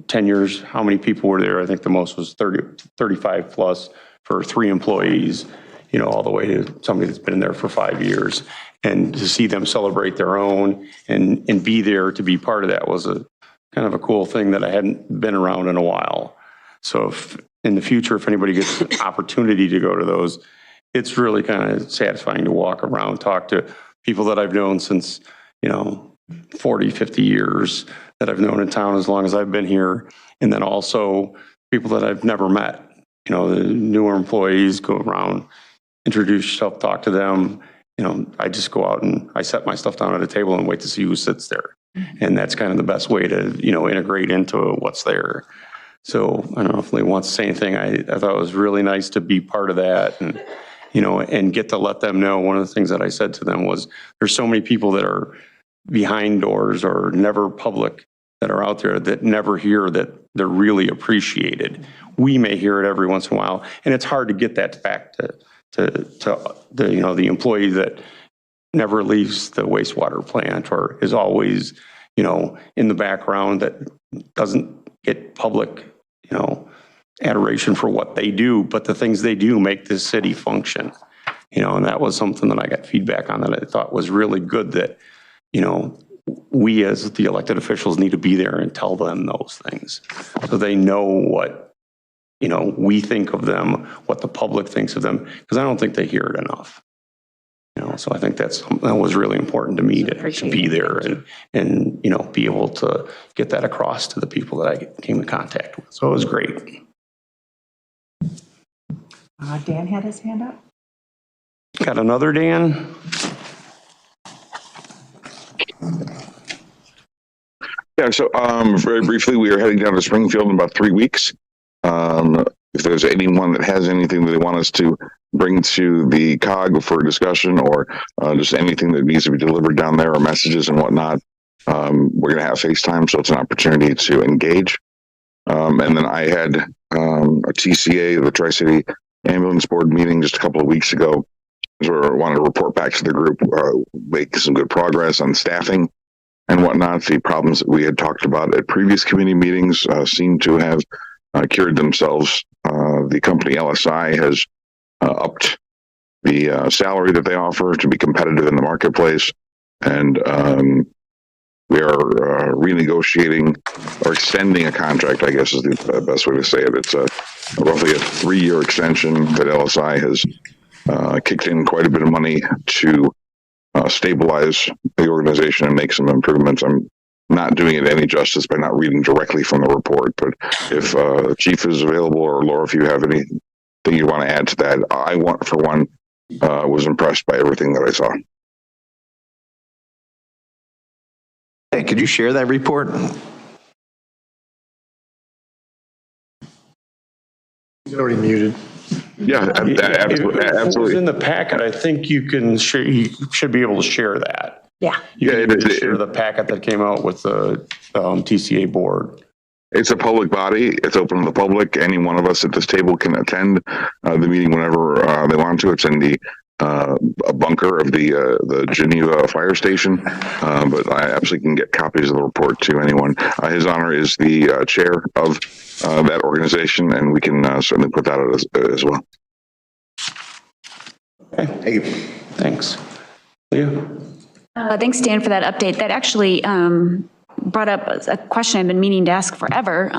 10 years, how many people were there? I think the most was 35 plus for 3 employees, all the way to somebody that's been there for 5 years. And to see them celebrate their own and be there to be part of that was a kind of a cool thing that I hadn't been around in a while. So if in the future, if anybody gets an opportunity to go to those, it's really kind of satisfying to walk around, talk to people that I've known since, 40, 50 years that I've known in town as long as I've been here. And then also people that I've never met, the newer employees, go around, introduce yourself, talk to them. I just go out and I set my stuff down at a table and wait to see who sits there. And that's kind of the best way to, integrate into what's there. So I don't know if Lee wants to say anything. I thought it was really nice to be part of that and, and get to let them know. One of the things that I said to them was there's so many people that are behind doors or never public that are out there that never hear that they're really appreciated. We may hear it every once in a while, and it's hard to get that back to the employee that never leaves the wastewater plant or is always, in the background, that doesn't get public, adoration for what they do, but the things they do make this city function. And that was something that I got feedback on that I thought was really good, that, we as the elected officials need to be there and tell them those things so they know what, we think of them, what the public thinks of them, because I don't think they hear it enough. So I think that was really important to me to be there and be able to get that across to the people that I came in contact with. So it was great. Dan had his hand up. Got another Dan? Yeah, so very briefly, we are heading down to Springfield in about 3 weeks. If there's anyone that has anything that they want us to bring to the COG for discussion, or just anything that needs to be delivered down there, or messages and whatnot, we're going to have FaceTime, so it's an opportunity to engage. And then I had a TCA, the Tri-City Ambulance Board meeting just a couple of weeks ago, where I wanted to report back to the group, make some good progress on staffing and whatnot. The problems that we had talked about at previous committee meetings seem to have cured themselves. The company LSI has upped the salary that they offer to be competitive in the marketplace, and we are renegotiating or extending a contract, I guess is the best way to say it. It's roughly a 3-year extension that LSI has kicked in quite a bit of money to stabilize the organization and make some improvements. I'm not doing it any justice by not reading directly from the report, but if Chief is available, or Laura, if you have anything you want to add to that, I was impressed by everything that I saw. Hey, could you share that report? He's already muted. Yeah, absolutely. If it was in the packet, I think you should be able to share that. Yeah. You can share the packet that came out with the TCA board. It's a public body. It's open to the public. Any one of us at this table can attend the meeting whenever they want to. It's in the a bunker of the Geneva fire station, but I absolutely can get copies of the report to anyone. His Honor is the chair of that organization, and we can certainly put that out as well. Okay. Thank you. Thanks. Leah? Thanks, Dan, for that update. That actually brought up a question I've been meaning to ask forever.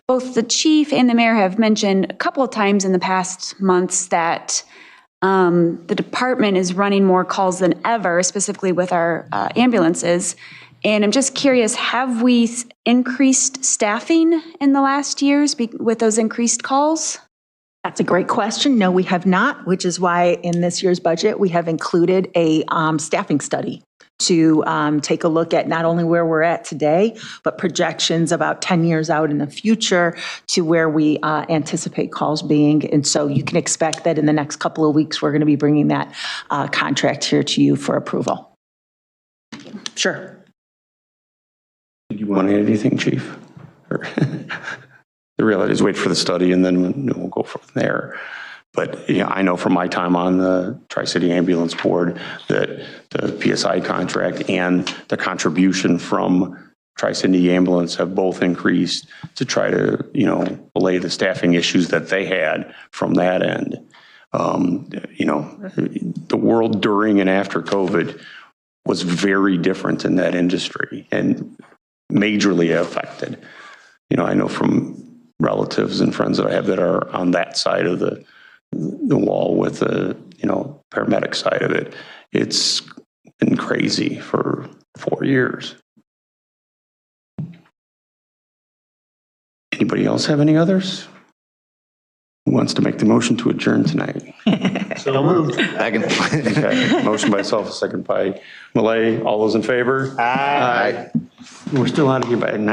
Both the chief and the mayor have mentioned a couple of times in the past months that the department is running more calls than ever, specifically with our ambulances. And I'm just curious, have we increased staffing in the last years with those increased calls? That's a great question. No, we have not, which is why in this year's budget, we have included a staffing study to take a look at not only where we're at today, but projections about 10 years out in the future to where we anticipate calls being. And so you can expect that in the next couple of weeks, we're going to be bringing that contract here to you for approval. Sure. Did you want to add anything, Chief? The reality is wait for the study and then we'll go from there. But yeah, I know from my time on the Tri-City Ambulance Board that the PSI contract and the contribution from Tri-City Ambulance have both increased to try to, allay the staffing issues that they had from that end. The world during and after COVID was very different in that industry and majorly affected. I know from relatives and friends that I have that are on that side of the wall with the, paramedic side of it. It's been crazy for 4 years. Anybody else have any others? Who wants to make the motion to adjourn tonight? So moved. Okay. Motion by Self, second by Millay. All those in favor? Aye. We're still out of here by 9.